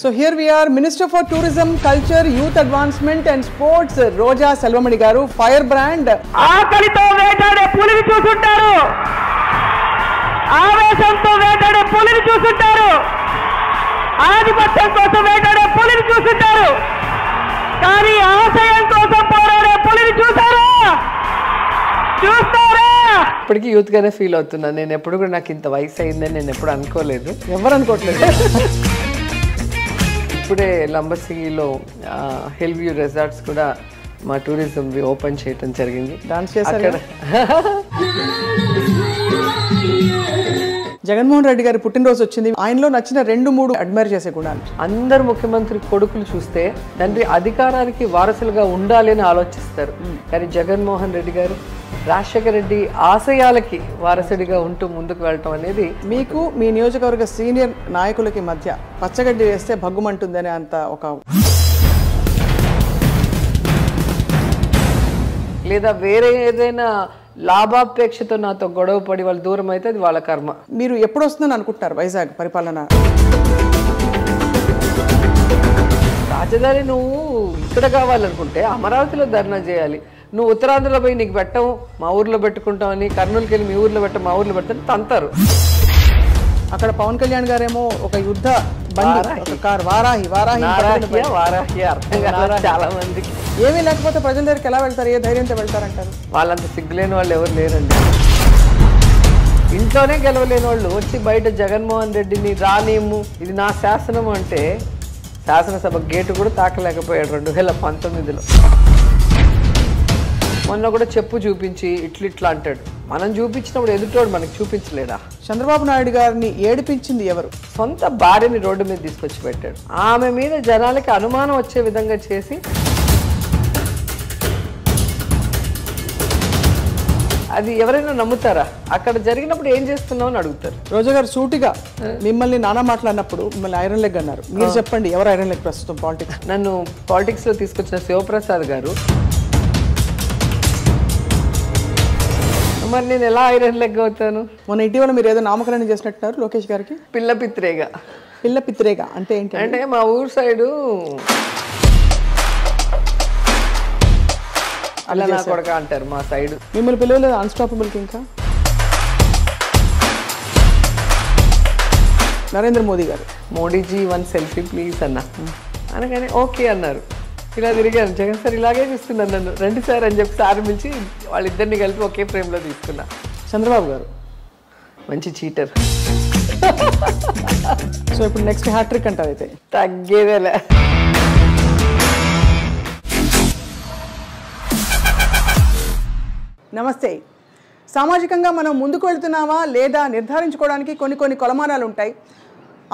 So here we are, Minister for Tourism, Culture, Youth Advancement and Sports, Roja Selvamani garu, Firebrand. ఆకలితో వేటాడే పులిని చూసుంటారు, ఆవేశంతో వేటాడే పులిని చూసుంటారు, ఆధిపత్యం కోసం వేటాడే పులిని చూసుంటారు, కానీ ఆశయం కోసం పోరాడే పులిని చూసారా? చూస్తారా? ఇప్పటికీ యూత్ గానే ఫీల్ అవుతున్నాను. నేను ఎప్పుడు కూడా నాకు ఇంత వయసు అయిందని నేను ఎప్పుడు అనుకోలేదు. ఎవరు అనుకోవట్లేదు. ఇప్పుడే లంబసింగిలో హిల్ వ్యూ రిసార్ట్స్ కూడా మా టూరిజం ఓపెన్ చేయడం జరిగింది. డాన్స్ చేశారు. జగన్మోహన్ రెడ్డి గారి పుట్టినరోజు వచ్చింది. ఆయనలో నచ్చిన 2-3 అడ్మైర్ చేసే గుణాలు. అందరు ముఖ్యమంత్రి కొడుకులు చూస్తే తండ్రి అధికారానికి వారసులుగా ఉండాలి అని ఆలోచిస్తారు. కానీ జగన్మోహన్ రెడ్డి గారు రాజశేఖర రెడ్డి ఆశయాలకి వారసుడిగా ఉంటూ ముందుకు వెళ్ళటం అనేది. మీకు మీ నియోజకవర్గ సీనియర్ నాయకులకి మధ్య పచ్చగడ్డి వేస్తే భగ్గుమంటుందనే అంత ఒక, లేదా వేరే ఏదైనా లాభాపేక్షతో నాతో గొడవ పడి వాళ్ళు దూరం అయితే అది వాళ్ళ కర్మ. మీరు ఎప్పుడు వస్తుందని అనుకుంటున్నారు వైజాగ్ పరిపాలన? రాజధాని నువ్వు ఇక్కడ కావాలనుకుంటే అమరావతిలో ధర్నా చేయాలి. నువ్వు ఉత్తరాంధ్రలో పోయి నీకు పెట్టం మా ఊర్లో పెట్టుకుంటామని, కర్నూలుకి వెళ్ళి మీ ఊర్లో పెట్టం మా ఊర్లో పెట్టని తంతారు. అక్కడ పవన్ కళ్యాణ్ గారేమో ఒక యుద్ధ బండి కార్ వారాహి అర్థం కాదు చాలా మందికి. ఏమీ లేకపోతే ప్రజల దగ్గరికి ఎలా వెళ్తారు? ఏ ధైర్యంతో వెళ్తారంటారు? వాళ్ళంత సిగ్గులేని వాళ్ళు ఎవరు లేరండి. ఇంట్లోనే గెలవలేని వాళ్ళు వచ్చి బయట జగన్మోహన్ రెడ్డిని రానియము, ఇది నా శాసనం అంటే శాసనసభ గేటు కూడా తాకలేకపోయాడు 2019లో. మొన్న కూడా చెప్పు చూపించి ఇట్లా అంటాడు. మనం చూపించినప్పుడు ఎదుటోడు మనకు చూపించలేడా? చంద్రబాబు నాయుడు గారిని ఏడిపించింది ఎవరు? సొంత భార్యని రోడ్డు మీద తీసుకొచ్చి పెట్టాడు. ఆమె మీద జనాలకి అనుమానం వచ్చే విధంగా చేసి అది ఎవరైనా నమ్ముతారా? అక్కడ జరిగినప్పుడు ఏం చేస్తున్నావు అని అడుగుతారు. రోజా గారు సూటిగా మిమ్మల్ని నానా మాట్లాడినప్పుడు మిమ్మల్ని ఐరన్ లెగ్ అన్నారు. మీరు చెప్పండి, ఎవరు ఐరన్ లెగ్ ప్రస్తుతం పాలిటిక్స్? నన్ను పాలిటిక్స్ లో తీసుకొచ్చిన శివప్రసాద్ గారు. మరి నేను ఎలా ఐరన్ లెగ్ అవుతాను? మొన్న ఇటీవల మీరు ఏదో నామకరణం చేసినట్టున్నారు లోకేష్ గారికి. పిల్ల పిత్రేగా. పిల్ల పిత్రేగా అంటే ఏంటి? అంటే మా ఊరు సైడు అలా నా కొడక అంటారు మా సైడ్. మిమ్మల్ని పిలవలేదు అన్స్టాపబుల్కి? ఇంకా నరేంద్ర మోదీ గారు, మోడీజీ 1 సెల్ఫీ ప్లీజ్ అన్న అనగానే ఓకే అన్నారు. ఇలా తిరిగాను, జగన్ సార్ ఇలాగే చూస్తున్నాను నన్ను, రండి సార్ అని చెప్పి సార్ పిలిచి వాళ్ళిద్దరిని కలిపి ఒకే ఫ్రేమ్లో తీసుకున్నా. చంద్రబాబు గారు మంచి చీటర్. సో ఇప్పుడు నెక్స్ట్ హ్యాట్రిక్ అంటారు అయితే? తగ్గేదేలే. నమస్తే. సామాజికంగా మనం ముందుకు వెళ్తున్నామా లేదా నిర్ధారించుకోవడానికి కొన్ని కొలమానాలు ఉంటాయి.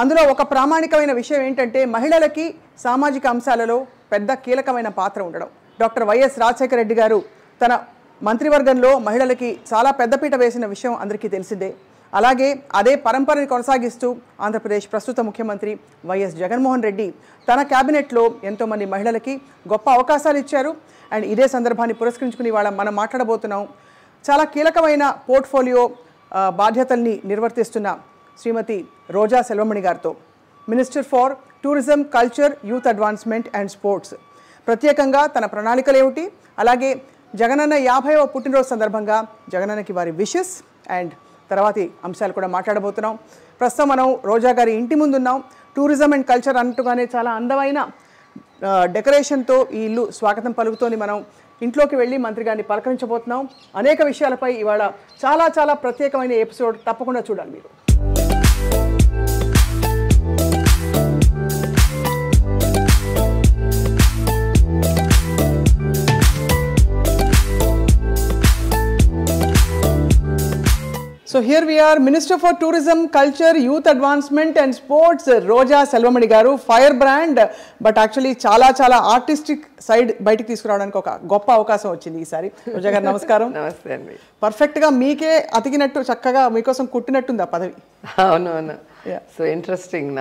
అందులో ఒక ప్రామాణికమైన విషయం ఏంటంటే మహిళలకి సామాజిక అంశాలలో పెద్ద కీలకమైన పాత్ర ఉండడం. డాక్టర్ వైఎస్ రాజశేఖర రెడ్డి గారు తన మంత్రివర్గంలో మహిళలకి చాలా పెద్దపీట వేసిన విషయం అందరికీ తెలిసిందే. అలాగే అదే పరంపరని కొనసాగిస్తూ ఆంధ్రప్రదేశ్ ప్రస్తుత ముఖ్యమంత్రి వైఎస్ జగన్మోహన్ రెడ్డి తన క్యాబినెట్లో ఎంతోమంది మహిళలకి గొప్ప అవకాశాలు ఇచ్చారు. అండ్ ఇదే సందర్భాన్ని పురస్కరించుకుని మనం మాట్లాడబోతున్నాం చాలా కీలకమైన పోర్ట్ఫోలియో బాధ్యతల్ని నిర్వర్తిస్తున్న శ్రీమతి రోజా సెల్వమణి గారితో, minister for tourism, culture, youth advancement and sports. ప్రత్యేకంగా తన ప్రణాళికలు ఏమిటి, అలాగే జగనన్న 50వ పుట్టినరోజు సందర్భంగా జగనన్నకి వారి విషెస్ అండ్ తర్వాతి అంశాలు కూడా మాట్లాడబోతున్నాం. ప్రస్తుతం మనం రోజా గారి ఇంటి ముందున్నాం. టూరిజం అండ్ కల్చర్ అంటూగానే చాలా అందమైన డెకరేషన్తో ఈ ఇల్లు స్వాగతం పలుకుతోంది. మనం ఇంట్లోకి వెళ్ళి మంత్రి గారిని పలకరించబోతున్నాం. అనేక విషయాలపై ఇవాళ చాలా ప్రత్యేకమైన ఎపిసోడ్ తప్పకుండా చూడాలి మీరు. So here we are, Minister for Tourism, Culture, Youth Advancement and Sports, Roja Selvamani garu, Firebrand. But actually చాలా ఆర్టిస్టిక్ సైడ్ బయటికి తీసుకురావడానికి ఒక గొప్ప అవకాశం వచ్చింది ఈసారి. రోజా గారు నమస్కారం. నమస్తే అండి. పర్ఫెక్ట్గా మీకే అతికినట్టు చక్కగా మీకోసం కుట్టినట్టుంది ఆ పదవి. అవును. So interesting.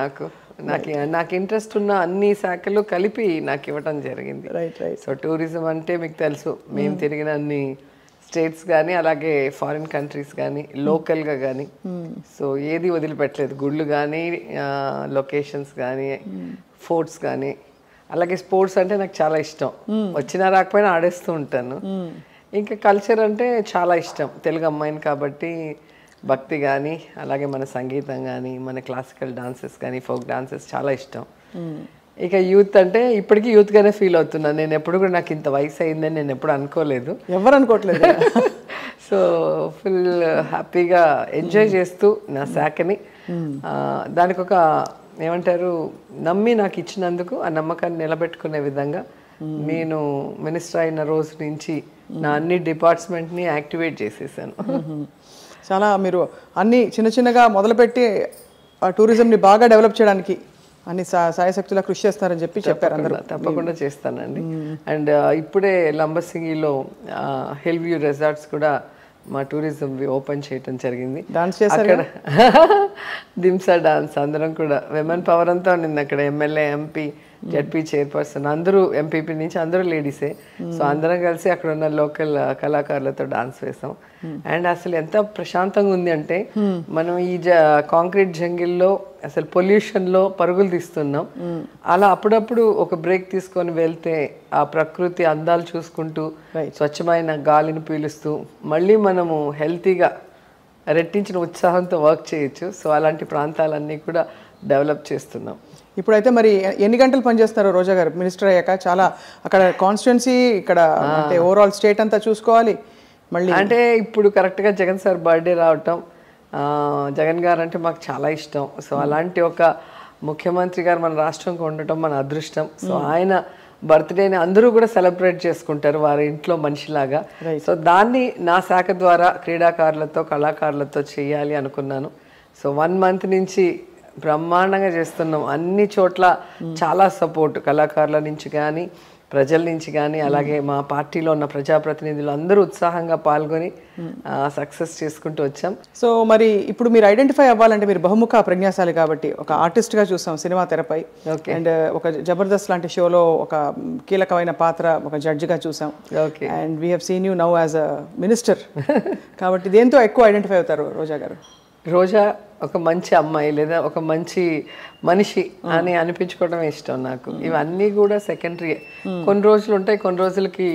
నాకు ఇంట్రెస్ట్ ఉన్న అన్ని శాఖలు కలిపి నాకు ఇవ్వటం జరిగింది. రైట్. సో టూరిజం అంటే మీకు తెలుసు, మేము తిరిగిన అన్ని స్టేట్స్ కానీ అలాగే ఫారిన్ కంట్రీస్ కానీ లోకల్గా కానీ. సో ఏది వదిలిపెట్టలేదు, గుళ్ళు కానీ లొకేషన్స్ కానీ ఫోర్ట్స్ కానీ. అలాగే స్పోర్ట్స్ అంటే నాకు చాలా ఇష్టం, వచ్చినా రాకపోయినా ఆడేస్తూ ఉంటాను. ఇంకా కల్చర్ అంటే చాలా ఇష్టం, తెలుగు అమ్మాయిని కాబట్టి భక్తి కానీ అలాగే మన సంగీతం కానీ మన క్లాసికల్ డాన్సెస్ కానీ ఫోక్ డాన్సెస్ చాలా ఇష్టం. ఇక యూత్ అంటే ఇప్పటికీ యూత్గానే ఫీల్ అవుతున్నాను. నేను ఎప్పుడు కూడా నాకు ఇంత వయసు అయిందని నేను ఎప్పుడు అనుకోలేదు, ఎవరు అనుకోవట్లేదు. సో ఫుల్ హ్యాపీగా ఎంజాయ్ చేస్తూ నా శాఖని దానికి ఒక ఏమంటారు నమ్మి నాకు ఇచ్చినందుకు ఆ నమ్మకాన్ని నిలబెట్టుకునే విధంగా నేను మినిస్టర్ అయిన రోజు నుంచి నా అన్ని డిపార్ట్మెంట్ని యాక్టివేట్ చేసేసాను. చాలా మీరు అన్ని చిన్న చిన్నగా మొదలుపెట్టి టూరిజంని బాగా డెవలప్ చేయడానికి అన్ని సాయశక్తులా కృషి చేస్తారని చెప్పారు అందరూ. తప్పకుండా చేస్తానండి. అండ్ ఇప్పుడే లంబసింగిలో హిల్ వ్యూ రిసార్ట్స్ కూడా మా టూరిజం ఓపెన్ చేయటం జరిగింది. అక్కడ దింసా డాన్స్ అందరం కూడా విమెన్ పవర్ అంతా ఉండింది అక్కడ. ఎమ్మెల్యే, ఎంపీ, జడ్పీ చైర్పర్సన్ అందరూ, ఎంపీపీ నుంచి అందరూ లేడీసే. సో అందరం కలిసి అక్కడ ఉన్న లోకల్ కళాకారులతో డాన్స్ వేసాం. అండ్ అసలు ఎంత ప్రశాంతంగా ఉంది అంటే మనం ఈ కాంక్రీట్ జంగిల్లో అసలు పొల్యూషన్లో పరుగులు తీస్తున్నాం. అలా అప్పుడప్పుడు ఒక బ్రేక్ తీసుకొని వెళ్తే ఆ ప్రకృతి అందాలు చూసుకుంటూ స్వచ్ఛమైన గాలిని పీలుస్తూ మళ్ళీ మనము హెల్తీగా రెట్టించిన ఉత్సాహంతో వర్క్ చేయొచ్చు. సో అలాంటి ప్రాంతాలన్నీ కూడా డెవలప్ చేస్తున్నాం. ఇప్పుడైతే మరి ఎన్ని గంటలు పనిచేస్తారు రోజా గారు మినిస్టర్ అయ్యాక? చాలా అక్కడ కాన్స్టిట్యున్సీ, ఇక్కడ అంటే ఓవరాల్ స్టేట్ అంతా చూసుకోవాలి. మళ్ళీ అంటే ఇప్పుడు కరెక్ట్గా జగన్ సార్ బర్త్డే రావటం, జగన్ గారు అంటే మాకు చాలా ఇష్టం. సో అలాంటి ఒక ముఖ్యమంత్రి గారు మన రాష్ట్రంకి ఉండటం మన అదృష్టం. సో ఆయన బర్త్డేని అందరూ కూడా సెలబ్రేట్ చేసుకుంటారు వారి ఇంట్లో మనిషిలాగా. సో దాన్ని నా శాఖ ద్వారా క్రీడాకారులతో కళాకారులతో చేయాలి అనుకున్నాను. సో 1 month నుంచి బ్రహ్మాండంగా చేస్తున్నాం. అన్ని చోట్ల చాలా సపోర్ట్ కళాకారుల నుంచి కానీ ప్రజల నుంచి కానీ అలాగే మా పార్టీలో ఉన్న ప్రజాప్రతినిధులు అందరూ ఉత్సాహంగా పాల్గొని సక్సెస్ చేసుకుంటూ వచ్చాం. సో మరి ఇప్పుడు మీరు ఐడెంటిఫై అవ్వాలంటే మీరు బహుముఖ ప్రజ్ఞాశాలి కాబట్టి ఒక ఆర్టిస్ట్గా చూసాం సినిమా తెరపై. అండ్ ఒక జబర్దస్త్ లాంటి షోలో ఒక కీలకమైన పాత్ర ఒక జడ్జిగా చూసాం. And we have seen you now as a minister. కాబట్టి దేంతో ఎక్కువ ఐడెంటిఫై అవుతారు రోజా గారు? రోజా ఒక మంచి అమ్మాయి లేదా ఒక మంచి మనిషి అని అనిపించుకోవడమే ఇష్టం నాకు. ఇవన్నీ కూడా సెకండరీ. కొన్ని రోజులు ఉంటాయి, కొన్ని రోజులకి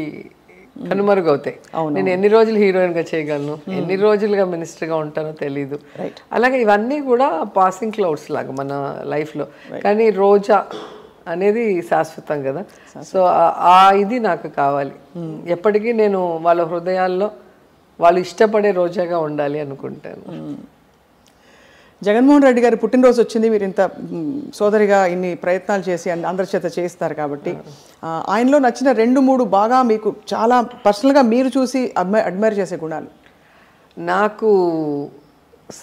కనుమరుగవుతాయి. నేను ఎన్ని రోజులు హీరోయిన్గా చేయగలను, ఎన్ని రోజులుగా మినిస్టర్గా ఉంటానో తెలీదు. అలాగే ఇవన్నీ కూడా పాసింగ్ క్లౌడ్స్ లాగా మన లైఫ్లో. కానీ రోజా అనేది శాశ్వతం కదా. సో ఆ ఇది నాకు కావాలి. ఎప్పటికీ నేను వాళ్ళ హృదయాల్లో వాళ్ళు ఇష్టపడే రోజాగా ఉండాలి అనుకుంటాను. జగన్మోహన్ రెడ్డి గారి పుట్టినరోజు వచ్చింది, మీరు ఇంత సోదరిగా ఇన్ని ప్రయత్నాలు చేసి అందరి చేత చేయిస్తారు కాబట్టి ఆయనలో నచ్చిన 2-3 బాగా మీకు చాలా పర్సనల్గా మీరు చూసి అడ్మైర్ చేసే గుణాలు? నాకు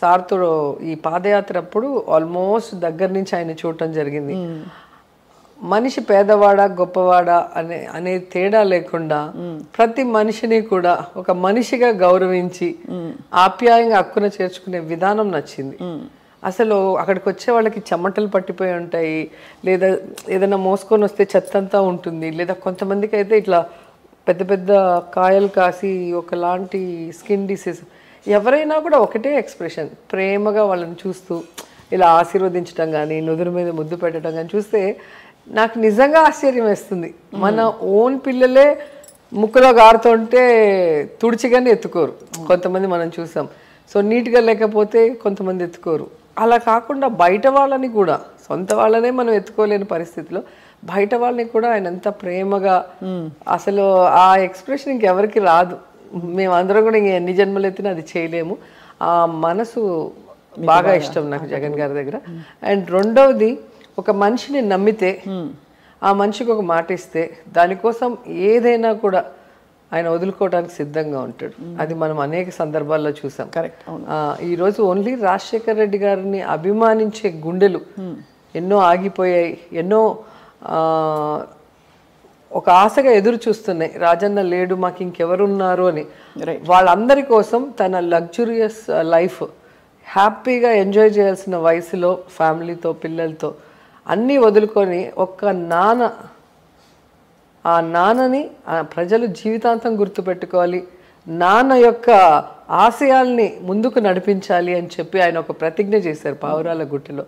సార్తో ఈ పాదయాత్ర అప్పుడు ఆల్మోస్ట్ దగ్గర నుంచి ఆయన చూడటం జరిగింది. మనిషి పేదవాడా గొప్పవాడా అనే తేడా లేకుండా ప్రతి మనిషిని కూడా ఒక మనిషిగా గౌరవించి ఆప్యాయంగా హక్కున చేర్చుకునే విధానం నచ్చింది. అసలు అక్కడికి వచ్చే వాళ్ళకి చెమటలు పట్టిపోయి ఉంటాయి, లేదా ఏదైనా మోసుకొని వస్తే చెత్త అంతా ఉంటుంది, లేదా కొంతమందికి అయితే ఇట్లా పెద్ద పెద్ద కాయలు కాసి ఒకలాంటి స్కిన్ డిసీజ్. ఎవరైనా కూడా ఒకటే ఎక్స్ప్రెషన్, ప్రేమగా వాళ్ళని చూస్తూ ఇలా ఆశీర్వదించడం కానీ నుదురు మీద ముద్దు పెట్టడం కానీ చూస్తే నాకు నిజంగా ఆశ్చర్యం వేస్తుంది. మన ఓన్ పిల్లలే ముక్కులో గారుతుంటే తుడిచిగానే ఎత్తుకోరు, కొంతమంది మనం చూసాం. సో నీట్గా లేకపోతే కొంతమంది ఎత్తుకోరు. అలా కాకుండా బయట వాళ్ళని కూడా, సొంత వాళ్ళనే మనం ఎత్తుకోలేని పరిస్థితిలో బయట వాళ్ళని కూడా ఆయన ఎంత ప్రేమగా, అసలు ఆ ఎక్స్ప్రెషన్ ఇంకెవరికి రాదు. మేమందరం కూడా ఇంక ఎన్ని జన్మలు ఎత్తినా అది చేయలేము. ఆ మనసు బాగా ఇష్టం నాకు జగన్ గారి దగ్గర. అండ్ రెండవది, ఒక మనిషిని నమ్మితే ఆ మనిషికి ఒక మాట ఇస్తే దానికోసం ఏదైనా కూడా ఆయన వదులుకోవడానికి సిద్ధంగా ఉంటాడు. అది మనం అనేక సందర్భాల్లో చూసాం. కరెక్ట్. ఈరోజు ఓన్లీ రాజశేఖర రెడ్డి గారిని అభిమానించే గుండెలు ఎన్నో ఆగిపోయాయి, ఎన్నో ఒక ఆశగా ఎదురు చూస్తున్నాయి. రాజన్న లేడు, మాకు ఇంకెవరున్నారు అని. వాళ్ళందరి కోసం తన లగ్జూరియస్ లైఫ్ హ్యాపీగా ఎంజాయ్ చేయాల్సిన వయసులో ఫ్యామిలీతో పిల్లలతో అన్నీ వదులుకొని ఒక్క నాన్న, ఆ నాన్నని ప్రజలు జీవితాంతం గుర్తుపెట్టుకోవాలి, నాన్న యొక్క ఆశయాల్ని ముందుకు నడిపించాలి అని చెప్పి ఆయన ఒక ప్రతిజ్ఞ చేశారు పావురాల గుట్టలో.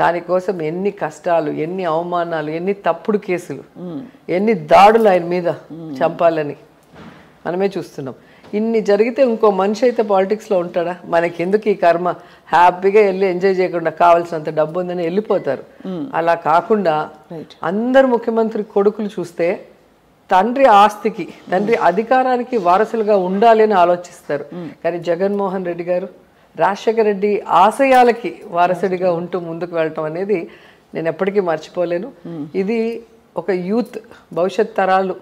దానికోసం ఎన్ని కష్టాలు, ఎన్ని అవమానాలు, ఎన్ని తప్పుడు కేసులు, ఎన్ని దాడులు ఆయన మీద చంపాలని మనమే చూస్తున్నాం. ఇన్ని జరిగితే ఇంకో మనిషి అయితే పాలిటిక్స్లో ఉంటాడా? మనకి ఎందుకు ఈ కర్మ, హ్యాపీగా వెళ్ళి ఎంజాయ్ చేయకుండా కావాల్సినంత డబ్బు ఉందని వెళ్ళిపోతారు. అలా కాకుండా అందరు ముఖ్యమంత్రి కొడుకులు చూస్తే తండ్రి ఆస్తికి, తండ్రి అధికారానికి వారసులుగా ఉండాలి అని ఆలోచిస్తారు. కానీ జగన్మోహన్ రెడ్డి గారు రాజశేఖర రెడ్డి ఆశయాలకి వారసుడిగా ఉంటూ ముందుకు వెళ్ళటం అనేది నేను ఎప్పటికీ మర్చిపోలేను. ఇది ఒక యూత్ భవిష్యత్ తరాలు,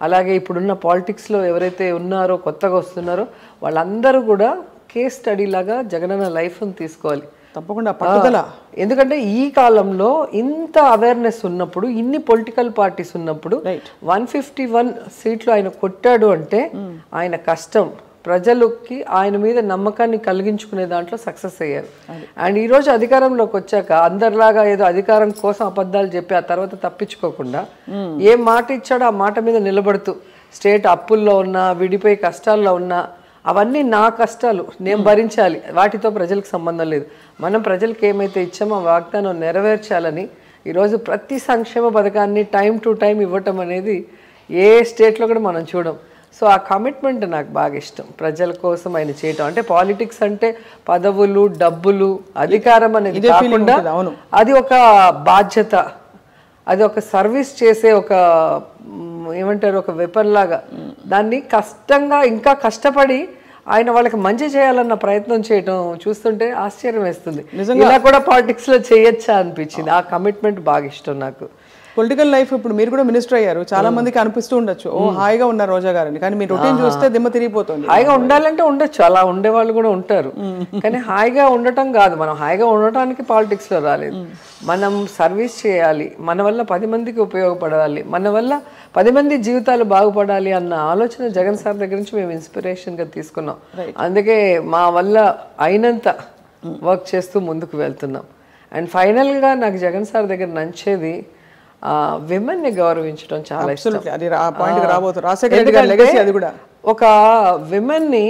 అలాగే ఇప్పుడున్న పాలిటిక్స్లో ఎవరైతే ఉన్నారో కొత్తగా వస్తున్నారో వాళ్ళందరూ కూడా కేస్ స్టడీ లాగా జగనన్న లైఫ్ని తీసుకోవాలి తప్పకుండా, పట్టుదల. ఎందుకంటే ఈ కాలంలో ఇంత అవేర్నెస్ ఉన్నప్పుడు, ఇన్ని పొలిటికల్ పార్టీస్ ఉన్నప్పుడు 151 సీట్లు ఆయన కొట్టాడు అంటే ఆయన కష్టం, ప్రజలకి ఆయన మీద నమ్మకాన్ని కలిగించుకునే దాంట్లో సక్సెస్ అయ్యారు. అండ్ ఈరోజు అధికారంలోకి వచ్చాక అందరిలాగా ఏదో అధికారం కోసం అబద్ధాలు చెప్పి ఆ తర్వాత తప్పించుకోకుండా ఏం మాట ఇచ్చాడో ఆ మాట మీద నిలబడుతూ, స్టేట్ అప్పుల్లో ఉన్నా, విడిపోయి కష్టాల్లో ఉన్నా, అవన్నీ నా కష్టాలు, నేను భరించాలి, వాటితో ప్రజలకు సంబంధం లేదు, మనం ప్రజలకు ఏమైతే ఇచ్చామో ఆ వాగ్దానం నెరవేర్చాలని ఈరోజు ప్రతి సంక్షేమ పథకాన్ని టైం టు టైం ఇవ్వటం అనేది ఏ స్టేట్లో కూడా మనం చూడం. సో ఆ కమిట్మెంట్ నాకు బాగా ఇష్టం, ప్రజల కోసం ఆయన చేయటం. అంటే పాలిటిక్స్ అంటే పదవులు, డబ్బులు, అధికారం అనేది కాకుండా అది ఒక బాధ్యత, అది ఒక సర్వీస్ చేసే ఒక ఏమంటారు ఒక వెపన్ లాగా, దాన్ని కష్టంగా ఇంకా కష్టపడి ఆయన వాళ్ళకి మంచి చేయాలన్న ప్రయత్నం చేయటం చూస్తుంటే ఆశ్చర్యం వేస్తుంది. ఇలా కూడా పాలిటిక్స్ లో చేయొచ్చా అనిపించింది. ఆ కమిట్మెంట్ బాగా ఇష్టం నాకు. పొలిటికల్ లైఫ్, ఇప్పుడు మీరు కూడా మినిస్టర్ అయ్యారు, చాలా మందికి అనిపిస్తూ ఉండొచ్చు ఓ హాయిగా ఉన్నారు రోజా గారని, కానీ మీ రొటీన్ చూస్తే దిమ్మ తిరిగిపోతుంది. హాయిగా ఉండాలంటే ఉండొచ్చు, అలా ఉండే వాళ్ళు కూడా ఉంటారు, కానీ హాయిగా ఉండటం కాదు. మనం హాయిగా ఉండటానికి పాలిటిక్స్ లో రాలేదు, మనం సర్వీస్ చేయాలి, మన వల్ల 10 మందికి ఉపయోగపడాలి, మన వల్ల 10 మంది జీవితాలు బాగుపడాలి అన్న ఆలోచన జగన్ సార్ దగ్గర నుంచి మేము ఇన్స్పిరేషన్ గా తీసుకున్నాం. అందుకే మా వల్ల అయినంత వర్క్ చేస్తూ ముందుకు వెళ్తున్నాం. అండ్ ఫైనల్ గా నాకు జగన్ సార్ దగ్గర నచ్చేది విమెన్ ని గౌరవించడం చాలా ఇష్టం. ఒక విమెన్ ని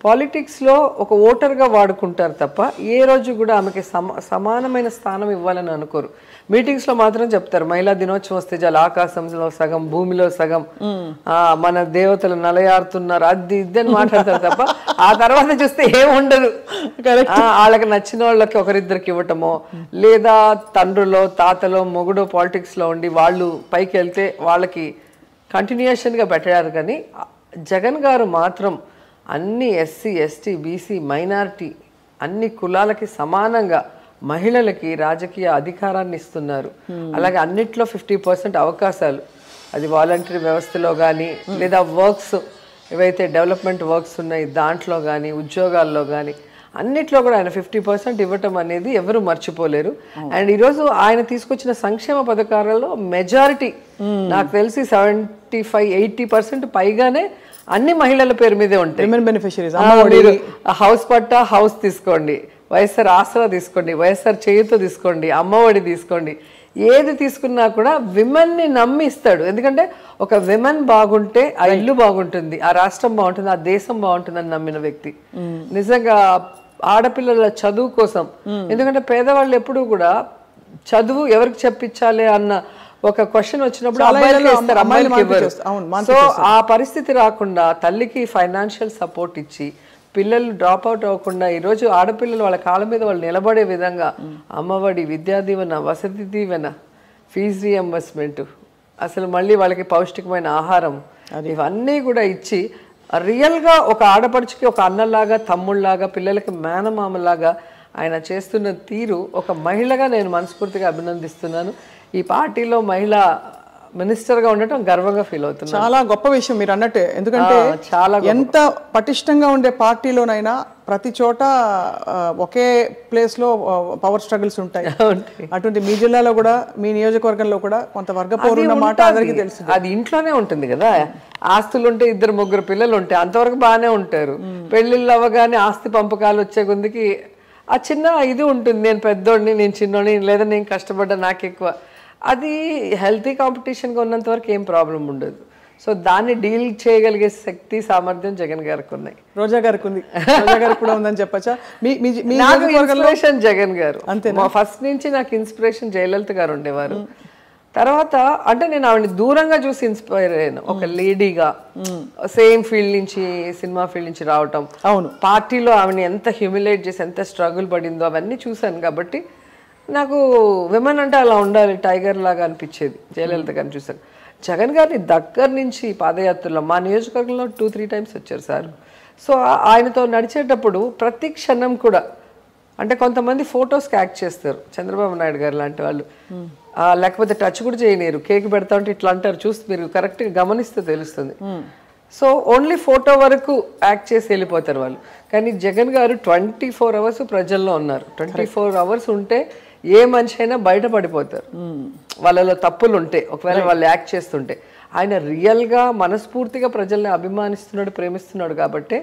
పాలిటిక్స్ లో ఒక ఓటర్ గా వాడుకుంటారు తప్ప ఏ రోజు కూడా ఆమెకి సమానమైన స్థానం ఇవ్వాలని అనుకోరు. మీటింగ్స్ లో మాత్రం చెప్తారు మహిళా దినోత్సవం వస్తే చాలా ఆకాశంలో సగం, భూమిలో సగం, మన దేవతలు నలయారుతున్నారు, అది ఇద్దని మాట్లాడతారు తప్ప ఆ తర్వాత చూస్తే ఏముండదు. వాళ్ళకి నచ్చిన వాళ్ళకి ఒకరిద్దరికి ఇవ్వటమో, లేదా తండ్రులో తాతలో మొగుడో పాలిటిక్స్ లో ఉండి వాళ్ళు పైకి వెళ్తే వాళ్ళకి కంటిన్యూషన్ గా పెట్టారు. కానీ జగన్ గారు మాత్రం అన్ని ఎస్సీ, ఎస్టీ, బీసీ, మైనారిటీ అన్ని కులాలకి సమానంగా మహిళలకి రాజకీయ అధికారాన్ని ఇస్తున్నారు. అలాగే అన్నిట్లో 50% అవకాశాలు, అది వాలంటరీ వ్యవస్థలో కానీ, లేదా వర్క్స్ ఏవైతే డెవలప్మెంట్ వర్క్స్ ఉన్నాయి దాంట్లో కానీ, ఉద్యోగాల్లో కానీ అన్నిట్లో కూడా ఆయన 50% ఇవ్వటం అనేది ఎవరు మర్చిపోలేరు. అండ్ ఈరోజు ఆయన తీసుకొచ్చిన సంక్షేమ పథకాలలో మెజారిటీ నాకు తెలిసి 75-80% పైగానే అన్ని మహిళల పేరు మీదే ఉంటాయి. హౌస్ పట్టా హౌస్ తీసుకోండి, వైఎస్ఆర్ ఆసరా తీసుకోండి, వైఎస్ఆర్ చేయూత తీసుకోండి, అమ్మఒడి తీసుకోండి, ఏది తీసుకున్నా కూడా విమెన్ ని నమ్మి ఇస్తాడు. ఎందుకంటే ఒక విమెన్ బాగుంటే ఆ ఇల్లు బాగుంటుంది, ఆ రాష్ట్రం బాగుంటుంది, ఆ దేశం బాగుంటుంది అని నమ్మిన వ్యక్తి. నిజంగా ఆడపిల్లల చదువు కోసం, ఎందుకంటే పేదవాళ్ళు ఎప్పుడు కూడా చదువు ఎవరికి చెప్పించాలి అన్న ఒక క్వశ్చన్ వచ్చినప్పుడు అమ్మాయిలకి ఇస్తారు, అమ్మాయిలకి ఇవ్వరు. సో ఆ పరిస్థితి రాకుండా తల్లికి ఫైనాన్షియల్ సపోర్ట్ ఇచ్చి పిల్లలు డ్రాప్ అవుట్ అవ్వకుండా ఈరోజు ఆడపిల్లలు వాళ్ళ కాళ్ళ మీద వాళ్ళు నిలబడే విధంగా అమ్మఒడి, విద్యా దీవెన, వసతి దీవెన, ఫీజు రియంబర్స్మెంట్, అసలు మళ్ళీ వాళ్ళకి పౌష్టికమైన ఆహారం, ఇవన్నీ కూడా ఇచ్చి రియల్గా ఒక ఆడపడుచుకి ఒక అన్నలాగా, తమ్ముళ్ళలాగా, పిల్లలకి మేనమామలాగా ఆయన చేస్తున్న తీరు ఒక మహిళగా నేను మనస్ఫూర్తిగా అభినందిస్తున్నాను. ఈ పార్టీలో మహిళ మినిస్టర్ గా ఉండటం గర్వంగా ఫీల్ అవుతుంది. చాలా గొప్ప విషయం మీరు అన్నట్టే. ఎందుకంటే చాలా ఎంత పటిష్టంగా ఉండే పార్టీలోనైనా ప్రతి చోట ఒకే ప్లేస్ లో పవర్ స్ట్రగుల్స్ ఉంటాయి. అటువంటి మీ జిల్లాలో కూడా, మీ నియోజకవర్గంలో కూడా కొంత వర్గ పౌరున్న మాట అందరికీ తెలుసు. అది ఇంట్లోనే ఉంటుంది కదా, ఆస్తులు ఉంటే 2-3 పిల్లలు ఉంటే అంతవరకు బాగానే ఉంటారు. పెళ్లిళ్ళు అవ్వగానే ఆస్తి పంపకాలు వచ్చే కొందికి ఆ చిన్న ఇది ఉంటుంది, నేను పెద్దోడిని, నేను చిన్నోడిని, లేదా నేను కష్టపడ్డా నాకు ఎక్కువ. అది హెల్తీ కాంపిటీషన్గా ఉన్నంత వరకు ఏం ప్రాబ్లం ఉండదు. సో దాన్ని డీల్ చేయగలిగే శక్తి సామర్థ్యం జగన్ గారికి ఉన్నాయి. రోజా గారికి ఉంది, రోజా గారికి కూడా ఉందని చెప్పచ్చా? నాకు ఇన్స్పిరేషన్ జగన్ గారు. మా ఫస్ట్ నుంచి నాకు ఇన్స్పిరేషన్ జయలలిత గారు ఉండేవారు. తర్వాత అంటే నేను ఆవిడని దూరంగా చూసి ఇన్స్పైర్ అయ్యాను. ఒక లేడీగా సేమ్ ఫీల్డ్ నుంచి, సినిమా ఫీల్డ్ నుంచి రావటం, అవును, పార్టీలో ఆవిడని ఎంత హ్యూమిలేట్ చేసి ఎంత స్ట్రగుల్ పడిందో అవన్నీ చూశాను. కాబట్టి నాకు విమెన్ అంటే అలా ఉండాలి, టైగర్ లాగా అనిపించేది జయలలిత గారిని చూశాను. జగన్ గారిని దగ్గర నుంచి పాదయాత్రలో మా నియోజకవర్గంలో 2-3 టైమ్స్ వచ్చారు సార్. సో ఆయనతో నడిచేటప్పుడు ప్రతి క్షణం కూడా అంటే కొంతమంది ఫొటోస్కి యాక్ట్ చేస్తారు, చంద్రబాబు నాయుడు గారు లాంటి వాళ్ళు, లేకపోతే టచ్ కూడా చేయలేరు, కేక్ పెడతా ఉంటే ఇట్లా అంటారు, చూస్తే మీరు కరెక్ట్గా గమనిస్తే తెలుస్తుంది. సో ఓన్లీ ఫోటో వరకు యాక్ట్ చేసి వెళ్ళిపోతారు వాళ్ళు. కానీ జగన్ గారు 24 అవర్స్ ప్రజల్లో ఉన్నారు. 24 అవర్స్ ఉంటే ఏ మనిషి అయినా బయటపడిపోతారు వాళ్ళలో తప్పులు ఉంటే, ఒకవేళ వాళ్ళు యాక్ట్ చేస్తుంటే. ఆయన రియల్గా మనస్ఫూర్తిగా ప్రజల్ని అభిమానిస్తున్నాడు, ప్రేమిస్తున్నాడు. కాబట్టి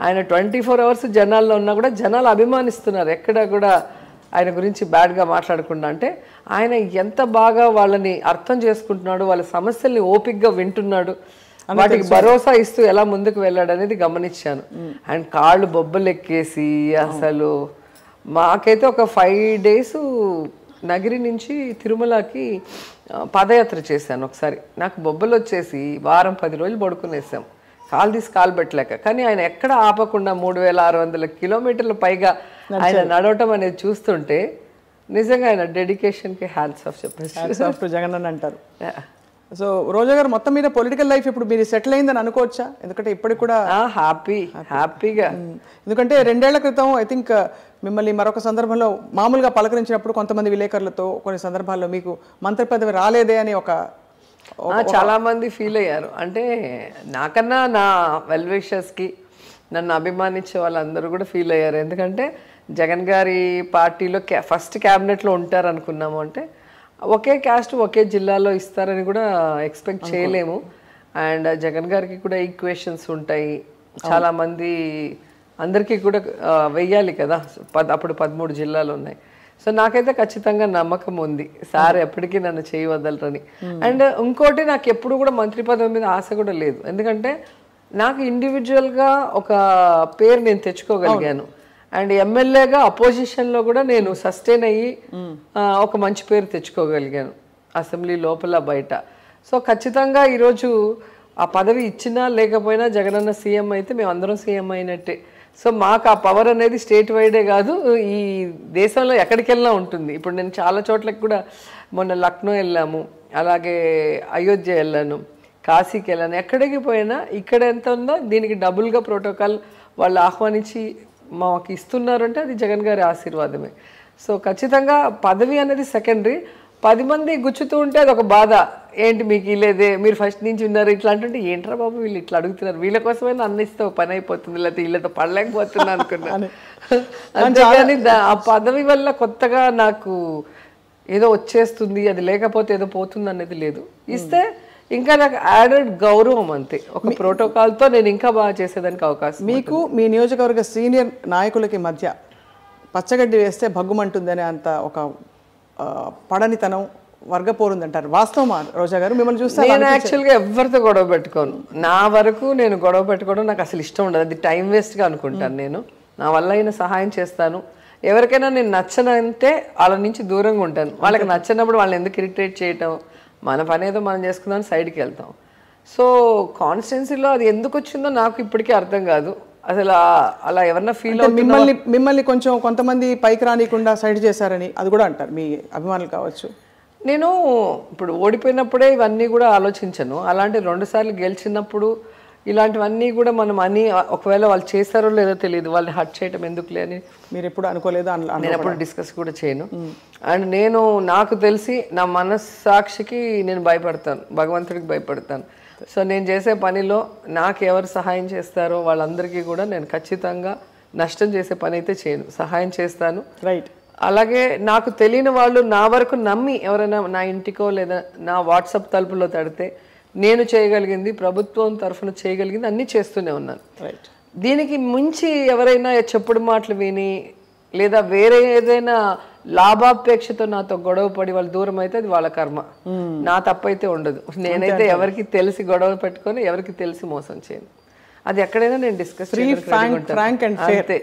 ఆయన 24 అవర్స్ జనాల్లో ఉన్నా కూడా జనాలు అభిమానిస్తున్నారు, ఎక్కడ కూడా ఆయన గురించి బ్యాడ్గా మాట్లాడకుండా. అంటే ఆయన ఎంత బాగా వాళ్ళని అర్థం చేసుకుంటున్నాడు, వాళ్ళ సమస్యల్ని ఓపిక్గా వింటున్నాడు, వాటికి భరోసా ఇస్తూ ఎలా ముందుకు వెళ్ళాడు అనేది గమనించాను. అండ్ కాళ్ళు బొబ్బలు ఎక్కేసి అసలు మాకైతే ఒక 5 days నగిరి నుంచి తిరుమలకి పాదయాత్ర చేశాను. ఒకసారి నాకు బొబ్బలు వచ్చేసి వారం 10 రోజులు పడుకునేసాం, కాలు తీసి కాలు పెట్టలేక. కానీ ఆయన ఎక్కడ ఆపకుండా 3600 కిలోమీటర్ల పైగా ఆయన నడవటం అనేది చూస్తుంటే నిజంగా ఆయన డెడికేషన్కి హ్యాండ్స్ ఆఫ్ చెప్పేసి జగన్ అని అంటారు. సో రోజా గారు మొత్తం మీద పొలిటికల్ లైఫ్ ఇప్పుడు మీరు సెటిల్ అయిందని అనుకోవచ్చా? ఎందుకంటే ఇప్పటికి కూడా హ్యాపీగా, ఎందుకంటే 2 ఏళ్ల క్రితం ఐ థింక్ మిమ్మల్ని మరొక సందర్భంలో మామూలుగా పలకరించినప్పుడు కొంతమంది విలేకరులతో కొన్ని సందర్భాల్లో మీకు మంత్రి పదవి రాలేదే అని చాలా మంది ఫీల్ అయ్యారు. అంటే నాకన్నా నా వెల్ విషర్స్కి నన్ను అభిమానించే వాళ్ళందరూ కూడా ఫీల్ అయ్యారు. ఎందుకంటే జగన్ గారి పార్టీలో ఫస్ట్ క్యాబినెట్లో ఉంటారు అనుకున్నాము. అంటే ఒకే క్యాస్ట్ ఒకే జిల్లాలో ఇస్తారని కూడా ఎక్స్పెక్ట్ చేయలేము. అండ్ జగన్ గారికి కూడా ఈక్వేషన్స్ ఉంటాయి, చాలామంది అందరికీ కూడా వెయ్యాలి కదా, అప్పుడు 13 జిల్లాలు ఉన్నాయి. సో నాకైతే ఖచ్చితంగా నమ్మకం ఉంది సార్ ఎప్పటికీ నన్ను చేయవదలరని. అండ్ ఇంకోటి, నాకు ఎప్పుడు కూడా మంత్రి పదవి మీద ఆశ కూడా లేదు. ఎందుకంటే నాకు ఇండివిజువల్గా ఒక పేరు నేను తెచ్చుకోగలిగాను. అండ్ ఎమ్మెల్యేగా అపోజిషన్లో కూడా నేను సస్టైన్ అయ్యి ఒక మంచి పేరు తెచ్చుకోగలిగాను అసెంబ్లీ లోపల బయట. సో ఖచ్చితంగా ఈరోజు ఆ పదవి ఇచ్చినా లేకపోయినా జగనన్న సీఎం అయితే మేము అందరం సీఎం అయినట్టే. సో మాకు ఆ పవర్ అనేది స్టేట్ వైడే కాదు, ఈ దేశంలో ఎక్కడికి వెళ్ళినా ఉంటుంది. ఇప్పుడు నేను చాలా చోట్లకి కూడా మొన్న లక్నో వెళ్ళాము, అలాగే అయోధ్య వెళ్ళాను, కాశీకి వెళ్ళాను. ఎక్కడికి పోయినా ఇక్కడ ఎంత ఉందో దీనికి డబుల్గా ప్రోటోకాల్ వాళ్ళు ఆహ్వానించి మాకు ఇస్తున్నారు అంటే అది జగన్ గారి ఆశీర్వాదమే. సో ఖచ్చితంగా పదవి అనేది సెకండరీ. 10 మంది గుచ్చుతూ ఉంటే అది ఒక బాధ, ఏంటి మీకు ఇలేదే, మీరు ఫస్ట్ నుంచి ఉన్నారు ఇట్లా అంటుంటే ఏంట్రా బాబు వీళ్ళు ఇట్లా అడుగుతున్నారు, వీళ్ళ కోసమైనా అన్నిస్తే పని అయిపోతుంది, లేకపోతే వీళ్ళతో పడలేకపోతున్నా అనుకున్నాను. అంతేగాని ఆ పదవి వల్ల కొత్తగా నాకు ఏదో వచ్చేస్తుంది, అది లేకపోతే ఏదో పోతుంది అనేది లేదు. ఇస్తే ఇంకా నాకు యాడెడ్ గౌరవం అంతే, ఒక ప్రోటోకాల్తో నేను ఇంకా బాగా చేసేదానికి అవకాశం. మీకు మీ నియోజకవర్గ సీనియర్ నాయకులకి మధ్య పచ్చగడ్డి వేస్తే భగ్గుమంటుందనే అంత ఒక పడనితనం వర్గపోరుందంటారు, వాస్తవమా రోజా గారు? మిమ్మల్ని చూస్తే నేను యాక్చువల్గా ఎవరితో గొడవ పెట్టుకోను. నా వరకు నేను గొడవ పెట్టుకోవడం నాకు అసలు ఇష్టం ఉండదు, అది టైం వేస్ట్గా అనుకుంటాను. నేను నా వల్ల అయిన సహాయం చేస్తాను. ఎవరికైనా నేను నచ్చనంటే వాళ్ళ నుంచి దూరంగా ఉంటాను. వాళ్ళకి నచ్చినప్పుడు వాళ్ళని ఎందుకు ఇరిటేట్ చేయటం, మన పని ఏదో మనం చేసుకుందాం సైడ్కి వెళ్తాం. సో కాన్స్టిట్యున్సీలో అది ఎందుకు వచ్చిందో నాకు ఇప్పటికీ అర్థం కాదు. అసలు అలా ఎవరన్నా ఫీల్ మిమ్మల్ని కొంచెం కొంతమంది పైకి రానికుండా సైడ్ చేశారని అది కూడా అంటారు మీ అభిమానులు కావచ్చు. నేను ఇప్పుడు ఓడిపోయినప్పుడే ఇవన్నీ కూడా ఆలోచించను. అలాంటి 2 సార్లు గెలిచినప్పుడు ఇలాంటివన్నీ కూడా మనం ఒకవేళ వాళ్ళు చేశారో లేదో తెలియదు, వాళ్ళని హర్ట్ చేయటం ఎందుకులే అని మీరు ఎప్పుడు అనుకోలేదు, నేను ఎప్పుడు డిస్కస్ కూడా చేయను. అండ్ నేను నాకు తెలిసి నా మనస్సాక్షికి నేను భయపడతాను, భగవంతుడికి భయపడతాను. సో నేను చేసే పనిలో నాకు ఎవరు సహాయం చేస్తారో వాళ్ళందరికీ కూడా నేను ఖచ్చితంగా నష్టం చేసే పని అయితే చేయను, సహాయం చేస్తాను. రైట్. అలాగే నాకు తెలియని వాళ్ళు నా వరకు నమ్మి ఎవరైనా నా ఇంటికో లేదా నా వాట్సాప్ తలుపులో తడితే నేను చేయగలిగింది, ప్రభుత్వం తరఫున చేయగలిగింది అన్నీ చేస్తూనే ఉన్నాను. రైట్. దీనికి మించి ఎవరైనా చెప్పుడు మాటలు విని లేదా వేరే ఏదైనా లాభాపేక్షతో నాతో గొడవ పడి వాళ్ళు దూరం అయితే అది వాళ్ళ కర్మ, నా తప్పైతే ఉండదు. నేనైతే ఎవరికి తెలిసి గొడవ పెట్టుకొని ఎవరికి తెలిసి మోసం చేయను. అది ఎక్కడైనా నేను డిస్కస్ అంతే.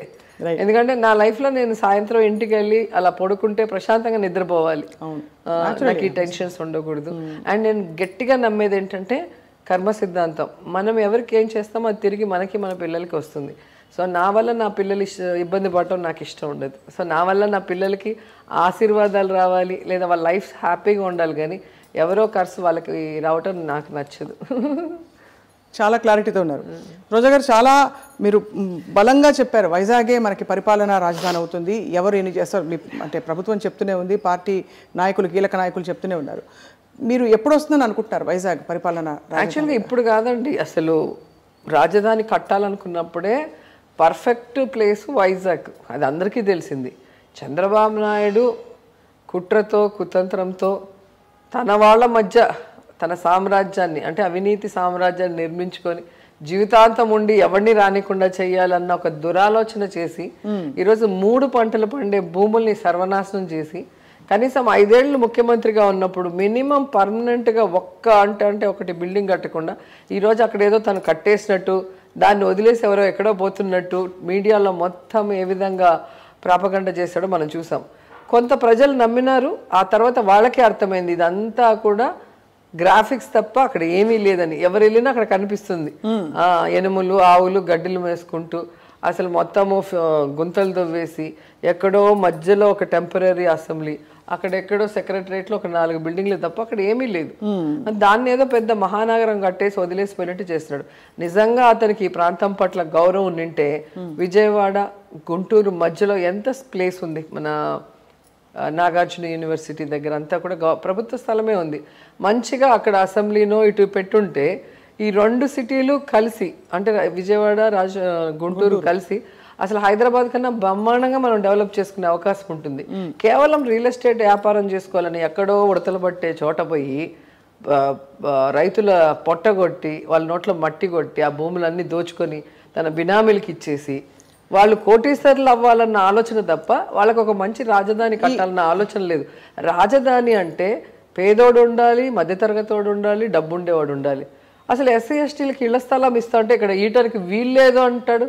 ఎందుకంటే నా లైఫ్ లో నేను సాయంత్రం ఇంటికి వెళ్ళి అలా పడుకుంటే ప్రశాంతంగా నిద్రపోవాలి, నాకు ఈ టెన్షన్స్ ఉండకూడదు. అండ్ నేను గట్టిగా నమ్మేది ఏంటంటే కర్మ సిద్ధాంతం. మనం ఎవరికి ఏం చేస్తామో అది తిరిగి మనకి మన పిల్లలకి వస్తుంది. సో నా వల్ల నా పిల్లలు ఇబ్బంది పడటం నాకు ఇష్టం ఉండదు. సో నా వల్ల నా పిల్లలకి ఆశీర్వాదాలు రావాలి లేదా వాళ్ళ లైఫ్ హ్యాపీగా ఉండాలి, కానీ ఎవరో ఖర్చు వాళ్ళకి రావటం నాకు నచ్చదు. చాలా క్లారిటీతో ఉన్నారు రోజా గారు. చాలా మీరు బలంగా చెప్పారు, వైజాగే మనకి పరిపాలనా రాజధాని అవుతుంది. ఎవరు ఎన్ని చేస్తారు అంటే ప్రభుత్వం చెప్తూనే ఉంది, పార్టీ నాయకులు కీలక నాయకులు చెప్తూనే ఉన్నారు. మీరు ఎప్పుడు వస్తుందని అనుకుంటున్నారు వైజాగ్ పరిపాలన? యాక్చువల్గా ఇప్పుడు కాదండి, అసలు రాజధాని కట్టాలనుకున్నప్పుడే పర్ఫెక్ట్ ప్లేస్ వైజాగ్, అది అందరికీ తెలిసింది. చంద్రబాబు నాయుడు కుట్రతో కుతంత్రంతో తన వాళ్ళ మధ్య తన సామ్రాజ్యాన్ని అంటే అవినీతి సామ్రాజ్యాన్ని నిర్మించుకొని జీవితాంతం ఉండి ఎవరిని రానికుండా చేయాలన్న ఒక దురాలోచన చేసి ఈరోజు 3 పంటలు పండే భూముల్ని సర్వనాశనం చేసి కనీసం 5 ఏళ్ళు ముఖ్యమంత్రిగా ఉన్నప్పుడు మినిమం పర్మనెంట్గా అంటే ఒకటి బిల్డింగ్ కట్టకుండా ఈరోజు అక్కడ ఏదో తను కట్టేసినట్టు దాన్ని వదిలేసి ఎవరో ఎక్కడో పోతున్నట్టు మీడియాలో మొత్తం ఏ విధంగా ప్రాపగండ చేశాడో మనం చూసాం. కొంత ప్రజలు నమ్మినారు, ఆ తర్వాత వాళ్ళకే అర్థమైంది ఇదంతా కూడా గ్రాఫిక్స్ తప్ప అక్కడ ఏమీ లేదని. ఎవరు వెళ్ళినా అక్కడ కనిపిస్తుంది ఎనుములు ఆవులు గడ్డిలు వేసుకుంటూ అసలు మొత్తము గుంతలు తవ్వేసి ఎక్కడో మధ్యలో ఒక టెంపరీ అసెంబ్లీ, అక్కడెక్కడో సెక్రటరేట్లో ఒక 4 బిల్డింగ్లు తప్ప అక్కడ ఏమీ లేదు. దాన్ని ఏదో పెద్ద మహానగరం కట్టేసి వదిలేసిపోయినట్టు చేస్తున్నాడు. నిజంగా అతనికి ఈ ప్రాంతం పట్ల గౌరవం నింటే విజయవాడ గుంటూరు మధ్యలో ఎంత ప్లేస్ ఉంది, మన నాగార్జున యూనివర్సిటీ దగ్గర అంతా కూడా ప్రభుత్వ స్థలమే ఉంది. మంచిగా అక్కడ అసెంబ్లీనో ఇటు పెట్టుంటే ఈ 2 సిటీలు కలిసి అంటే విజయవాడ గుంటూరు కలిసి అసలు హైదరాబాద్ కన్నా బ్రహ్మాండంగా మనం డెవలప్ చేసుకునే అవకాశం ఉంటుంది. కేవలం రియల్ ఎస్టేట్ వ్యాపారం చేసుకోవాలని ఎక్కడో ఉడతలు పట్టే చోట పోయి రైతుల పొట్టగొట్టి వాళ్ళ నోట్లో మట్టి కొట్టి ఆ భూములన్నీ దోచుకొని తన బినామీలకి ఇచ్చేసి వాళ్ళు కోటీశ్వరులు అవ్వాలన్న ఆలోచన తప్ప వాళ్ళకు ఒక మంచి రాజధాని కట్టాలన్న ఆలోచన లేదు. రాజధాని అంటే పేదోడు ఉండాలి, మధ్యతరగతోడు ఉండాలి, డబ్బు ఉండేవాడు ఉండాలి. అసలు ఎస్సీ ఎస్టీలకి ఇళ్ల స్థలం ఇస్తా అంటే ఇక్కడ ఈటర్కి వీల్లేదు అంటాడు.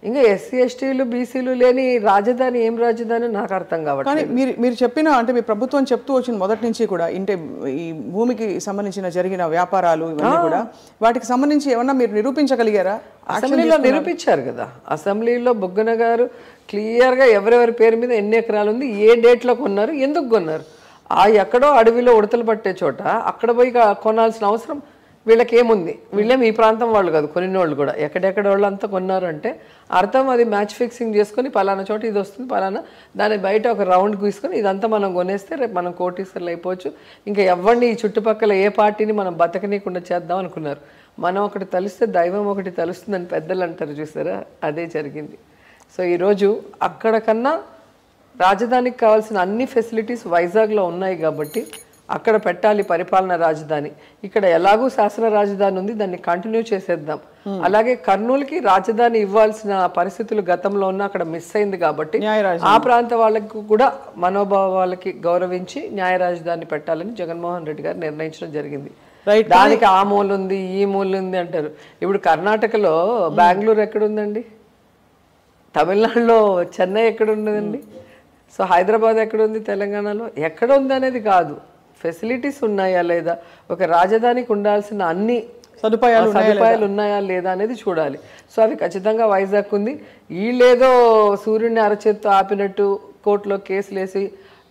ఇంకా ఎస్సీ ఎస్టీలు బీసీలు లేని రాజధాని ఏం రాజధాని నాకు అర్థం కావట్లేదు. కానీ మీరు చెప్పిన అంటే మీ ప్రభుత్వం చెప్తూ వచ్చిన మొదటి నుంచి కూడా ఇంటే ఈ భూమికి సంబంధించిన జరిగిన వ్యాపారాలు ఇవన్నీ కూడా వాటికి సంబంధించి ఏమన్నా మీరు నిరూపించగలిగారా? అసెంబ్లీలో నిరూపించారు కదా. అసెంబ్లీలో బుగ్గన గారు క్లియర్గా ఎవరెవరి పేరు మీద ఎన్ని ఎకరాలు ఉంది, ఏ డేట్లో కొన్నారు, ఎందుకు కొన్నారు. ఎక్కడో అడవిలో ఉడతలు పట్టే చోట అక్కడ పోయి కొనాల్సిన అవసరం వీళ్ళకి ఏముంది? వీళ్ళేమి ఈ ప్రాంతం వాళ్ళు కాదు, కొన్ని వాళ్ళు కూడా ఎక్కడెక్కడ వాళ్ళు అంతా కొన్నారు అంటే అర్థం అది మ్యాచ్ ఫిక్సింగ్ చేసుకొని పలానా చోట ఇది వస్తుంది పలానా దాని బయట ఒక రౌండ్ గీసుకొని ఇదంతా మనం కొనేస్తే రేపు మనం కోటీశ్వర్లు అయిపోవచ్చు, ఇంకా ఎవరిని ఈ చుట్టుపక్కల ఏ పార్టీని మనం బతకనీయకుండా చేద్దాం అనుకున్నారు. మనం ఒకటి తలిస్తే దైవం ఒకటి తలుస్తుందని పెద్దలు అంటారు చూసారా, అదే జరిగింది. సో ఈరోజు అక్కడ కన్నా రాజధానికి కావాల్సిన అన్ని ఫెసిలిటీస్ వైజాగ్లో ఉన్నాయి కాబట్టి అక్కడ పెట్టాలి పరిపాలన రాజధాని. ఇక్కడ ఎలాగూ శాసన రాజధాని ఉంది, దాన్ని కంటిన్యూ చేసేద్దాం. అలాగే కర్నూలుకి రాజధాని ఇవ్వాల్సిన పరిస్థితులు గతంలో ఉన్న అక్కడ మిస్ అయింది కాబట్టి ఆ ప్రాంత వాళ్ళకి కూడా మనోభావాలకి గౌరవించి న్యాయ రాజధాని పెట్టాలని జగన్మోహన్ రెడ్డి గారు నిర్ణయించడం జరిగింది. దానికి ఆ మూలు ఉంది ఈ మూలు ఉంది అంటారు. ఇప్పుడు కర్ణాటకలో బెంగళూరు ఎక్కడుందండి, తమిళనాడులో చెన్నై ఎక్కడున్నదండి, సో హైదరాబాద్ ఎక్కడుంది, తెలంగాణలో ఎక్కడ ఉంది అనేది కాదు, ఫెసిలిటీస్ ఉన్నాయా లేదా, ఒక రాజధానికి ఉండాల్సిన అన్ని సదుపాయాలు ఉన్నాయా లేదా అనేది చూడాలి. సో అవి ఖచ్చితంగా వైజాగ్ ఉంది. వీళ్ళేదో సూర్యుడిని అరచేత్తో ఆపినట్టు కోర్టులో కేసులు వేసి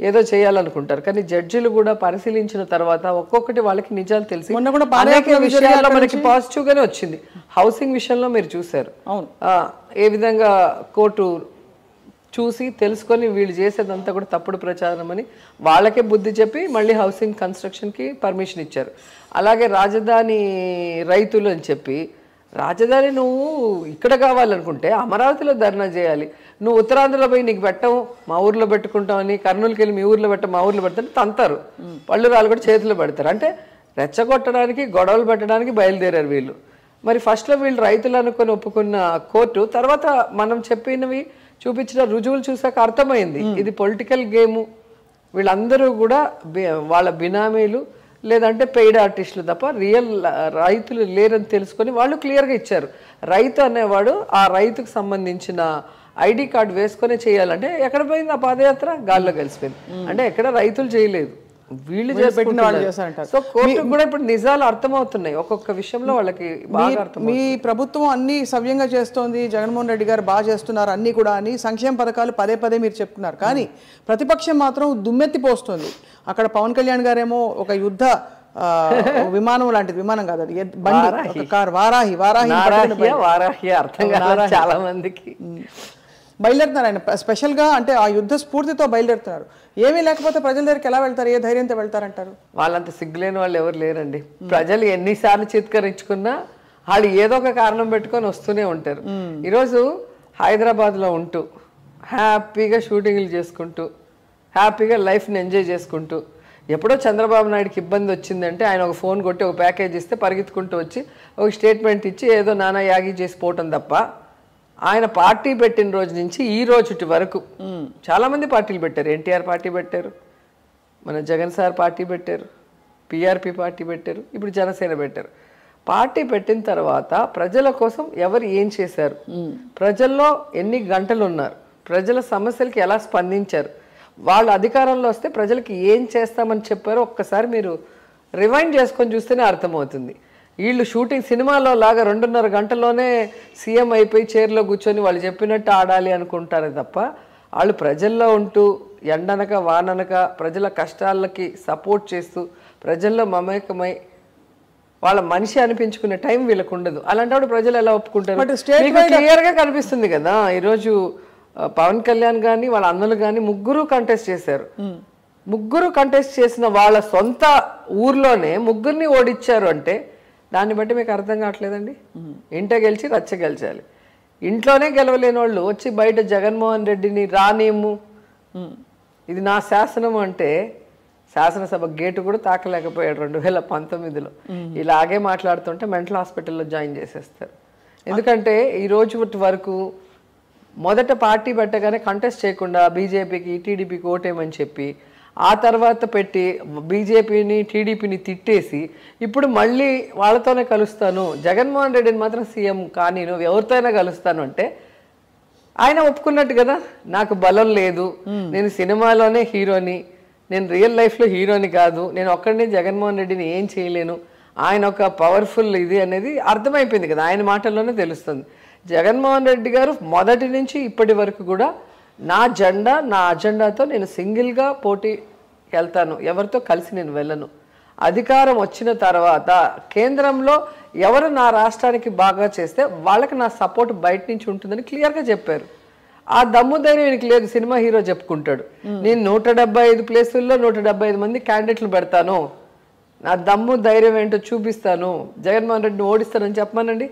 ఏదో చేయాలనుకుంటారు, కానీ జడ్జిలు కూడా పరిశీలించిన తర్వాత ఒక్కొక్కటి వాళ్ళకి నిజాలు తెలిసి అనేక విషయాల్లో మనకి పాజిటివ్ గానే వచ్చింది. హౌసింగ్ విషయంలో మీరు చూసారు ఏ విధంగా కోర్టు చూసి తెలుసుకొని వీళ్ళు చేసేదంతా కూడా తప్పుడు ప్రచారం అని వాళ్ళకే బుద్ధి చెప్పి మళ్ళీ హౌసింగ్ కన్స్ట్రక్షన్కి పర్మిషన్ ఇచ్చారు. అలాగే రాజధాని రైతులు అని చెప్పి రాజధాని నువ్వు ఇక్కడ కావాలనుకుంటే అమరావతిలో ధర్నా చేయాలి, నువ్వు ఉత్తరాంధ్రలో పోయి నీకు పెట్టము మా ఊర్లో పెట్టుకుంటామని కర్నూలుకి వెళ్ళి మీ ఊర్లో పెట్టం మా ఊర్లో పెడతాను తంతారు, పళ్ళు రాళ్ళు కూడా చేతిలో పెడతారు. అంటే రెచ్చగొట్టడానికి గొడవలు పెట్టడానికి బయలుదేరారు వీళ్ళు. మరి ఫస్ట్లో వీళ్ళు రైతులు అనుకొని ఒప్పుకున్న కోర్టు తర్వాత మనం చెప్పినవి చూపించిన రుజువులు చూసాక అర్థమైంది ఇది పొలిటికల్ గేము. వీళ్ళందరూ కూడా వాళ్ళ బినామీలు లేదంటే పెయిడ్ ఆర్టిస్టులు తప్ప రియల్ రైతులు లేరని తెలుసుకొని వాళ్ళు క్లియర్గా ఇచ్చారు. రైతు అనేవాడు ఆ రైతుకు సంబంధించిన ఐడి కార్డు వేసుకొని చేయాలంటే ఎక్కడ పోయింది ఆ పాదయాత్ర? గాల్లో కలిసిపోయింది. అంటే ఎక్కడ రైతులు చేయలేదు, వీళ్ళు చేస్తున్నారు. సో కోర్టుకు కూడా ఇప్పుడు నిజాలు అర్థమవుతున్నాయి ఒక్కొక్క విషయంలో వాళ్ళకి బాగా అర్థం. మీ ప్రభుత్వం అన్ని సవ్యంగా చేస్తోంది, జగన్మోహన్ రెడ్డి గారు బాగా చేస్తున్నారు అన్ని కూడా అని సంక్షేమ పథకాలు పదే పదే మీరు చెప్తున్నారు. కానీ ప్రతిపక్షం మాత్రం దుమ్మెత్తిపోస్తుంది. అక్కడ పవన్ కళ్యాణ్ గారేమో ఒక యుద్ధ విమానం లాంటిది, విమానం కాదు అది బండి, కార్, వారాహి అర్థం చాలా మందికి బయలుదేరుతున్నారు ఆయన స్పెషల్గా. అంటే ఆ యుద్ధ స్ఫూర్తితో బయలుదేరుతున్నారు. ఏమీ లేకపోతే ప్రజల దగ్గరికి ఎలా వెళ్తారు? ఏ ధైర్యంతో వెళ్తారంటారు? వాళ్ళంత సిగ్గులేని వాళ్ళు ఎవరు లేరండి. ప్రజలు ఎన్నిసార్లు చిత్కరించుకున్నా వాళ్ళు ఏదో ఒక కారణం పెట్టుకొని వస్తూనే ఉంటారు. ఈరోజు హైదరాబాద్లో ఉంటూ హ్యాపీగా షూటింగ్లు చేసుకుంటూ హ్యాపీగా లైఫ్ని ఎంజాయ్ చేసుకుంటూ ఎప్పుడో చంద్రబాబు నాయుడుకి ఇబ్బంది వచ్చిందంటే ఆయన ఒక ఫోన్ కొట్టి ఒక ప్యాకేజ్ ఇస్తే పరిగెత్తుకుంటూ వచ్చి ఒక స్టేట్మెంట్ ఇచ్చి ఏదో నానా యాగి చేసి పోవటం తప్ప ఆయన పార్టీ పెట్టిన రోజు నుంచి ఈ రోజుటి వరకు చాలామంది పార్టీలు పెట్టారు. ఎన్టీఆర్ పార్టీ పెట్టారు, మన జగన్ సార్ పార్టీ పెట్టారు, పిఆర్పి పార్టీ పెట్టారు, ఇప్పుడు జనసేన పెట్టారు. పార్టీ పెట్టిన తర్వాత ప్రజల కోసం ఎవరు ఏం చేశారు, ప్రజల్లో ఎన్ని గంటలు ఉన్నారు, ప్రజల సమస్యలకి ఎలా స్పందించారు, వాళ్ళు అధికారంలో వస్తే ప్రజలకి ఏం చేస్తామని చెప్పారో ఒక్కసారి మీరు రివైండ్ చేసుకొని చూస్తేనే అర్థమవుతుంది. వీళ్ళు షూటింగ్ సినిమాలో లాగా 2.5 గంటల్లోనే సీఎం అయిపోయి చైర్లో కూర్చొని వాళ్ళు చెప్పినట్టు ఆడాలి అనుకుంటారే తప్ప వాళ్ళు ప్రజల్లో ఉంటూ ఎండనక వాననక ప్రజల కష్టాలకి సపోర్ట్ చేస్తూ ప్రజల్లో మమేకమై వాళ్ళ మనిషి అనిపించుకునే టైం వీళ్ళకు ఉండదు. అలాంటప్పుడు ప్రజలు ఎలా ఒప్పుకుంటారు? క్లియర్గా కనిపిస్తుంది కదా. ఈరోజు పవన్ కళ్యాణ్ కానీ వాళ్ళ అన్నలు కానీ ముగ్గురు కంటెస్ట్ చేశారు. ముగ్గురు కంటెస్ట్ చేసిన వాళ్ళ సొంత ఊర్లోనే ముగ్గురిని ఓడిచ్చారు అంటే దాన్ని బట్టి మీకు అర్థం కావట్లేదండి. ఇంట గెలిచి రచ్చ గెలిచాలి. ఇంట్లోనే గెలవలేని వాళ్ళు వచ్చి బయట జగన్మోహన్ రెడ్డిని రానేము, ఇది నా శాసనం అంటే శాసనసభ గేటు కూడా తాకలేకపోయాడు 2019లో. ఇలాగే మాట్లాడుతుంటే మెంటల్ హాస్పిటల్లో జాయిన్ చేసేస్తారు. ఎందుకంటే ఈ రోజు వరకు మొదట పార్టీ పెట్టగానే కంటెస్ట్ చేయకుండా బీజేపీకి టీడీపీకి ఓటేమని చెప్పి ఆ తర్వాత పెట్టి బీజేపీని టీడీపీని తిట్టేసి ఇప్పుడు మళ్ళీ వాళ్ళతోనే కలుస్తాను, జగన్మోహన్ రెడ్డిని మాత్రం సీఎం కానీ నువ్వు ఎవరితోనైనా కలుస్తాను అంటే ఆయన ఒప్పుకున్నట్టు కదా. నాకు బలం లేదు, నేను సినిమాలోనే హీరోని, నేను రియల్ లైఫ్లో హీరోని కాదు, నేను ఒక్కడిని జగన్మోహన్ రెడ్డిని ఏం చేయలేను, ఆయన ఒక పవర్ఫుల్ ఇది అనేది అర్థమైపోయింది కదా, ఆయన మాటల్లోనే తెలుస్తుంది. జగన్మోహన్ రెడ్డి గారు మొదటి నుంచి ఇప్పటి వరకు కూడా నా జెండా నా అజెండాతో నేను సింగిల్గా పోటీ వెళ్తాను, ఎవరితో కలిసి నేను వెళ్ళను. అధికారం వచ్చిన తర్వాత కేంద్రంలో ఎవరు నా రాష్ట్రానికి బాగా చేస్తే వాళ్ళకి నా సపోర్ట్ బయట నుంచి ఉంటుందని క్లియర్గా చెప్పారు. ఆ దమ్ము ధైర్యం ఈయనకి లేదు. సినిమా హీరో చెప్పుకుంటాడు, నేను 175 ప్లేసుల్లో 175 మంది క్యాండిడేట్లు పెడతాను, నా దమ్ము ధైర్యం ఏంటో చూపిస్తాను, జగన్మోహన్ రెడ్డిని ఓడిస్తానని చెప్పమానండి.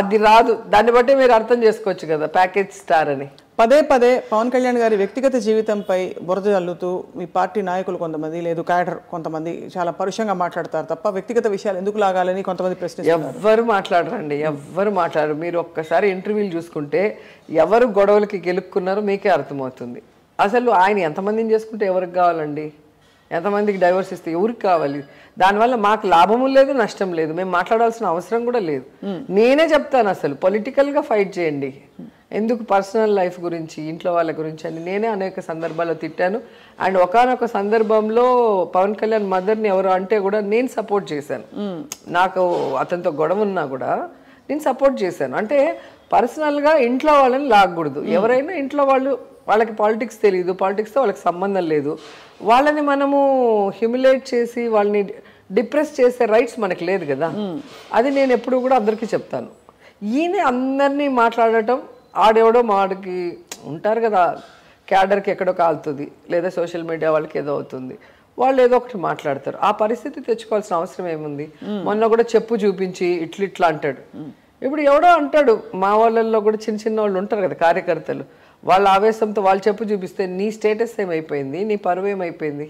అది రాదు. దాన్ని బట్టి మీరు అర్థం చేసుకోవచ్చు కదా ప్యాకేజ్ స్టార్ అని. పదే పదే పవన్ కళ్యాణ్ గారి వ్యక్తిగత జీవితంపై బురద చల్లుతూ మీ పార్టీ నాయకులు కొంతమంది లేదు క్యాడర్ కొంతమంది చాలా పరుషంగా మాట్లాడతారు తప్ప వ్యక్తిగత విషయాలు ఎందుకు లాగాలని కొంతమంది ప్రశ్నిస్తారు. ఎవ్వరు మాట్లాడరండి, ఎవ్వరు మాట్లాడరు. మీరు ఒక్కసారి ఇంటర్వ్యూలు చూసుకుంటే ఎవరు గొడవలకి గెలుక్కున్నారో మీకే అర్థమవుతుంది. అసలు ఆయన ఎంతమందిని చేసుకుంటే ఎవరికి కావాలండి, ఎంతమందికి డైవర్స్ ఇస్తే ఎవరికి కావాలి? దానివల్ల మాకు లాభము లేదు, నష్టం లేదు, మేము మాట్లాడాల్సిన అవసరం కూడా లేదు. నేనే చెప్తాను అసలు పొలిటికల్గా ఫైట్ చేయండి, ఎందుకు పర్సనల్ లైఫ్ గురించి ఇంట్లో వాళ్ళ గురించి అని నేనే అనేక సందర్భాల్లో తిట్టాను. అండ్ ఒకానొక సందర్భంలో పవన్ కళ్యాణ్ మదర్ని ఎవరు అంటే కూడా నేను సపోర్ట్ చేశాను. నాకు అతనితో గొడవ ఉన్నా కూడా నేను సపోర్ట్ చేశాను. అంటే పర్సనల్గా ఇంట్లో వాళ్ళని లాగకూడదు. ఎవరైనా ఇంట్లో వాళ్ళకి పాలిటిక్స్ తెలియదు, పాలిటిక్స్తో వాళ్ళకి సంబంధం లేదు, వాళ్ళని మనము హ్యూమిలేట్ చేసి వాళ్ళని డిప్రెస్ చేసే రైట్స్ మనకి లేదు కదా. అది నేను ఎప్పుడు కూడా అందరికీ చెప్తాను. ఈయన అందరినీ మాట్లాడటం, ఆడెవడో మాడికి ఉంటారు కదా, క్యాడర్కి ఎక్కడో కాలుతుంది లేదా సోషల్ మీడియా వాళ్ళకి ఏదో అవుతుంది, వాళ్ళు ఏదో ఒకటి మాట్లాడతారు. ఆ పరిస్థితి తెచ్చుకోవాల్సిన అవసరం ఏముంది? మొన్న కూడా చెప్పు చూపించి ఇట్లా అంటాడు. ఇప్పుడు ఎవడో అంటాడు, మా వాళ్ళల్లో కూడా చిన్న చిన్న వాళ్ళు ఉంటారు కదా కార్యకర్తలు, వాళ్ళ ఆవేశంతో వాళ్ళు చెప్పు చూపిస్తే నీ స్టేటస్ ఏమైపోయింది, నీ పరువు ఏమైపోయింది?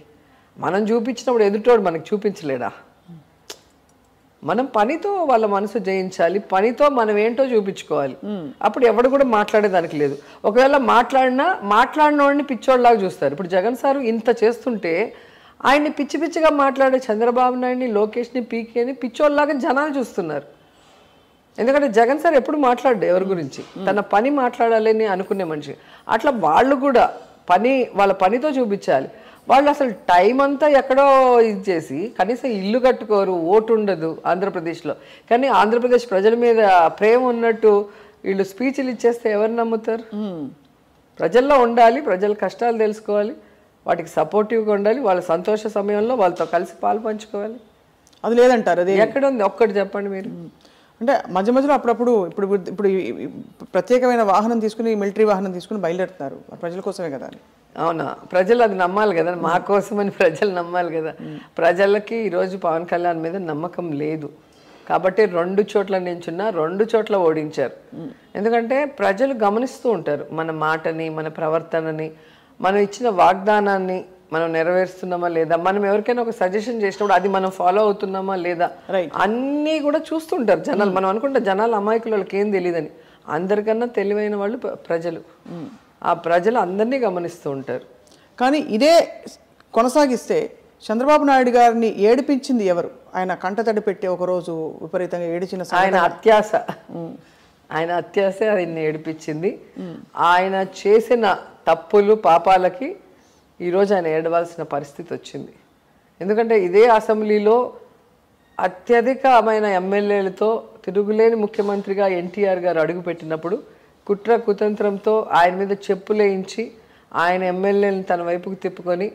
మనం చూపించినప్పుడు ఎదుటోడు మనకు చూపించలేడా? మనం పనితో వాళ్ళ మనసు జయించాలి, పనితో మనం ఏంటో చూపించుకోవాలి. అప్పుడు ఎవడు కూడా మాట్లాడేదానికి లేదు. ఒకవేళ మాట్లాడినోడిని పిచ్చోళ్ళలాగా చూస్తారు. ఇప్పుడు జగన్ సారు ఇంత చేస్తుంటే ఆయన్ని పిచ్చి పిచ్చిగా మాట్లాడే చంద్రబాబు నాయుడిని, లోకేష్ని, పీకేని పిచ్చోళ్ళలాగా జనాలు చూస్తున్నారు. ఎందుకంటే జగన్ సార్ ఎప్పుడు మాట్లాడు ఎవరి గురించి, తన పని మాట్లాడాలని అనుకునే మనిషి. అట్లా వాళ్ళు కూడా వాళ్ళ పనితో చూపించాలి. వాళ్ళు అసలు టైం అంతా ఎక్కడో ఇది చేసి కనీసం ఇల్లు కట్టుకోరు, ఓటు ఉండదు ఆంధ్రప్రదేశ్లో. కానీ ఆంధ్రప్రదేశ్ ప్రజల మీద ప్రేమ ఉన్నట్టు వీళ్ళు స్పీచ్లు ఇచ్చేస్తే ఎవరు నమ్ముతారు? ప్రజల్లో ఉండాలి, ప్రజల కష్టాలు తెలుసుకోవాలి, వాటికి సపోర్టివ్గా ఉండాలి, వాళ్ళ సంతోష సమయంలో వాళ్ళతో కలిసి పాలు పంచుకోవాలి. అది లేదంటారు. అది ఎక్కడ ఉంది ఒక్కటి చెప్పండి మీరు. అంటే మధ్య మధ్యలో అప్పుడప్పుడు ఇప్పుడు ప్రత్యేకమైన వాహనం తీసుకుని, మిలిటరీ వాహనం తీసుకుని బయలుదేరుతున్నారు. ప్రజల కోసమే కదా. అవునా, ప్రజలు అది నమ్మాలి కదా, మా కోసమని ప్రజలు నమ్మాలి కదా. ప్రజలకి ఈరోజు పవన్ కళ్యాణ్ మీద నమ్మకం లేదు కాబట్టి 2 చోట్ల నించున్నా 2 చోట్ల ఓడించారు. ఎందుకంటే ప్రజలు గమనిస్తూ ఉంటారు మన మాటని, మన ప్రవర్తనని, మనం ఇచ్చిన వాగ్దానాన్ని మనం నెరవేరుస్తున్నామా లేదా, మనం ఎవరికైనా ఒక సజెషన్ చేసినప్పుడు అది మనం ఫాలో అవుతున్నామా లేదా, అన్నీ కూడా చూస్తుంటారు జనాలు. మనం అనుకుంటే జనాలు అమాయకులు, వాళ్ళకి ఏం తెలియదని. అందరికన్నా తెలివైన వాళ్ళు ప్రజలు. ఆ ప్రజలు అందరినీ గమనిస్తూ ఉంటారు. కానీ ఇదే కొనసాగిస్తే చంద్రబాబు నాయుడు గారిని ఏడిపించింది ఎవరు? ఆయన కంటతడి పెట్టి ఒకరోజు విపరీతంగా ఏడిచిన ఆయన అత్యాసే ఆయన్ని ఏడిపించింది. ఆయన చేసిన తప్పులు పాపాలకి ఈరోజు ఆయన ఏడవలసిన పరిస్థితి వచ్చింది. ఎందుకంటే ఇదే అసెంబ్లీలో అత్యధికమైన ఎమ్మెల్యేలతో తిరుగులేని ముఖ్యమంత్రిగా ఎన్టీఆర్ గారు అడుగుపెట్టినప్పుడు కుట్ర కుతంత్రంతో ఆయన మీద చెప్పులేయించి ఆయన ఎమ్మెల్యేని తన వైపుకు తిప్పుకొని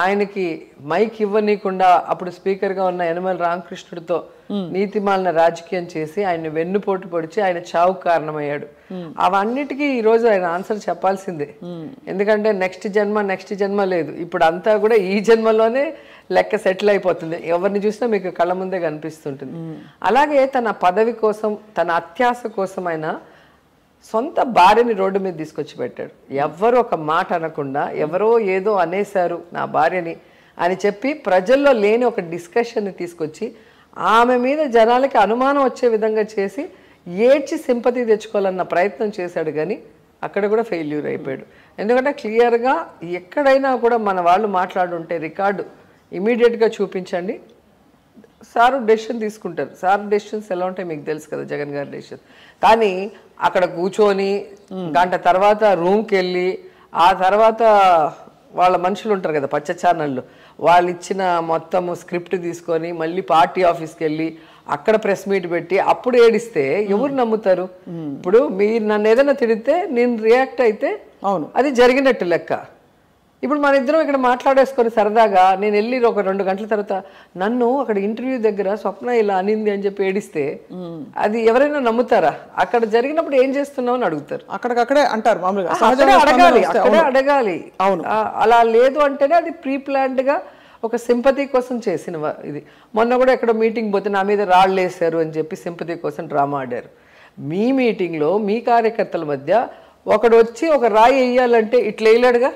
ఆయనకి మైక్ ఇవ్వనీయకుండా అప్పుడు స్పీకర్గా ఉన్న యనమల రామకృష్ణుడితో నీతిమాలిన రాజకీయం చేసి ఆయన్ని వెన్నుపోటు పొడిచి ఆయన చావుకు కారణమయ్యాడు. అవన్నిటికీ ఈరోజు ఆయన ఆన్సర్ చెప్పాల్సిందే. ఎందుకంటే నెక్స్ట్ జన్మ లేదు, ఇప్పుడు అంతా కూడా ఈ జన్మలోనే లెక్క సెటిల్ అయిపోతుంది. ఎవరిని చూసినా మీకు కళ్ళ ముందే కనిపిస్తుంటుంది. అలాగే తన పదవి కోసం, తన అత్యాశ కోసం ఆయన సొంత భార్యని రోడ్డు మీద తీసుకొచ్చి పెట్టాడు. ఎవ్వరు ఒక మాట అనకుండా, ఎవరో ఏదో అనేశారు నా భార్యని అని చెప్పి ప్రజల్లో లేని ఒక డిస్కషన్ని తీసుకొచ్చి ఆమె మీద జనాలకి అనుమానం వచ్చే విధంగా చేసి ఏడ్చి సింపతి తెచ్చుకోవాలన్న ప్రయత్నం చేశాడు. కానీ అక్కడ కూడా ఫెయిల్యూర్ అయిపోయాడు. ఎందుకంటే క్లియర్గా ఎక్కడైనా కూడా మన వాళ్ళు మాట్లాడుంటే రికార్డు ఇమీడియట్గా చూపించండి, సారు డెసిషన్ తీసుకుంటారు. సార్ డెసిషన్స్ ఎలా ఉంటాయి మీకు తెలుసు కదా, జగన్ గారి డెసిషన్. కానీ అక్కడ కూర్చొని గంట తర్వాత రూమ్కి వెళ్ళి ఆ తర్వాత వాళ్ళ మనుషులు ఉంటారు కదా పచ్చ ఛానళ్ళు, వాళ్ళు ఇచ్చిన మొత్తము స్క్రిప్ట్ తీసుకొని మళ్ళీ పార్టీ ఆఫీస్కి వెళ్ళి అక్కడ ప్రెస్ మీట్ పెట్టి అప్పుడు ఏడిస్తే ఎవరు నమ్ముతారు? ఇప్పుడు మీరు నన్ను ఏదైనా తిడితే నేను రియాక్ట్ అయితే అవును అది జరిగినట్టు లెక్క. ఇప్పుడు మన ఇద్దరం ఇక్కడ మాట్లాడేసుకొని సరదాగా నేను వెళ్ళి ఒక 2 గంటల తర్వాత నన్ను అక్కడ ఇంటర్వ్యూ దగ్గర స్వప్న ఇలా అనింది అని చెప్పి ఏడిస్తే అది ఎవరైనా నమ్ముతారా? అక్కడ జరిగినప్పుడు ఏం చేస్తున్నావు అని అడుగుతారు. అక్కడే అంటారు మామూలుగా, అక్కడే అడగాలి. అవును, అలా లేదు అంటేనే అది ప్రీ ప్లాన్డ్ గా ఒక సింపతి కోసం చేసిన ఇది. మొన్న కూడా ఎక్కడో మీటింగ్ పోతే నా మీద రాళ్ళు వేశారు అని చెప్పి సింపతి కోసం డ్రామా ఆడారు. మీ మీటింగ్లో మీ కార్యకర్తల మధ్య ఒకడు వచ్చి ఒక రాయి వేయాలంటే ఇట్లా వేయలేడుగా,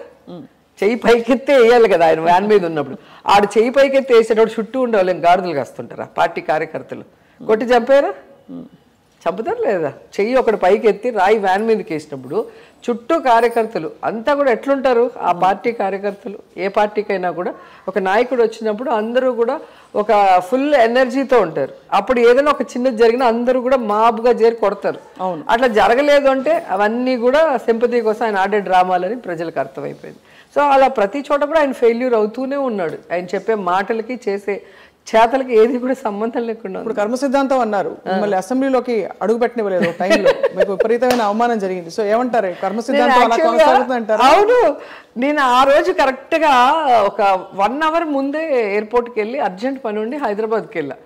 చెయ్యి పైకెత్తే వేయాలి కదా. ఆయన వ్యాన్ మీద ఉన్నప్పుడు ఆడు చెయ్యి పైకెత్తే వేసేటప్పుడు చుట్టూ ఉండేవాళ్ళు గాడిదలు కాస్తుంటారా పార్టీ కార్యకర్తలు? కొట్టి చంపారా? చంపుతారు లేదా? చెయ్యి ఒకటి పైకెత్తి రాయి వ్యాన్ మీదకి వేసినప్పుడు చుట్టూ కార్యకర్తలు అంతా కూడా ఎట్లుంటారు? ఆ పార్టీ కార్యకర్తలు ఏ పార్టీకైనా కూడా ఒక నాయకుడు వచ్చినప్పుడు అందరూ కూడా ఒక ఫుల్ ఎనర్జీతో ఉంటారు. అప్పుడు ఏదైనా ఒక చిన్నది జరిగినా అందరూ కూడా మాబుగా చేరి కొడతారు. అట్లా జరగలేదు అంటే అవన్నీ కూడా సింపతి కోసం ఆయన ఆడే డ్రామాలని ప్రజలకు అర్థమైపోయింది. సో అలా ప్రతి చోట కూడా ఆయన ఫెయిల్యూర్ అవుతూనే ఉన్నాడు. ఆయన చెప్పే మాటలకి చేసే చేతలకి ఏది కూడా సంబంధం లేకుండా. ఇప్పుడు కర్మ సిద్ధాంతం అన్నారు, మళ్ళీ అసెంబ్లీలోకి అడుగు పెట్టనివ్వలేదు టైంలో, మీకు విపరీతమైన అవమానం జరిగింది. సో ఏమంటారు కర్మ సిద్ధాంతం? అవును, నేను ఆ రోజు కరెక్ట్ గా ఒక 1 అవర్ ముందే ఎయిర్పోర్ట్కి వెళ్ళి అర్జెంట్ పని ఉండి హైదరాబాద్కి వెళ్ళా.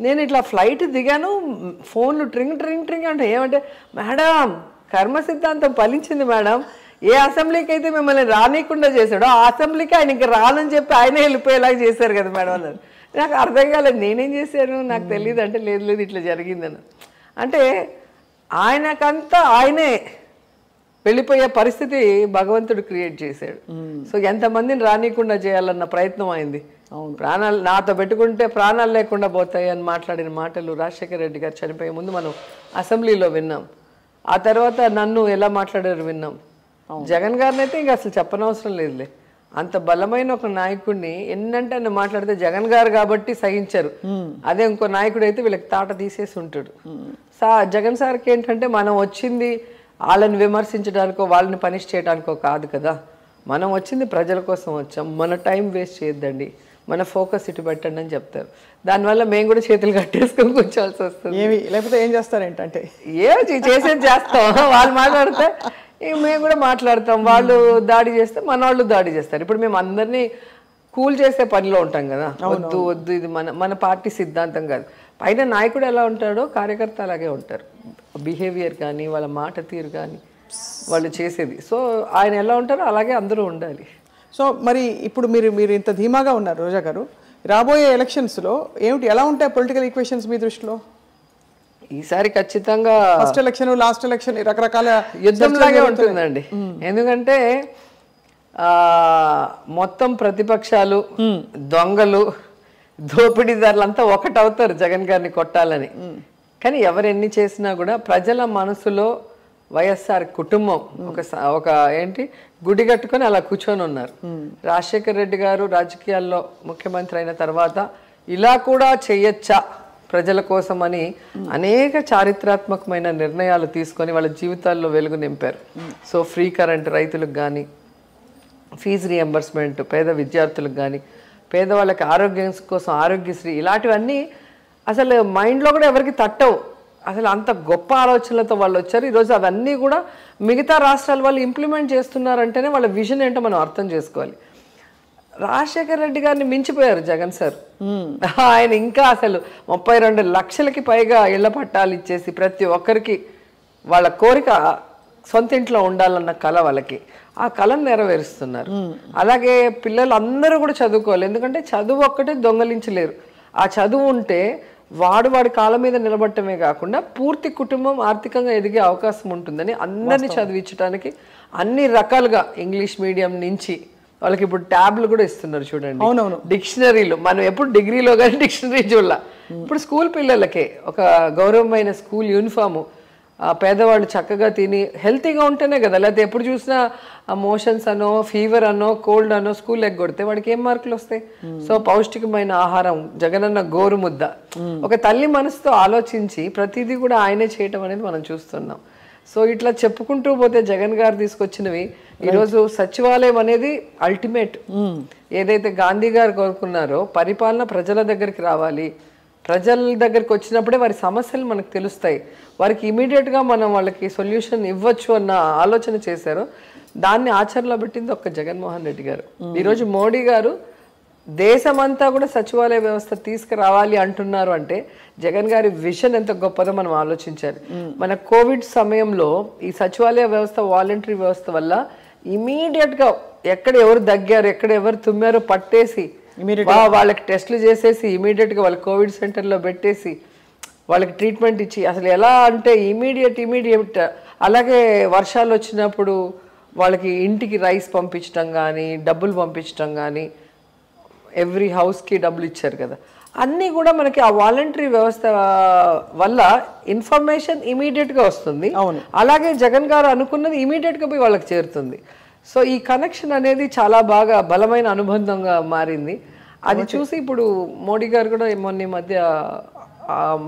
నేను ఇట్లా ఫ్లైట్ దిగాను, ఫోన్లు ట్రింగ్ ట్రింగ్ ట్రింగ్ అంటే ఏమంటే మేడం కర్మ సిద్ధాంతం ఫలించింది మేడం, ఏ అసెంబ్లీకి అయితే మిమ్మల్ని రానియకుండా చేశాడో ఆ అసెంబ్లీకి ఆయన ఇంకా రానని చెప్పి ఆయనే వెళ్ళిపోయేలాగా చేశారు కదా మేడం అన్నారు. నాకు అర్థం కాలేదు, నేనేం చేశాను నాకు తెలియదు అంటే లేదు ఇట్లా జరిగిందని. అంటే ఆయనకంతా ఆయనే వెళ్ళిపోయే పరిస్థితి భగవంతుడు క్రియేట్ చేశాడు. సో ఎంతమందిని రానియకుండా చేయాలన్న ప్రయత్నం అయింది. ప్రాణాలు నాతో పెట్టుకుంటే ప్రాణాలు లేకుండా పోతాయి అని మాట్లాడిన మాటలు రాజశేఖర రెడ్డి గారు చనిపోయే ముందు మనం అసెంబ్లీలో విన్నాం. ఆ తర్వాత నన్ను ఎలా మాట్లాడారు విన్నాం. జగన్ గారిని అయితే ఇంకా అసలు చెప్పనవసరం లేదులే. అంత బలమైన ఒక నాయకుడిని ఎన్నంటే ఆయన మాట్లాడితే జగన్ గారు కాబట్టి సహించారు. అదే ఇంకో నాయకుడు అయితే వీళ్ళకి తాట తీసేసి ఉంటాడు. జగన్ సార్కి ఏంటంటే మనం వచ్చింది వాళ్ళని విమర్శించడానికో వాళ్ళని పనిష్ చేయడానికో కాదు కదా. మనం వచ్చింది ప్రజల కోసం వచ్చాం. మన టైం వేస్ట్ చేయొద్దండి, మన ఫోకస్ ఇటు పెట్టండి అని చెప్తారు. దానివల్ల మేము కూడా చేతులు కట్టేసుకొని కూర్చోవాల్సి వస్తుంది. లేకపోతే ఏం చేస్తారేంటంటే చేసేది చేస్తాం. వాళ్ళు మాట్లాడితే మేము కూడా మాట్లాడతాం. వాళ్ళు దాడి చేస్తే మన వాళ్ళు దాడి చేస్తారు. ఇప్పుడు మేము అందరినీ కూల్ చేసే పనిలో ఉంటాం కదా. వద్దు వద్దు ఇది మన పార్టీ సిద్ధాంతం కాదు. పైన నాయకుడు ఎలా ఉంటాడో కార్యకర్త అలాగే ఉంటారు. బిహేవియర్ కానీ వాళ్ళ మాట తీరు కానీ వాళ్ళు చేసేది. సో ఆయన ఎలా ఉంటారో అలాగే అందరూ ఉండాలి. సో మరి ఇప్పుడు మీరు ఇంత ధీమాగా ఉన్నారు రోజా గారు, రాబోయే ఎలక్షన్స్లో ఎలా ఉంటాయి పొలిటికల్ ఈక్వేషన్స్ మీ దృష్టిలో? ఈసారి ఖచ్చితంగా ఫస్ట్ ఎలక్షన్ లాస్ట్ ఎలక్షన్ రకరకాల యుద్ధంలాగే ఉంటుందండి. ఎందుకంటే మొత్తం ప్రతిపక్షాలు దొంగలు దోపిడీదారులంతా ఒకటవుతారు జగన్ గారిని కొట్టాలని. కానీ ఎవరెన్ని చేసినా కూడా ప్రజల మనసులో వైఎస్ఆర్ కుటుంబం ఒక గుడి కట్టుకొని అలా కూర్చొని ఉన్నారు. రాజశేఖర రెడ్డి గారు రాజకీయాల్లో ముఖ్యమంత్రి అయిన తర్వాత ఇలా కూడా చేయొచ్చా ప్రజల కోసం అని అనేక చారిత్రాత్మకమైన నిర్ణయాలు తీసుకొని వాళ్ళ జీవితాల్లో వెలుగు నింపారు. సో ఫ్రీ కరెంట్ రైతులకు కానీ, ఫీజు రియంబర్స్మెంట్ పేద విద్యార్థులకు కానీ, పేదవాళ్ళకి ఆరోగ్యం కోసం ఆరోగ్యశ్రీ, ఇలాంటివన్నీ అసలు మైండ్లో కూడా ఎవరికి తట్టవు. అసలు అంత గొప్ప ఆలోచనలతో వాళ్ళు వచ్చారు. ఈరోజు అవన్నీ కూడా మిగతా రాష్ట్రాల వాళ్ళు ఇంప్లిమెంట్ చేస్తున్నారంటేనే వాళ్ళ విజన్ ఏంటో మనం అర్థం చేసుకోవాలి. రాజశేఖర రెడ్డి గారిని మించిపోయారు జగన్ సార్. ఆయన ఇంకా అసలు 32 లక్షలకి పైగా ఇళ్ల పట్టాలు ఇచ్చేసి ప్రతి ఒక్కరికి వాళ్ళ కోరిక సొంత ఇంట్లో ఉండాలన్న కళ వాళ్ళకి, ఆ కళను నెరవేరుస్తున్నారు. అలాగే పిల్లలు అందరూ కూడా చదువుకోవాలి. ఎందుకంటే చదువు ఒక్కటే దొంగలించలేరు. ఆ చదువు ఉంటే వాడి కాళ్ళ మీద నిలబడటమే కాకుండా పూర్తి కుటుంబం ఆర్థికంగా ఎదిగే అవకాశం ఉంటుందని అందరినీ చదివించడానికి అన్ని రకాలుగా ఇంగ్లీష్ మీడియం నుంచి వాళ్ళకి ఇప్పుడు ట్యాబ్లు కూడా ఇస్తున్నారు చూడండి. డిక్షనరీలు మనం ఎప్పుడు డిగ్రీలో కానీ డిక్షనరీ చూడాల. ఇప్పుడు స్కూల్ పిల్లలకే ఒక గౌరవమైన స్కూల్ యూనిఫాము, పేదవాళ్ళు చక్కగా తిని హెల్తీగా ఉంటేనే కదా. లేకపోతే ఎప్పుడు చూసినా మోషన్స్ అనో ఫీవర్ అనో కోల్డ్ అనో స్కూల్ ఎగ్గొడితే వాడికి ఏం మార్కులు వస్తాయి? సో పౌష్టికమైన ఆహారం, జగనన్న గోరు ముద్ద, ఒక తల్లి మనసుతో ఆలోచించి ప్రతిదీ కూడా ఆయనే చేయటం అనేది మనం చూస్తున్నాం. సో ఇట్లా చెప్పుకుంటూ పోతే జగన్ గారు తీసుకొచ్చినవి ఈరోజు సచివాలయం అనేది అల్టిమేట్. ఏదైతే గాంధీ గారు కోరుకున్నారో పరిపాలన ప్రజల దగ్గరికి రావాలి, ప్రజల దగ్గరికి వచ్చినప్పుడే వారి సమస్యలు మనకు తెలుస్తాయి, వారికి ఇమీడియట్గా మనం వాళ్ళకి సొల్యూషన్ ఇవ్వచ్చు అన్న ఆలోచన చేశారు. దాన్ని ఆచరణలో పెట్టింది ఒక్క జగన్మోహన్ రెడ్డి గారు. ఈరోజు మోడీ గారు దేశమంతా కూడా సచివాలయ వ్యవస్థ తీసుకురావాలి అంటున్నారు అంటే జగన్ గారి విజన్ ఎంత గొప్పదో మనం ఆలోచించాలి. మన కోవిడ్ సమయంలో ఈ సచివాలయ వ్యవస్థ, వాలంటరీ వ్యవస్థ వల్ల ఇమీడియట్గా ఎక్కడ ఎవరు దగ్గారు, ఎక్కడ ఎవరు తుమ్మారో పట్టేసి వాళ్ళకి టెస్టులు చేసేసి ఇమీడియట్గా వాళ్ళ కోవిడ్ సెంటర్లో పెట్టేసి వాళ్ళకి ట్రీట్మెంట్ ఇచ్చి అసలు ఎలా అంటే ఇమీడియట్. అలాగే వర్షాలు వచ్చినప్పుడు వాళ్ళకి ఇంటికి రైస్ పంపించడం కానీ, డబ్బులు పంపించడం కానీ, ఎవ్రీ హౌస్కి డబ్బులు ఇచ్చారు కదా. అన్నీ కూడా మనకి ఆ వాలంటరీ వ్యవస్థ వల్ల ఇన్ఫర్మేషన్ ఇమీడియట్గా వస్తుంది. అలాగే జగన్ గారు అనుకున్నది ఇమీడియట్గా పోయి వాళ్ళకి చేరుతుంది. సో ఈ కనెక్షన్ అనేది చాలా బాగా బలమైన అనుబంధంగా మారింది. అది చూసి ఇప్పుడు మోడీ గారు కూడా మొన్న మధ్య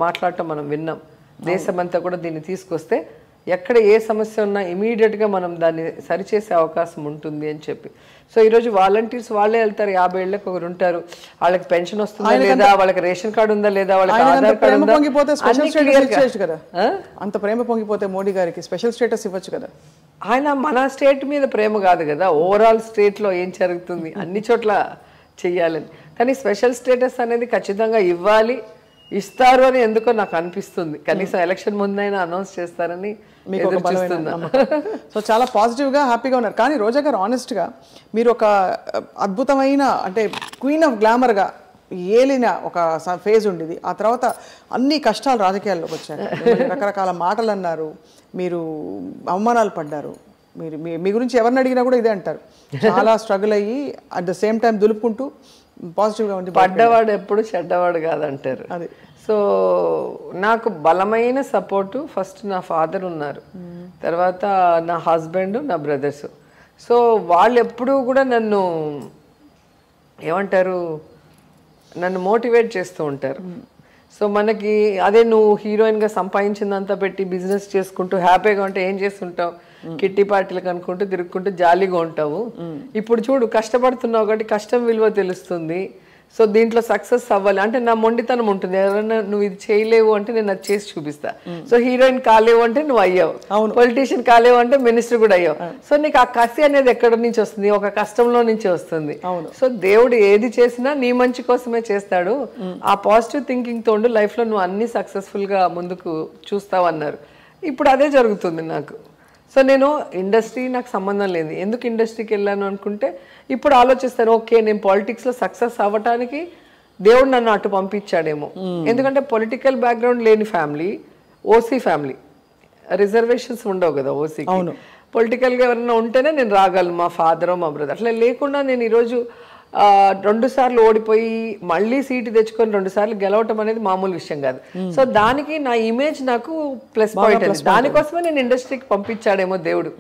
మాట్లాడటం మనం విన్నాం. దేశమంతా కూడా దీన్ని తీసుకొస్తే ఎక్కడ ఏ సమస్య ఉన్నా ఇమీడియట్గా మనం దాన్ని సరిచేసే అవకాశం ఉంటుంది అని చెప్పి. సో ఈరోజు వాలంటీర్స్ వాళ్ళే వెళ్తారు. 50 ఏళ్ళకి ఒకరు ఉంటారు. వాళ్ళకి పెన్షన్ వస్తుందా లేదా, వాళ్ళకి రేషన్ కార్డు ఉందా లేదా, వాళ్ళకి ఆధార్ కార్డు ఉందా, అంత ప్రేమ పొంగిపోతే మోడీ గారికి స్పెషల్ స్టేటస్ ఇవ్వచ్చు కదా. ఆయన మన స్టేట్ మీద ప్రేమ కాదు కదా, ఓవరాల్ స్టేట్లో ఏం జరుగుతుంది అన్ని చోట్ల చెయ్యాలని. కానీ స్పెషల్ స్టేటస్ అనేది ఖచ్చితంగా ఇవ్వాలి, ఇస్తారు అని ఎందుకో నాకు అనిపిస్తుంది. కనీసం ఎలక్షన్ ముందైనా అనౌన్స్ చేస్తారని సో చాలా పాజిటివ్గా హ్యాపీగా ఉన్నారు. కానీ రోజా గారు ఆనెస్ట్గా మీరు ఒక అద్భుతమైన అంటే క్వీన్ ఆఫ్ గ్లామర్గా ఏలిన ఒక ఫేజ్ ఉండేది. ఆ తర్వాత అన్ని కష్టాలు రాజకీయాల్లోకి వచ్చాయి. రకరకాల మాటలు అన్నారు, మీరు అవమానాలు పడ్డారు, మీరు మీ గురించి ఎవరిని అడిగినా కూడా ఇదే అంటారు, చాలా స్ట్రగుల్ అయ్యి అట్ ద సేమ్ టైం దులుపుకుంటూ పాజిటివ్గా ఉండి పడ్డవాడు ఎప్పుడు చెడ్డవాడు కాదంటారు. అది సో నాకు బలమైన సపోర్టు ఫస్ట్ నా ఫాదర్ ఉన్నారు, తర్వాత నా హస్బెండ్, నా బ్రదర్స్. సో వాళ్ళు ఎప్పుడూ కూడా నన్ను ఏమంటారు, నన్ను మోటివేట్ చేస్తూ ఉంటారు. సో మనకి అదే నువ్వు హీరోయిన్గా సంపాదించిందంతా పెట్టి బిజినెస్ చేసుకుంటూ హ్యాపీగా ఉంటే ఏం చేస్తుంటావు, కిట్టి పార్టీలకు అనుకుంటూ తిరుగుకుంటూ జాలీగా ఉంటావు. ఇప్పుడు చూడు కష్టపడుతున్నావు కాబట్టి కష్టం విలువ తెలుస్తుంది. సో దీంట్లో సక్సెస్ అవ్వాలి అంటే నా మొండితనం ఉంటుంది. ఎవరైనా నువ్వు ఇది చేయలేవు అంటే నేను అది చేసి చూపిస్తా. సో హీరోయిన్ కాలేవు అంటే నువ్వు అయ్యావు, పొలిటీషియన్ కాలేవు అంటే మినిస్టర్ కూడా అయ్యావు. సో నీకు ఆ కసి అనేది ఎక్కడి నుంచి వస్తుంది, ఒక కష్టంలో నుంచి వస్తుంది. సో దేవుడు ఏది చేసినా నీ మంచి కోసమే చేస్తాడు. ఆ పాజిటివ్ థింకింగ్ తోండు లైఫ్ లో నువ్వు అన్ని సక్సెస్ఫుల్ గా ముందుకు చూస్తావు అన్నారు. ఇప్పుడు అదే జరుగుతుంది నాకు. సో నేను ఇండస్ట్రీ నాకు సంబంధం లేదు, ఎందుకు ఇండస్ట్రీకి వెళ్ళాను అనుకుంటే ఇప్పుడు ఆలోచిస్తాను, ఓకే నేను పాలిటిక్స్లో సక్సెస్ అవ్వటానికి దేవుడు నన్ను అటు పంపించాడేమో. ఎందుకంటే పొలిటికల్ బ్యాక్గ్రౌండ్ లేని ఫ్యామిలీ, ఓసీ ఫ్యామిలీ, రిజర్వేషన్స్ ఉండవు కదా ఓసీకి. పొలిటికల్గా ఎవరైనా ఉంటేనే నేను రాగలను, మా ఫాదర్ మా బ్రదర్. అట్లా లేకుండా నేను ఈరోజు 2 సార్లు ఓడిపోయి మళ్ళీ సీటు తెచ్చుకొని 2 సార్లు గెలవటం అనేది మామూలు విషయం కాదు. సో దానికి నా ఇమేజ్ నాకు ప్లస్ పాయింట్ అది. దానికోసమే నేను ఇండస్ట్రీకి పంపించాడేమో దేవుడు.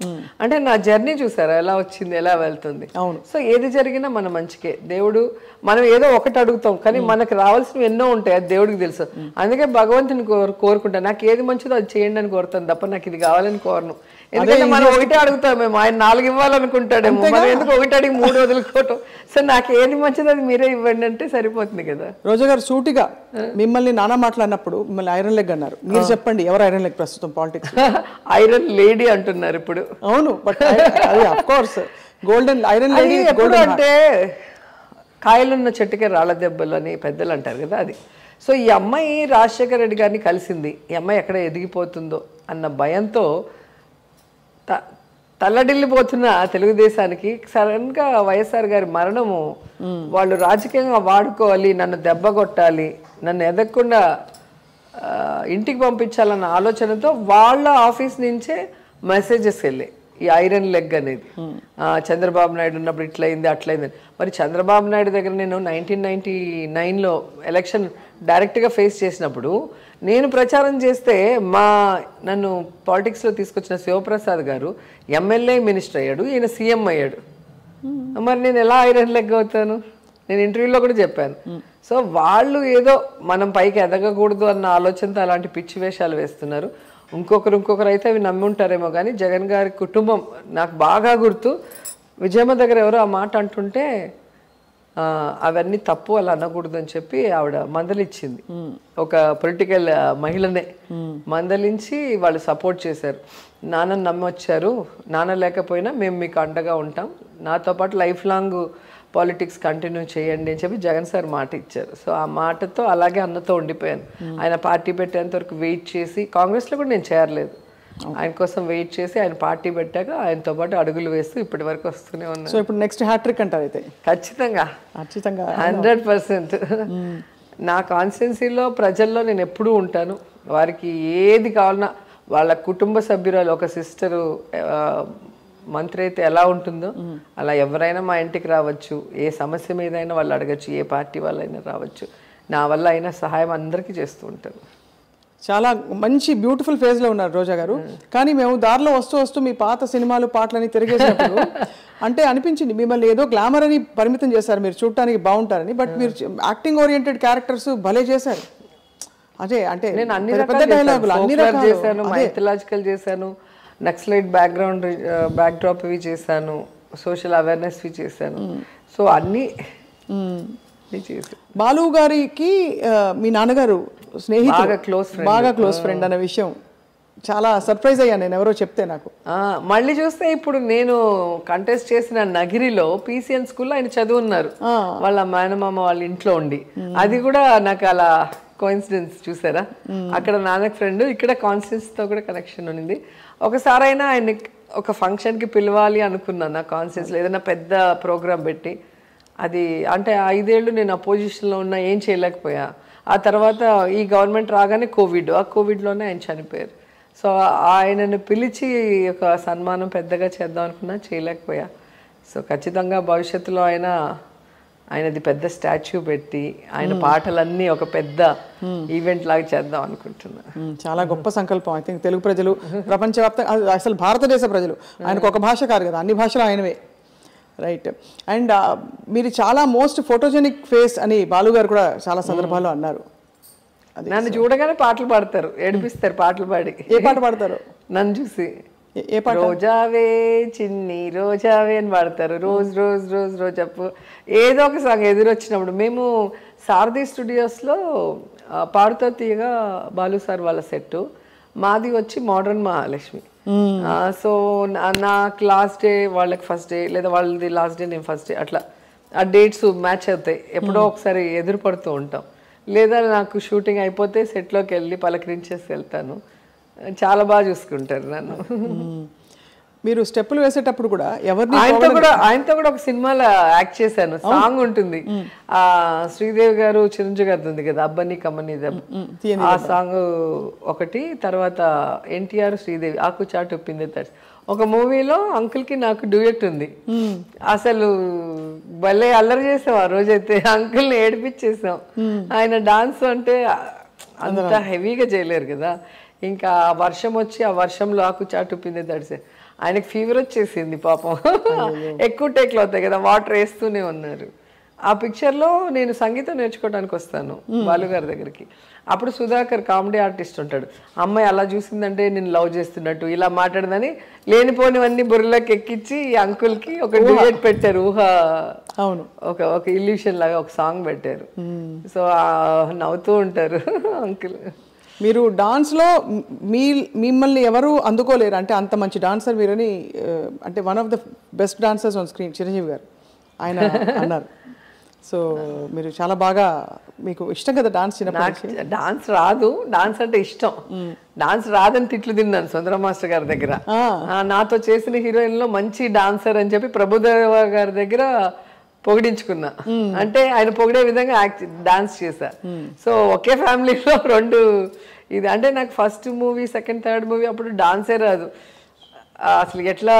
అంటే నా జర్నీ చూసారా ఎలా వచ్చింది, ఎలా వెళ్తుంది. సో ఏది జరిగినా మన మంచికే. దేవుడు మనం ఏదో ఒకటి అడుగుతాం కానీ మనకు రావాల్సినవి ఎన్నో ఉంటాయి, అది దేవుడికి తెలుసు. అందుకే భగవంతుని కోరుకుంటాను, నాకు ఏది మంచిదో అది చేయండి అని కోరుతాను తప్ప నాకు ఇది కావాలని కోరను. ఎందుకంటే మనం ఒకటే అడుగుతాం, మేము ఆయన 4 ఇవ్వాలనుకుంటాడేమో, మనం ఎందుకు ఒకటి అడిగి 3 వదులుకోవటం. సో నాకు ఏది మంచిదో అది మీరే ఇవ్వండి అంటే సరిపోతుంది కదా. రోజా గారు సూటిగా మిమ్మల్ని నానా మాట్లాడినప్పుడు మిమ్మల్ని ఐరన్ లెగ్ అన్నారు, మీరు చెప్పండి ఎవరు ఐరన్ లెగ్ ప్రస్తుతం పాలిటిక్స్? ఐరన్ లేడీ అంటున్నారు ఇప్పుడు. అవును, but of course golden iron lady ఎప్పుడు అంటే కాయలున్న చెట్టుకే రాళ్ళ దెబ్బలు అని పెద్దలు అంటారు కదా, అది. సో ఈ అమ్మాయి రాజశేఖర రెడ్డి గారిని కలిసింది, ఈ అమ్మాయి ఎక్కడ ఎదిగిపోతుందో అన్న భయంతో తల్లడిల్లిపోతున్న తెలుగుదేశానికి సడన్గా వైఎస్ఆర్ గారి మరణము వాళ్ళు రాజకీయంగా వాడుకోవాలి, నన్ను దెబ్బ కొట్టాలి, నన్ను ఎదగకుండా ఇంటికి పంపించాలన్న ఆలోచనతో వాళ్ళ ఆఫీస్ నుంచే మెసేజెస్ వెళ్ళాయి ఈ ఐరన్ లెగ్ అనేది. చంద్రబాబు నాయుడు ఉన్నప్పుడు ఇట్లయింది అట్లయింది. మరి చంద్రబాబు నాయుడు దగ్గర నేను 1999లో ఎలక్షన్ డైరెక్ట్గా ఫేస్ చేసినప్పుడు నేను ప్రచారం చేస్తే నన్ను పాలిటిక్స్లో తీసుకొచ్చిన శివప్రసాద్ గారు ఎమ్మెల్యే మినిస్టర్ అయ్యాడు, ఈయన సీఎం అయ్యాడు. మరి నేను ఎలా ఐరన్ లెగ్ అవుతాను? నేను ఇంటర్వ్యూలో కూడా చెప్పాను. సో వాళ్ళు ఏదో మనం పైకి ఎదగకూడదు అన్న ఆలోచనతో అలాంటి పిచ్చి వేషాలు వేస్తున్నారు. ఇంకొకరు అయితే అవి నమ్మి ఉంటారేమో కానీ జగన్ గారి కుటుంబం నాకు బాగా గుర్తు. విజయమ్మ దగ్గర ఎవరో ఆ మాట అంటుంటే అవన్నీ తప్పు, అలా అనకూడదు అని చెప్పి ఆవిడ మందలిచ్చింది. ఒక పొలిటికల్ మహిళనే మందలించి వాళ్ళు సపోర్ట్ చేశారు. నాన్నని నమ్మొచ్చారు, నాన్న లేకపోయినా మేము మీకు అండగా ఉంటాం, నాతో పాటు లైఫ్ లాంగ్ పాలిటిక్స్ కంటిన్యూ చేయండి అని చెప్పి జగన్ సార్ మాట ఇచ్చారు. సో ఆ మాటతో అలాగే అన్నతో ఉండిపోయాను. ఆయన పార్టీ పెట్టేంత వరకు వెయిట్ చేసి, కాంగ్రెస్లో కూడా నేను చేరలేదు, ఆయన కోసం వెయిట్ చేసి ఆయన పార్టీ పెట్టాక ఆయనతో పాటు అడుగులు వేస్తూ ఇప్పటి వరకు వస్తూనే ఉన్నాను. సో ఇప్పుడు నెక్స్ట్ హ్యాట్రిక్ అంటారు అయితే? ఖచ్చితంగా 100%. నా కాన్స్టిట్యున్సీలో ప్రజల్లో నేను ఎప్పుడూ ఉంటాను. వారికి ఏది కావాలన్నా వాళ్ళ కుటుంబ సభ్యురాలు, ఒక సిస్టరు మంత్రి అయితే ఎలా ఉంటుందో అలా ఎవరైనా మా ఇంటికి రావచ్చు, ఏ సమస్య మీదైనా వాళ్ళు అడగచ్చు, ఏ పార్టీ వాళ్ళైనా రావచ్చు. నా వల్ల అయినా సహాయం అందరికీ చేస్తూ ఉంటాను. చాలా మంచి బ్యూటిఫుల్ ఫేజ్లో ఉన్నారు రోజా గారు. కానీ మేము దారిలో వస్తూ మీ పాత సినిమాలు పాటలని తిరిగేసినప్పుడు అంటే అనిపించింది మిమ్మల్ని ఏదో గ్లామర్ అని పరిమితం చేశారు, మీరు చూడటానికి బాగుంటారని. బట్ మీరు యాక్టింగ్ ఓరియంటెడ్ క్యారెక్టర్స్ భలే చేశారు. అదే అంటే నేను అన్ని రకాలు చేశాను, మైథలాజికల్ చేశాను, నక్సలైట్ బ్యాక్డ్రాప్ ఇవి చేశాను, సోషల్ అవేర్నెస్ ఇవి చేశాను. సో అన్నీ చేశాను. బాలు గారికి మీ నాన్నగారు స్నేహితుడు, బాగా క్లోజ్ ఫ్రెండ్ అనే విషయం చాలా సర్ప్రైజ్ అయ్యాను నేను ఎవరో చెప్తే నాకు. మళ్ళీ చూస్తే ఇప్పుడు నేను కంటెస్ట్ చేసిన నగిరిలో పీసీఎన్ స్కూల్లో ఆయన చదువున్నారు, వాళ్ళ మేనమామ వాళ్ళ ఇంట్లో ఉండి. అది కూడా నాకు అలా కోఇన్సిడెన్స్ చూసారా, అక్కడ నాన్నకి ఫ్రెండ్, ఇక్కడ కాన్స్టిట్యూన్సీతో కూడా కనెక్షన్ ఉంది. ఒకసారి అయినా ఆయన ఒక ఫంక్షన్కి పిలవాలి అనుకున్నాను నా కాన్స్టిట్యూన్సీలో, ఏదైనా పెద్ద ప్రోగ్రాం పెట్టి. అది అంటే 5 ఏళ్ళు నేను అపోజిషన్లో ఉన్నా, ఏం చేయలేకపోయా. ఆ తర్వాత ఈ గవర్నమెంట్ రాగానే కోవిడ్, ఆ కోవిడ్లోనే ఆయన చనిపోయారు. సో ఆయనను పిలిచి ఒక సన్మానం పెద్దగా చేద్దాం అనుకున్నా, చేయలేకపోయా. సో ఖచ్చితంగా భవిష్యత్తులో ఆయనది పెద్ద స్టాచ్యూ పెట్టి ఆయన పాటలన్నీ ఒక పెద్ద ఈవెంట్ లాగా చేద్దాం అనుకుంటున్నా. చాలా గొప్ప సంకల్పం. ఐ థింక్ తెలుగు ప్రజలు, ప్రపంచవ్యాప్తంగా, అసలు భారతదేశ ప్రజలు, ఆయనకు ఒక భాష కాదు కదా, అన్ని భాషలు ఆయనవే. రైట్. అండ్ మీరు చాలా మోస్ట్ ఫోటోజెనిక్ ఫేస్ అని బాలు గారు కూడా చాలా సందర్భాల్లో అన్నారు. నన్ను చూడగానే పాటలు పాడతారు, ఏడిపిస్తారు పాటలు పాడి. ఏ పాట పాడతారు నన్ను చూసి? ఏ పాట? రోజావే చిన్ని రోజావే అని పాడతారు. రోజ్ రోజ్ రోజ్ రోజప్పు ఏదో ఒక సాంగ్ ఎదురొచ్చినప్పుడు. మేము సారథి స్టూడియోస్లో పాడుతో తీయగా బాలు సార్ వాళ్ళ సెట్టు, మాది వచ్చి మోడర్న్ మహాలక్ష్మి. సో నాకు లాస్ట్ డే, వాళ్ళకి ఫస్ట్ డే, లేదా వాళ్ళది లాస్ట్ డే నేను ఫస్ట్ డే, అట్లా ఆ డేట్స్ మ్యాచ్ అవుతాయి. ఎప్పుడో ఒకసారి ఎదురు పడుతూ ఉంటాం. లేదా నాకు షూటింగ్ అయిపోతే సెట్లోకి వెళ్ళి పలకరించేసి వెళ్తాను. చాలా బాగా చూసుకుంటారు నన్ను. మీరు స్టెప్పులు వేసేటప్పుడు కూడా ఎవరిని? ఆయనతో కూడా ఒక సినిమాలో యాక్ట్ చేశాను. సాంగ్ ఉంటుంది, శ్రీదేవి గారు చిరంజీవి గారిది ఉంది కదా, అబ్బని కమ్మని, ఆ సాంగ్ ఒకటి. తర్వాత ఎన్టీఆర్ శ్రీదేవి ఆకు చాటు ఉప్పింది తడిసి, ఒక మూవీలో అంకుల్కి నాకు డ్యూయట్ ఉంది. అసలు భలే అల్లరి చేసాం ఆ రోజైతే, అంకుల్ని ఏడిపించేసాం. ఆయన డాన్స్ అంటే అంత హెవీగా చేయలేరు కదా. ఇంకా వర్షం వచ్చి ఆ వర్షంలో ఆకు చాటు పిందే తడిసే, ఆయనకి ఫీవర్ వచ్చేసింది పాపం. ఎక్కువ టేక్లు అవుతాయి కదా, వాటర్ వేస్తూనే ఉన్నారు. ఆ పిక్చర్లో నేను సంగీతం నేర్చుకోవడానికి వస్తాను బాలు గారి దగ్గరికి. అప్పుడు సుధాకర్ కామెడీ ఆర్టిస్ట్ ఉంటాడు, అమ్మాయి అలా చూసిందంటే నేను లవ్ చేస్తున్నట్టు ఇలా మాట్లాడదని లేనిపోనివన్నీ బుర్రలోకి ఎక్కించి అంకుల్కి ఒక డ్యూయట్ పెట్టారు. అవును, ఒక ఇల్యూషన్ లాగా ఒక సాంగ్ పెట్టారు. సో నవ్వుతూ ఉంటారు అంకుల్. మీరు డాన్స్లో మిమ్మల్ని ఎవరు అందుకోలేరు అంటే, అంత మంచి డాన్సర్ మీరని, అంటే one of the best dancers on screen Chiranjeevi గారు ఆయన అన్నారు. సో మీరు చాలా బాగా, మీకు ఇష్టం కదా డాన్స్? చిన్నప్పుడు డాన్స్ రాదు, డాన్స్ అంటే ఇష్టం. డాన్స్ రాదని తిట్లు తిన్నాను సుందర మాస్టర్ గారి దగ్గర. నాతో చేసిన హీరోయిన్లో మంచి డాన్సర్ అని చెప్పి ప్రభుదేవ గారి దగ్గర పొగిడించుకున్నా. అంటే ఆయన పొగిడే విధంగా డాన్స్ చేశా. సో ఒకే ఫ్యామిలీలో రెండు ఇది. అంటే నాకు first movie, second, third movie అప్పుడు డాన్సే రాదు. అసలు ఎట్లా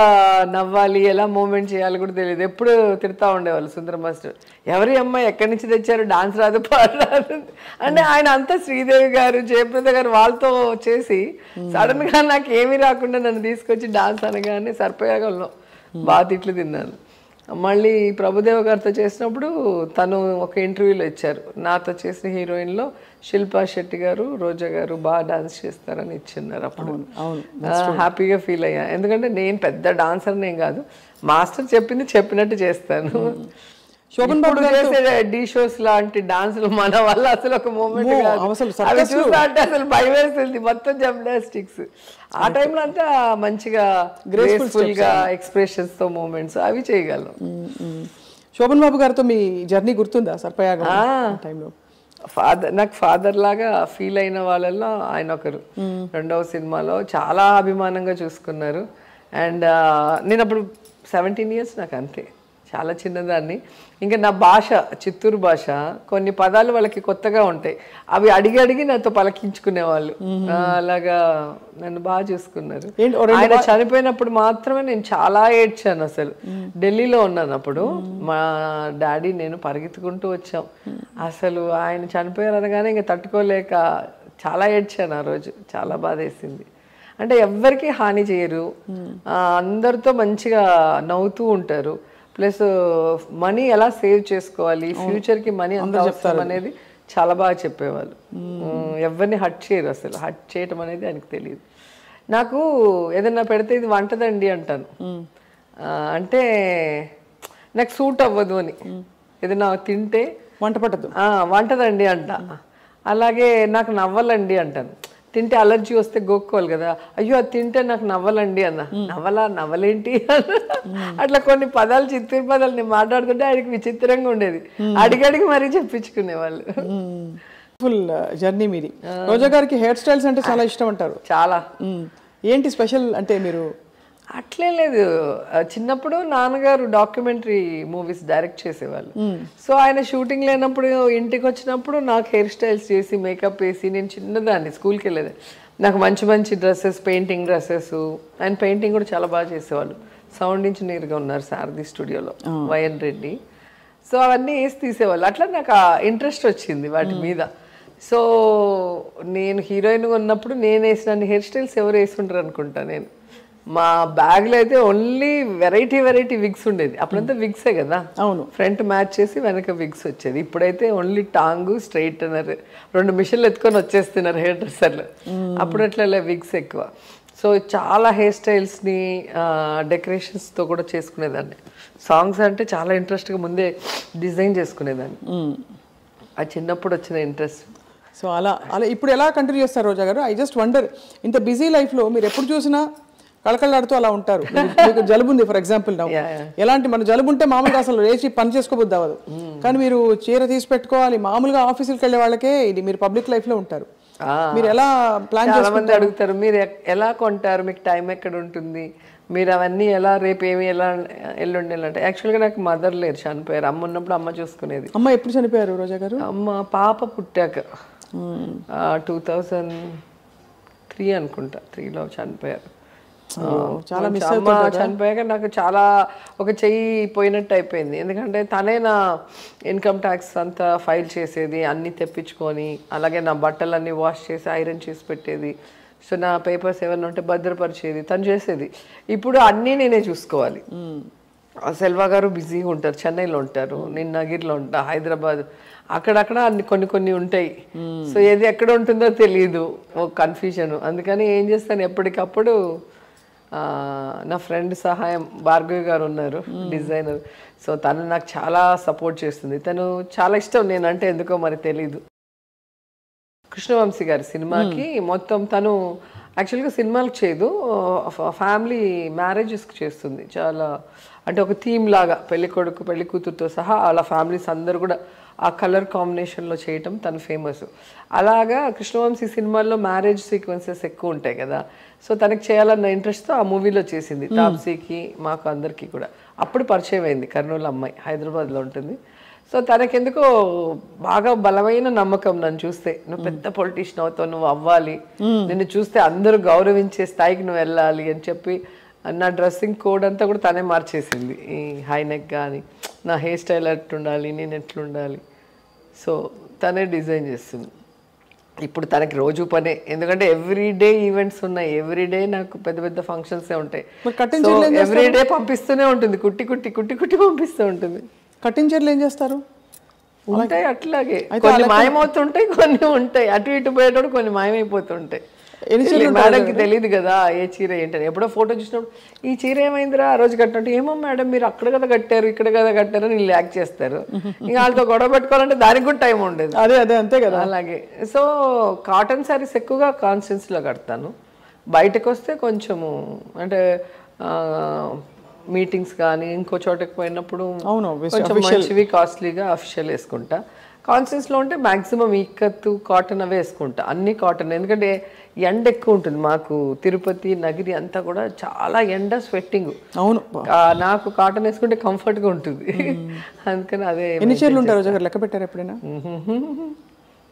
నవ్వాలి, ఎలా మూమెంట్ చేయాలి కూడా తెలియదు. ఎప్పుడు తిడతా ఉండేవాళ్ళు సుందర మాస్టర్, ఎవరి అమ్మాయి ఎక్కడి నుంచి తెచ్చారు, డాన్స్ రాదు, పాడరాదు. అంటే ఆయన అంతా శ్రీదేవి గారు, జయప్రద గారు వాళ్ళతో చేసి సడన్ గా నాకు ఏమీ రాకుండా నన్ను తీసుకొచ్చి డాన్స్ అనగానే సరిపోయాగలను బాగా తిట్లు తిన్నాను. మళ్ళీ ప్రభుదేవ గారితో చేసినప్పుడు తను ఒక ఇంటర్వ్యూలో ఇచ్చారు, నాతో చేసిన హీరోయిన్లో శిల్పా శెట్టి గారు, రోజా గారు బాగా డాన్స్ చేస్తారని ఇచ్చిన్నారు. అప్పుడు హ్యాపీగా ఫీల్ అయ్యా. ఎందుకంటే నేను పెద్ద డాన్సర్ని ఏం కాదు, మాస్టర్ చెప్పింది చెప్పినట్టు చేస్తాను. శోభన్ బాబు చేసే డి షోస్ లాంటి డాన్సులు మన వల్ల అసలు ఒక మూమెంట్ కాదు. అవి చూస్తా అంటే అసలు భయం వేస్తుంది, మొత్తం జిమ్నాస్టిక్స్. ఆ టైంలో అంతా మంచిగా గ్రేస్ఫుల్ గా ఎక్స్ప్రెషన్స్ తో మూమెంట్స్ అవి చేయగలం. శోభన్ బాబు గారితో మీ జర్నీ గుర్తుందా సర్పయాగ టైంలో? నాకు ఫాదర్ లాగా ఫీల్ అయిన వాళ్ళల్లో ఆయన ఒకరు. రెండవ సినిమాలో చాలా అభిమానంగా చూసుకున్నారు. అండ్ నేను అప్పుడు 17 years, నాకు అంతే, చాలా చిన్నదాన్ని. ఇంకా నా భాష చిత్తూరు భాష, కొన్ని పదాలు వాళ్ళకి కొత్తగా ఉంటాయి, అవి అడిగి అడిగి నాతో పలకించుకునేవాళ్ళు. అలాగా నన్ను బాగా చూసుకున్నారు. ఆయన చనిపోయినప్పుడు మాత్రమే నేను చాలా ఏడ్చాను. అసలు ఢిల్లీలో ఉన్నాను అప్పుడు, మా డాడీ నేను పరిగెత్తుకుంటూ వచ్చాం. అసలు ఆయన చనిపోయారు అనగానే ఇంకా తట్టుకోలేక చాలా ఏడ్చాను ఆ రోజు. చాలా బాధ వేసింది. అంటే ఎవ్వరికీ హాని చేయరు, అందరితో మంచిగా నవ్వుతూ ఉంటారు. ప్లస్ మనీ ఎలా సేవ్ చేసుకోవాలి, ఫ్యూచర్కి మనీ ఎంత అవసరం అనేది చాలా బాగా చెప్పేవాళ్ళు. ఎవరిని హట్ చేయరు, అసలు హట్ చేయటం అనేది ఆయనకు తెలియదు. నాకు ఏదన్నా పెడితే ఇది వంటదండి అంటాను, అంటే నాకు సూట్ అవ్వదు అని. ఏదైనా తింటే వంట పట్టదు, వంటదండి అంట. అలాగే నాకు నవ్వాలండి అంటాను, తింటే అలర్జీ వస్తే గోక్కోవాలి కదా, అయ్యో అది తింటే నాకు నవ్వాలండి అన్న. నవ్వలేంటి అట్లా కొన్ని పదాలు, చిత్తూరు పదాలు నేను మాట్లాడుతుంటే ఆయనకి విచిత్రంగా ఉండేది. అడిగడిగి మరీ చెప్పించుకునేవాళ్ళు. ఫుల్ జర్నీ మీది. రోజా గారికి హెయిర్ స్టైల్స్ అంటే చాలా ఇష్టం అంటారు. చాలా. ఏంటి స్పెషల్ అంటే? మీరు అట్లే లేదు, చిన్నప్పుడు నాన్నగారు డాక్యుమెంటరీ మూవీస్ డైరెక్ట్ చేసేవాళ్ళు. సో ఆయన షూటింగ్ లేనప్పుడు ఇంటికి వచ్చినప్పుడు నాకు హెయిర్ స్టైల్స్ చేసి మేకప్ వేసి, నేను చిన్నదాన్ని స్కూల్కి వెళ్ళేది, నాకు మంచి మంచి dresses, painting dresses, and painting కూడా చాలా బాగా చేసేవాళ్ళు. సౌండ్ ఇంజనీర్గా ఉన్నారు సారథి స్టూడియోలో, వైఎన్ రెడ్డి. సో అవన్నీ వేసి తీసేవాళ్ళు. అట్లా నాకు ఆ ఇంట్రెస్ట్ వచ్చింది వాటి మీద. సో నేను హీరోయిన్గా ఉన్నప్పుడు నేను వేసిన హెయిర్ స్టైల్స్ ఎవరు వేసుకుంటారు అనుకుంటా. నేను మా బ్యాగ్లో అయితే ఓన్లీ వెరైటీ విగ్స్ ఉండేది. అప్పుడంతా విగ్సే కదా, అవును, ఫ్రంట్ మ్యాచ్ చేసి వెనక విగ్స్ వచ్చేది. ఇప్పుడైతే ఓన్లీ టాంగు, స్ట్రైట్నర్, 2 మిషన్లు ఎత్తుకొని వచ్చేస్తున్నారు హెయిర్ డ్రెస్సర్లు. అప్పుడు అట్లా విగ్స్ ఎక్కువ. సో చాలా హెయిర్ స్టైల్స్ని డెకరేషన్స్తో కూడా చేసుకునేదాన్ని. సాంగ్స్ అంటే చాలా ఇంట్రెస్ట్గా ముందే డిజైన్ చేసుకునేదాన్ని. అది చిన్నప్పుడు వచ్చిన ఇంట్రెస్ట్. సో అలా ఇప్పుడు ఎలా కంటిన్యూ చేస్తారు రోజా గారు? ఐ జస్ట్ వండర్, ఇంత బిజీ లైఫ్లో మీరు ఎప్పుడు చూసినా కళకళలాడుతూ అలా ఉంటారు. మీకు జలుబు ఉంది ఫర్ ఎగ్జాంపుల్, ఎలాంటి మన జలుబు ఉంటే మామూలుగా అసలు లేచి పని చేసుకోబుద్ది అవ్వదు. కానీ మీరు చీర తీసి పెట్టుకోవాలి. మామూలుగా ఆఫీసులకు వెళ్ళే వాళ్ళకే ఇది, మీరు పబ్లిక్ లైఫ్లో ఉంటారు. మీరు ఎలా ప్లాన్ చాలా మంది అడుగుతారు, మీరు ఎలా కొంటారు, మీకు టైం ఎక్కడ ఉంటుంది, మీరు అవన్నీ ఎలా, రేపు ఏమి, ఎలా ఎల్లుండి అంటే. యాక్చువల్గా నాకు మదర్ లేరు, చనిపోయారు. అమ్మ ఉన్నప్పుడు అమ్మ చూసుకునేది. అమ్మ ఎప్పుడు చనిపోయారు రోజా గారు? అమ్మ పాప పుట్టాక 2003 అనుకుంటా, 3లో చనిపోయారు. చాలా మిస్ అమ్మ చనిపోయాక నాకు చాలా ఒక చెయ్యి పోయినట్టు అయిపోయింది. ఎందుకంటే తనే నా ఇన్కమ్ ట్యాక్స్ అంతా ఫైల్ చేసేది, అన్నీ తెప్పించుకొని, అలాగే నా బట్టలన్నీ వాష్ చేసి ఐరన్ చేసి పెట్టేది. సో నా పేపర్స్ ఏమైనా ఉంటే భద్రపరిచేది తను చేసేది. ఇప్పుడు అన్నీ నేనే చూసుకోవాలి. సెల్వా గారు బిజీగా ఉంటారు, చెన్నైలో ఉంటారు, నేను నగిరిలో ఉంటా, హైదరాబాద్, అక్కడక్కడ అన్ని కొన్ని ఉంటాయి. సో ఏది ఎక్కడ ఉంటుందో తెలియదు, ఒక కన్ఫ్యూజన్. అందుకని ఏం చేస్తాను, ఎప్పటికప్పుడు నా ఫ్రెండ్ సహాయం భార్గవి గారు ఉన్నారు, డిజైనర్. సో తను నాకు చాలా సపోర్ట్ చేస్తుంది. తను చాలా ఇష్టం నేనంటే, ఎందుకో మరి తెలీదు. కృష్ణవంశీ గారి సినిమాకి మొత్తం తను యాక్చువల్గా సినిమాలకు చేయదు, ఫ్యామిలీ మ్యారేజెస్కి చేస్తుంది. చాలా అంటే ఒక థీమ్ లాగా పెళ్లి కొడుకు పెళ్లి కూతురుతో సహా అలా ఫ్యామిలీస్ అందరూ కూడా ఆ కలర్ కాంబినేషన్లో చేయటం తను ఫేమస్. అలాగా కృష్ణవంశీ సినిమాల్లో మ్యారేజ్ సీక్వెన్సెస్ ఎక్కువ ఉంటాయి కదా. సో తనకి చేయాలన్న ఇంట్రెస్ట్తో ఆ మూవీలో చేసింది. తాప్సీకి మాకు అందరికీ కూడా అప్పుడు పరిచయం అయింది. కర్నూలు అమ్మాయి, హైదరాబాద్లో ఉంటుంది. సో తనకెందుకో బాగా బలమైన నమ్మకం నన్ను చూస్తే, నువ్వు పెద్ద పొలిటీషియన్ అవుతావు, నువ్వు అవ్వాలి, నిన్ను చూస్తే అందరూ గౌరవించే స్థాయికి నువ్వు వెళ్ళాలి అని చెప్పి నా డ్రెస్సింగ్ కోడ్ అంతా కూడా తనే మార్చేసింది. ఈ హై నెక్ కానీ, నా హెయిర్ స్టైల్ ఎట్లుండాలి, నేను ఎట్లుండాలి, సో తనే డిజైన్ చేస్తుంది. ఇప్పుడు తనకి రోజు పనే, ఎందుకంటే ఎవ్రీడే ఈవెంట్స్ ఉన్నాయి, ఎవ్రీడే నాకు పెద్ద పెద్ద ఫంక్షన్సే ఉంటాయి. ఎవ్రీడే పంపిస్తూనే ఉంటుంది, కుట్టి పంపిస్తూ ఉంటుంది. కటింగ్ చీరలు ఏం చేస్తారు? ఉంటాయి అట్లాగే, కొన్ని మాయమవుతుంటాయి, కొన్ని ఉంటాయి. అటు ఇటు పోయేటప్పుడు కొన్ని మాయమైపోతుంటాయి. మేడంకి తెలియదు కదా ఏ చీర ఏంటని. ఎప్పుడో ఫోటో చూసినప్పుడు ఈ చీర ఏమైందిరా ఆ రోజు కట్టినట్టు, ఏమో మేడం మీరు అక్కడ కదా కట్టారు, ఇక్కడ కదా కట్టారు అని యాక్ట్ చేస్తారు. ఇంకా వాళ్ళతో గొడవ పెట్టుకోవాలంటే దానికి కూడా టైం ఉండదు. అదే అంతే కదా. అలాగే సో కాటన్ శారీస్ ఎక్కువగా కాన్స్టెన్సీలో కడతాను. బయటకు వస్తే కొంచెము అంటే మీటింగ్స్ కానీ ఇంకో చోటకి పోయినప్పుడు కొంచెం మంచివి కాస్ట్లీగా అఫిషియల్ వేసుకుంటా. కాన్స్టెన్స్లో ఉంటే మ్యాక్సిమం ఇక్కత్తు కాటన్ అవే వేసుకుంటా, అన్ని కాటన్. ఎందుకంటే ఎండ ఎక్కువ ఉంటుంది మాకు, తిరుపతి నగిరి అంతా కూడా చాలా ఎండ, స్వెట్టింగ్. అవును, నాకు కాటన్ వేసుకుంటే కంఫర్ట్గా ఉంటుంది. అందుకని అదే. ఎన్ని చీరలు ఉంటారు లెక్క పెట్టారు ఎప్పుడైనా?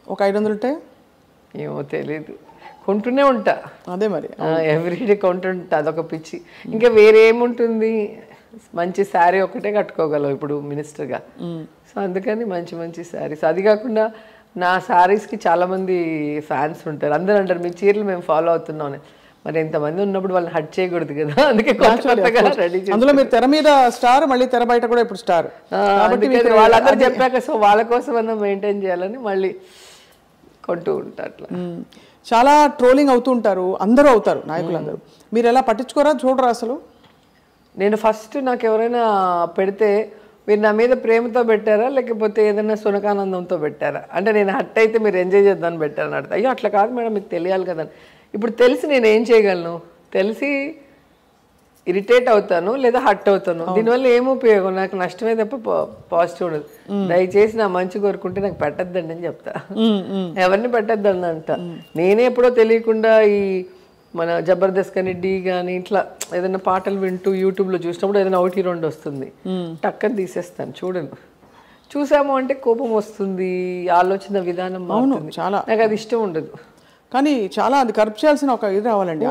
ఒక 500 ఉంటాయి ఏమో తెలీదు, కొంటూనే ఉంటా. అదే మరి ఎవ్రీడే కొంటుంటా, అదొక పిచ్చి. ఇంకా వేరే ఏముంటుంది, మంచి శారీ ఒకటే కట్టుకోగలవు ఇప్పుడు మినిస్టర్గా. సో అందుకని మంచి శారీస్. అది కాకుండా నా శారీస్కి చాలామంది ఫ్యాన్స్ ఉంటారు. అందరూ అంటారు మీ చీరలు మేము ఫాలో అవుతున్నాం. మరి ఎంతమంది ఉన్నప్పుడు వాళ్ళని హట్ చేయకూడదు కదా, అందుకే కొత్తగా రెడీ చేసి. అందులో మీరు తెర మీద స్టార్, మళ్ళీ తెర బయట కూడా ఇప్పుడు స్టార్. వాళ్ళందరూ చెప్పాక సో వాళ్ళ కోసం అన్నా మెయింటైన్ చేయాలని మళ్ళీ కొంటూ ఉంటారు. అట్లా చాలా ట్రోలింగ్ అవుతూ ఉంటారు, అందరూ అవుతారు, నాయకులందరూ. మీరు ఎలా పట్టించుకోరా, చూడరా అసలు? నేను ఫస్ట్ నాకు ఎవరైనా పెడితే మీరు నా మీద ప్రేమతో పెట్టారా లేకపోతే ఏదైనా సునకానందంతో పెట్టారా, అంటే నేను హట్ అయితే మీరు ఎంజాయ్ చేద్దామని పెట్టారని అర్థం. అయ్యో అట్లా కాదు మేడం, మీకు తెలియాలి కదా. ఇప్పుడు తెలిసి నేను ఏం చేయగలను, తెలిసి ఇరిటేట్ అవుతాను లేదా హట్ అవుతాను. దీనివల్ల ఏం ఉపయోగం, నాకు నష్టమే తప్ప పాజిటివ్ ఉండదు. దయచేసి నా మంచి కోరుకుంటే నాకు పెట్టద్దండి అని చెప్తా, ఎవరిని పెట్టద్దండి అంట. నేనే ఎప్పుడో తెలియకుండా ఈ మన జబర్దస్త్ కానీ డి కానీ ఇట్లా ఏదైనా పాటలు వింటూ యూట్యూబ్లో చూసినప్పుడు ఏదైనా 1-2 వస్తుంది, టక్కని తీసేస్తాను, చూడను. చూసాము అంటే కోపం వస్తుంది, ఆలోచన విధానం మారుతుంది, నాకు అది ఇష్టం ఉండదు. కానీ చాలా అది కరప్ట్ చేయాల్సిన ఒక ఇది రావాలండి.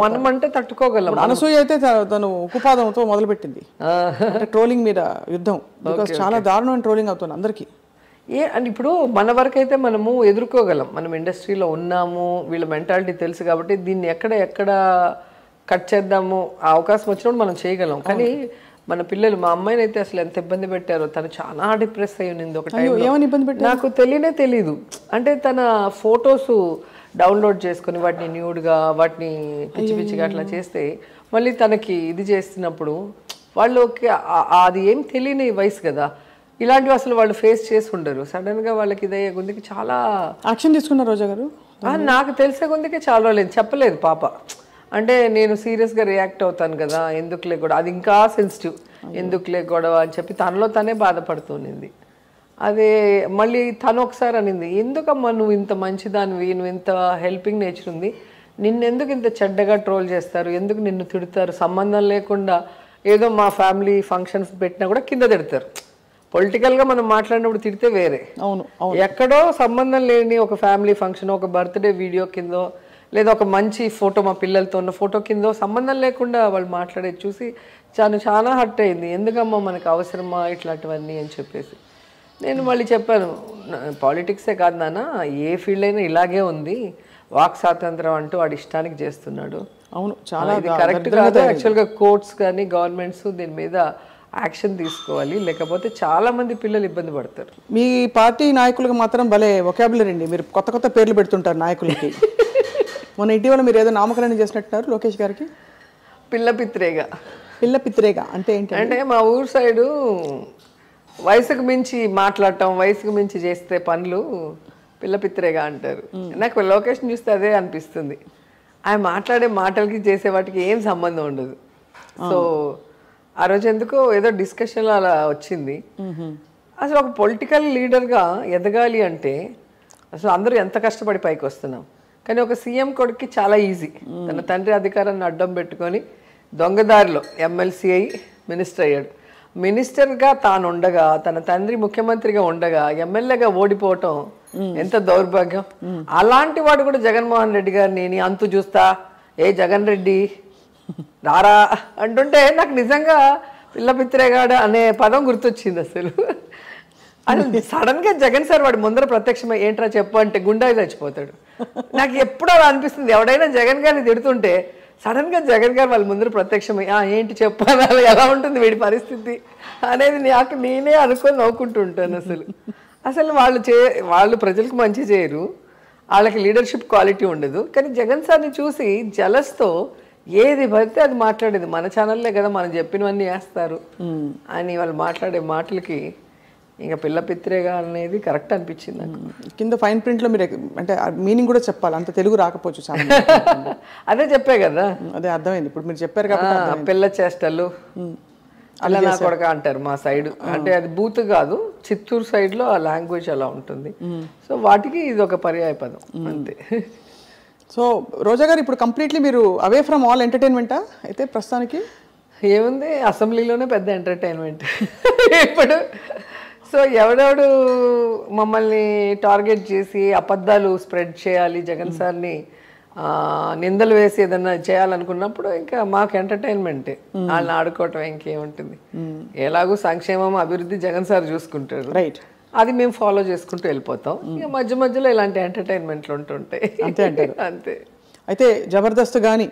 మనం అంటే తట్టుకోగలం. అనసూయ అయితే తను ఉక్కుపాదంతో మొదలుపెట్టింది అంటే ట్రోలింగ్ మీద యుద్ధం. బికాస్ చాలా దారుణమైన ట్రోలింగ్ అవుతుంది అందరికీ. అంటే ఇప్పుడు మన వరకు అయితే మనము ఎదుర్కోగలం, మనం ఇండస్ట్రీలో ఉన్నాము, వీళ్ళ మెంటాలిటీ తెలుసు కాబట్టి దీన్ని ఎక్కడ కట్ చేద్దాము, ఆ అవకాశం వచ్చినప్పుడు మనం చేయగలం. కానీ మన పిల్లలు, మా అమ్మాయిని అయితే అసలు ఎంత ఇబ్బంది పెట్టారో, తను చాలా డిప్రెస్ అయి ఉన్నింది ఒక టైంలో. నాకు తెలీదు. అంటే తన ఫొటోస్ డౌన్లోడ్ చేసుకుని వాటిని న్యూడ్గా, వాటిని పిచ్చి పిచ్చిగా అట్లా చేస్తే మళ్ళీ తనకి ఇది చేస్తున్నప్పుడు వాళ్ళకి అది ఏం తెలియని వయసు కదా, ఇలాంటివి అసలు వాళ్ళు ఫేస్ చేసి ఉండరు. సడన్గా వాళ్ళకి ఇదయ్యే కొద్దికి చాలా యాక్షన్ తీసుకున్నారు రోజా గారు. నాకు తెలిసే కొద్దికి చాలా లేదు, చెప్పలేదు పాప. అంటే నేను సీరియస్గా రియాక్ట్ అవుతాను కదా, ఎందుకులే గొడవ, అది ఇంకా సెన్సిటివ్, ఎందుకులే గొడవ అని చెప్పి తనలో తనే బాధపడుతుంది. అదే మళ్ళీ తను ఒకసారి అనింది, ఎందుకమ్మా నువ్వు ఇంత మంచిదానివి, నువ్వు ఇంత హెల్పింగ్ నేచర్ ఉంది, నిన్నెందుకు ఇంత చెడ్డగా ట్రోల్ చేస్తారు, ఎందుకు నిన్ను తిడతారు, సంబంధం లేకుండా ఏదో మా ఫ్యామిలీ ఫంక్షన్స్ పెట్టినా కూడా కింద తిడతారు. పొలిటికల్గా మనం మాట్లాడినప్పుడు తిడితే వేరే, అవును, ఎక్కడో సంబంధం లేని ఒక ఫ్యామిలీ ఫంక్షన్, ఒక బర్త్డే వీడియో కిందో, లేదా ఒక మంచి ఫోటో మా పిల్లలతో ఉన్న ఫోటో కిందో సంబంధం లేకుండా వాళ్ళు మాట్లాడేది చూసి చాలా హర్ట్ అయింది. ఎందుకమ్మా మనకు అవసరమా ఇట్లాంటివన్నీ అని చెప్పేసి నేను మళ్ళీ చెప్పాను, పాలిటిక్సే కాదు నాన్న, ఏ ఫీల్డ్ అయినా ఇలాగే ఉంది, వాక్ స్వాతంత్రం అంటూ వాడి ఇష్టానికి చేస్తున్నాడు. అవును, చాలా ఇది కరెక్ట్ కాదు. యాక్చువల్గా కోర్ట్స్ కానీ గవర్నమెంట్స్ దీని మీద యాక్షన్ తీసుకోవాలి, లేకపోతే చాలా మంది పిల్లలు ఇబ్బంది పడతారు. మీ పార్టీ నాయకులకు మాత్రం భలే వొకాబులరీ అండి, మీరు కొత్త పేర్లు పెడుతుంటారు నాయకులకి. మొన్న ఇటీవల మీరు ఏదో నామకరణం చేసినట్టున్నారు లోకేష్ గారికి. పిల్లపిత్రేగా అంటే ఏంటి? అంటే మా ఊరు సైడు వయసుకు మించి మాట్లాడటం, వయసుకు మించి చేస్తే పనులు పిల్లపిత్రేగా అంటారు. నాకు లొకేషన్ చూస్తే అదే అనిపిస్తుంది. ఆయన మాట్లాడే మాటలకి చేసే వాటికి ఏం సంబంధం ఉండదు. సో ఆ రోజు ఎందుకో ఏదో డిస్కషన్లో అలా వచ్చింది. అసలు ఒక పొలిటికల్ లీడర్గా ఎదగాలి అంటే అసలు అందరూ ఎంత కష్టపడి పైకి వస్తున్నాం, కానీ ఒక సీఎం కొడుక్కి చాలా ఈజీ. తన తండ్రి అధికారాన్ని అడ్డం పెట్టుకొని దొంగదారిలో ఎమ్మెల్సీ అయ్యి మినిస్టర్ అయ్యాడు. మినిస్టర్గా తాను ఉండగా, తన తండ్రి ముఖ్యమంత్రిగా ఉండగా ఎమ్మెల్యేగా ఓడిపోవటం ఎంత దౌర్భాగ్యం. అలాంటి వాడు కూడా జగన్మోహన్ రెడ్డి గారిని నీ అంతు చూస్తా, ఏ జగన్ రెడ్డి రారా అంటుంటే నాకు నిజంగా పిల్లపిత్రేగాడు అనే పదం గుర్తొచ్చింది. అసలు సడన్ గా జగన్ సార్ వాడి ముందర ప్రత్యక్షమై ఏంట్రా చెప్పు అంటే గుండాయి చచ్చిపోతాడు. నాకు ఎప్పుడు అలా అనిపిస్తుంది, ఎవడైనా జగన్ గారిని తిడుతుంటే సడన్ గా జగన్ గారు వాళ్ళ ముందర ప్రత్యక్షమై ఏంటి చెప్పాలి, ఎలా ఉంటుంది వీడి పరిస్థితి అనేది నాకు నేనే అనుకొని నవ్వుకుంటూ ఉంటాను. అసలు వాళ్ళు ప్రజలకు మంచి చేయరు, వాళ్ళకి లీడర్షిప్ క్వాలిటీ ఉండదు. కానీ జగన్ సార్ని చూసి జలస్తో ఏది పడితే అది మాట్లాడేది, మన ఛానల్లే కదా మనం చెప్పినవన్నీ వేస్తారు అని వాళ్ళు మాట్లాడే మాటలకి ఇంకా పిల్లపిత్రేగా అనేది కరెక్ట్ అనిపించింది నాకు. కింద ఫైన్ ప్రింట్లో మీరు అంటే మీనింగ్ కూడా చెప్పాలి, అంత తెలుగు రాకపోవచ్చు చాలా. అదే చెప్పే కదా, అదే అర్థమైంది ఇప్పుడు మీరు చెప్పారు కాబట్టి. పిల్ల చేష్టలు అలా నా కొడక అంటారు మా సైడ్. అంటే అది బూత్ కాదు, చిత్తూరు సైడ్లో ఆ లాంగ్వేజ్ అలా ఉంటుంది. సో వాటికి ఇది ఒక పర్యాయ పదం అంతే. సో రోజా గారు ఇప్పుడు కంప్లీట్లీ మీరు అవే ఫ్రమ్ ఆల్ ఎంటర్టైన్మెంటా అయితే ప్రస్తుతానికి? ఏముంది, అసెంబ్లీలోనే పెద్ద ఎంటర్టైన్మెంట్ ఇప్పుడు. సో ఎవడెవడు మమ్మల్ని టార్గెట్ చేసి అబద్ధాలు స్ప్రెడ్ చేయాలి, జగన్ సార్ని నిందలు వేసి ఏదన్నా చేయాలనుకున్నప్పుడు ఇంకా మాకు ఎంటర్టైన్మెంటే, వాళ్ళని ఆడుకోవటం ఇంకేముంటుంది. ఎలాగూ సంక్షేమం అభివృద్ధి జగన్ సార్ చూసుకుంటారు, రైట్, అది మేము ఫాలో చేసుకుంటూ వెళ్ళిపోతాం. ఇక మధ్య మధ్యలో ఇలాంటి ఎంటర్టైన్మెంట్లు ఉంటుంటాయి అంతే అంటారు. అంతే. అయితే జబర్దస్త్ కానీ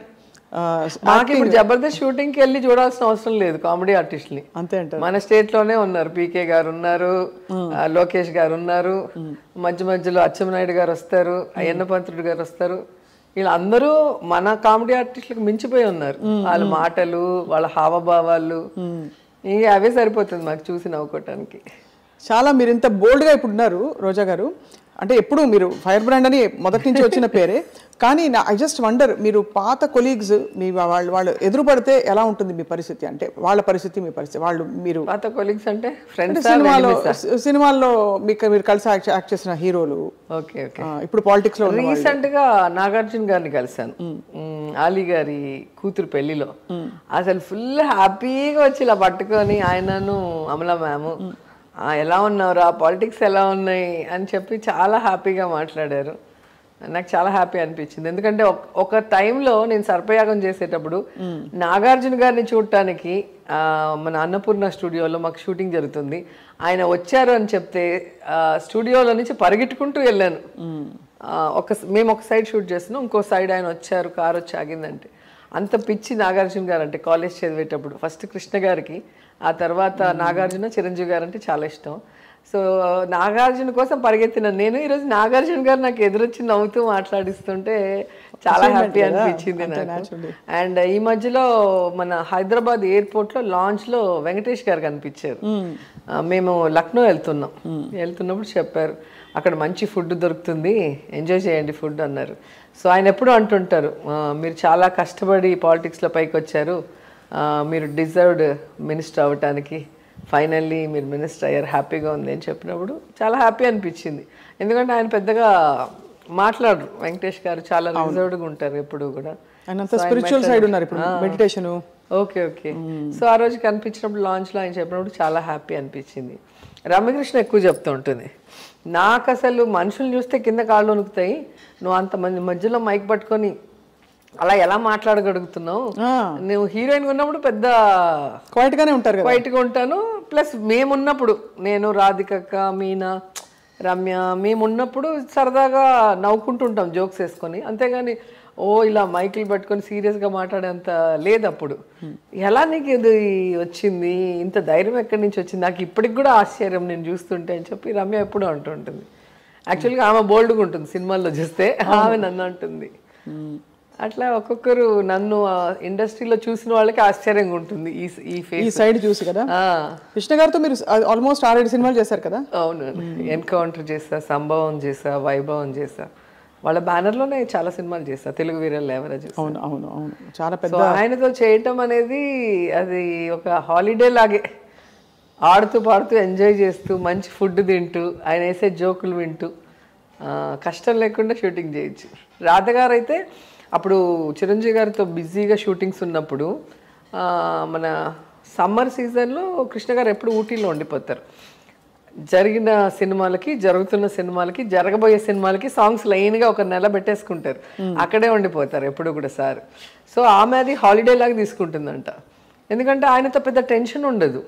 మాకు ఇప్పుడు జబర్దస్త్ షూటింగ్కి వెళ్ళి చూడాల్సిన అవసరం లేదు కామెడీ ఆర్టిస్ట్ని. అంతే అంటారు. మన స్టేట్లోనే ఉన్నారు, పీకే గారు ఉన్నారు, లోకేష్ గారు ఉన్నారు, మధ్య మధ్యలో అచ్చెన్నాయుడు గారు వస్తారు, అయ్యన్నపంతుడు గారు వస్తారు. వీళ్ళందరూ మన కామెడీ ఆర్టిస్టులకు మించిపోయి ఉన్నారు. వాళ్ళ మాటలు, వాళ్ళ హావభావాలు, ఇంక అవే సరిపోతుంది మాకు చూసి నవ్వుకోవటానికి. చాలా మీరు ఇంత బోల్డ్గా ఇప్పుడు ఉన్నారు రోజా గారు. అంటే ఎప్పుడు మీరు ఫైర్ బ్రాండ్ అని మొదటి నుంచి వచ్చిన పేరే, కానీ ఐ జస్ట్ వండర్, మీరు పాత కొలీగ్స్ మీ వాళ్ళు ఎదురు పడితే ఎలా ఉంటుంది మీ పరిస్థితి? అంటే వాళ్ళ పరిస్థితి, మీ పరిస్థితి, వాళ్ళు మీరు పాత కొలీగ్స్ అంటే ఫ్రెండ్స్, సినిమాల్లో మీరు కలిసి యాక్ట్ చేసిన హీరోలు. Okay okay. ఇప్పుడు పాలిటిక్స్ లో రీసెంట్ గా నాగార్జున గారిని కలిసాను, ఆలీ గారి కూతురు పెళ్లిలో. అసలు ఫుల్ హ్యాపీగా వచ్చి ఇలా పట్టుకొని ఆయనను అమలా మ్యామ్ ఎలా ఉన్నావురా, పాలిటిక్స్ ఎలా ఉన్నాయి అని చెప్పి చాలా హ్యాపీగా మాట్లాడారు. నాకు చాలా హ్యాపీ అనిపించింది. ఎందుకంటే ఒక టైంలో నేను సర్పయాగం చేసేటప్పుడు నాగార్జున గారిని చూడటానికి మన అన్నపూర్ణ స్టూడియోలో మాకు షూటింగ్ జరుగుతుంది. ఆయన వచ్చారు అని చెప్తే స్టూడియోలో నుంచి పరిగెట్టుకుంటూ వెళ్ళాను. మేము ఒక సైడ్ షూట్ చేస్తున్నాం, ఇంకో సైడ్ ఆయన వచ్చారు, కారు వచ్చి ఆగిందంటే. అంత పిచ్చి నాగార్జున గారు అంటే కాలేజ్ చదివేటప్పుడు. ఫస్ట్ కృష్ణ గారికి, ఆ తర్వాత నాగార్జున, చిరంజీవి గారు అంటే చాలా ఇష్టం. సో నాగార్జున కోసం పరిగెత్తిన నేను ఈరోజు నాగార్జున గారు నాకు ఎదురొచ్చి నవ్వుతూ మాట్లాడిస్తుంటే చాలా హ్యాపీ అనిపించింది నాకు. అండ్ ఈ మధ్యలో మన హైదరాబాద్ ఎయిర్పోర్ట్లో లాంచ్లో వెంకటేష్ గారు కనిపించారు. మేము లక్నో వెళ్తున్నప్పుడు చెప్పారు, అక్కడ మంచి ఫుడ్ దొరుకుతుంది, ఎంజాయ్ చేయండి ఫుడ్ అన్నారు. సో ఆయన ఎప్పుడూ అంటుంటారు, మీరు చాలా కష్టపడి పాలిటిక్స్లో పైకి వచ్చారు, మీరు డిజర్వ్డ్ మినిస్టర్ అవ్వటానికి, ఫైనల్లీ మీరు మినిస్టర్ అయ్యారు, హ్యాపీగా ఉంది అని చెప్పినప్పుడు చాలా హ్యాపీ అనిపించింది. ఎందుకంటే ఆయన పెద్దగా మాట్లాడరు, వెంకటేష్ గారు చాలా రిజర్వ్డ్గా ఉంటారు ఎప్పుడు కూడా. స్పిరిచువల్ సైడ్ ఉన్నారు ఇప్పుడు, మెడిటేషన్. ఓకే. సో ఆ రోజు కనిపించినప్పుడు లాంచ్లో ఆయన చెప్పినప్పుడు చాలా హ్యాపీ అనిపించింది. రమ్యకృష్ణ ఎక్కువ చెప్తూ ఉంటుంది, నాకు అసలు మనుషులు చూస్తే కింద కాళ్ళు వణుకుతాయి, నువ్వు అంతమంది మధ్యలో మైక్ పట్టుకొని అలా ఎలా మాట్లాడగలుగుతున్నావు, నువ్వు హీరోయిన్ ఉన్నప్పుడు పెద్ద క్వైట్గానే ఉంటారు, క్వైట్గా ఉంటాను, ప్లస్ మేమున్నప్పుడు నేను, రాధికక్క, మీనా, రమ్య మేమున్నప్పుడు సరదాగా నవ్వుకుంటుంటాం జోక్స్ వేసుకొని, అంతేగాని ఇలా మైకులు పట్టుకొని సీరియస్గా మాట్లాడేంత లేదు అప్పుడు. ఎలా నీకు ఇది వచ్చింది, ఇంత ధైర్యం ఎక్కడి నుంచి వచ్చింది, నాకు ఇప్పటికి కూడా ఆశ్చర్యం నేను చూస్తుంటే అని చెప్పి రమ్య ఎప్పుడు అంటుంటుంది. యాక్చువల్గా ఆమె బోల్డ్గా ఉంటుంది సినిమాల్లో చూస్తే, ఆమె నన్ను అంటుంది. అట్లా ఒక్కొక్కరు నన్ను ఇండస్ట్రీలో చూసిన వాళ్ళకి ఆశ్చర్యంగా ఉంటుంది ఈ సైడ్ చూసి కదా. కృష్ణ గారితో మీరు ఆల్మోస్ట్ 6-7 సినిమాలు చేశారు కదా. అవును, ఎన్కౌంటర్ చేసా, సంభవం చేసా, వైభవం చేసా, వాళ్ళ బ్యానర్లోనే చాలా సినిమాలు చేస్తా, తెలుగు వీరల్ ఎవరేజ్. అవును, చాలా పెద్ద. ఆయనతో చేయటం అనేది అది ఒక హాలిడే లాగే, ఆడుతూ పాడుతూ ఎంజాయ్ చేస్తూ మంచి ఫుడ్ తింటూ ఆయన వేసే జోకులు వింటూ కష్టం లేకుండా షూటింగ్ చేయొచ్చు. రాధగారు అయితే అప్పుడు చిరంజీవి గారితో బిజీగా షూటింగ్స్ ఉన్నప్పుడు మన సమ్మర్ సీజన్లో కృష్ణ గారు ఎప్పుడు ఊటీలో ఉండిపోతారు. జరిగిన సినిమాలకి, జరుగుతున్న సినిమాలకి, జరగబోయే సినిమాలకి సాంగ్స్ లైన్గా ఒక నెల పెట్టేసుకుంటారు, అక్కడే ఉండిపోతారు ఎప్పుడు కూడా సార్. సో ఆమె అది హాలిడే లాగా తీసుకుంటుందంట. ఎందుకంటే ఆయనతో పెద్ద టెన్షన్ ఉండదు,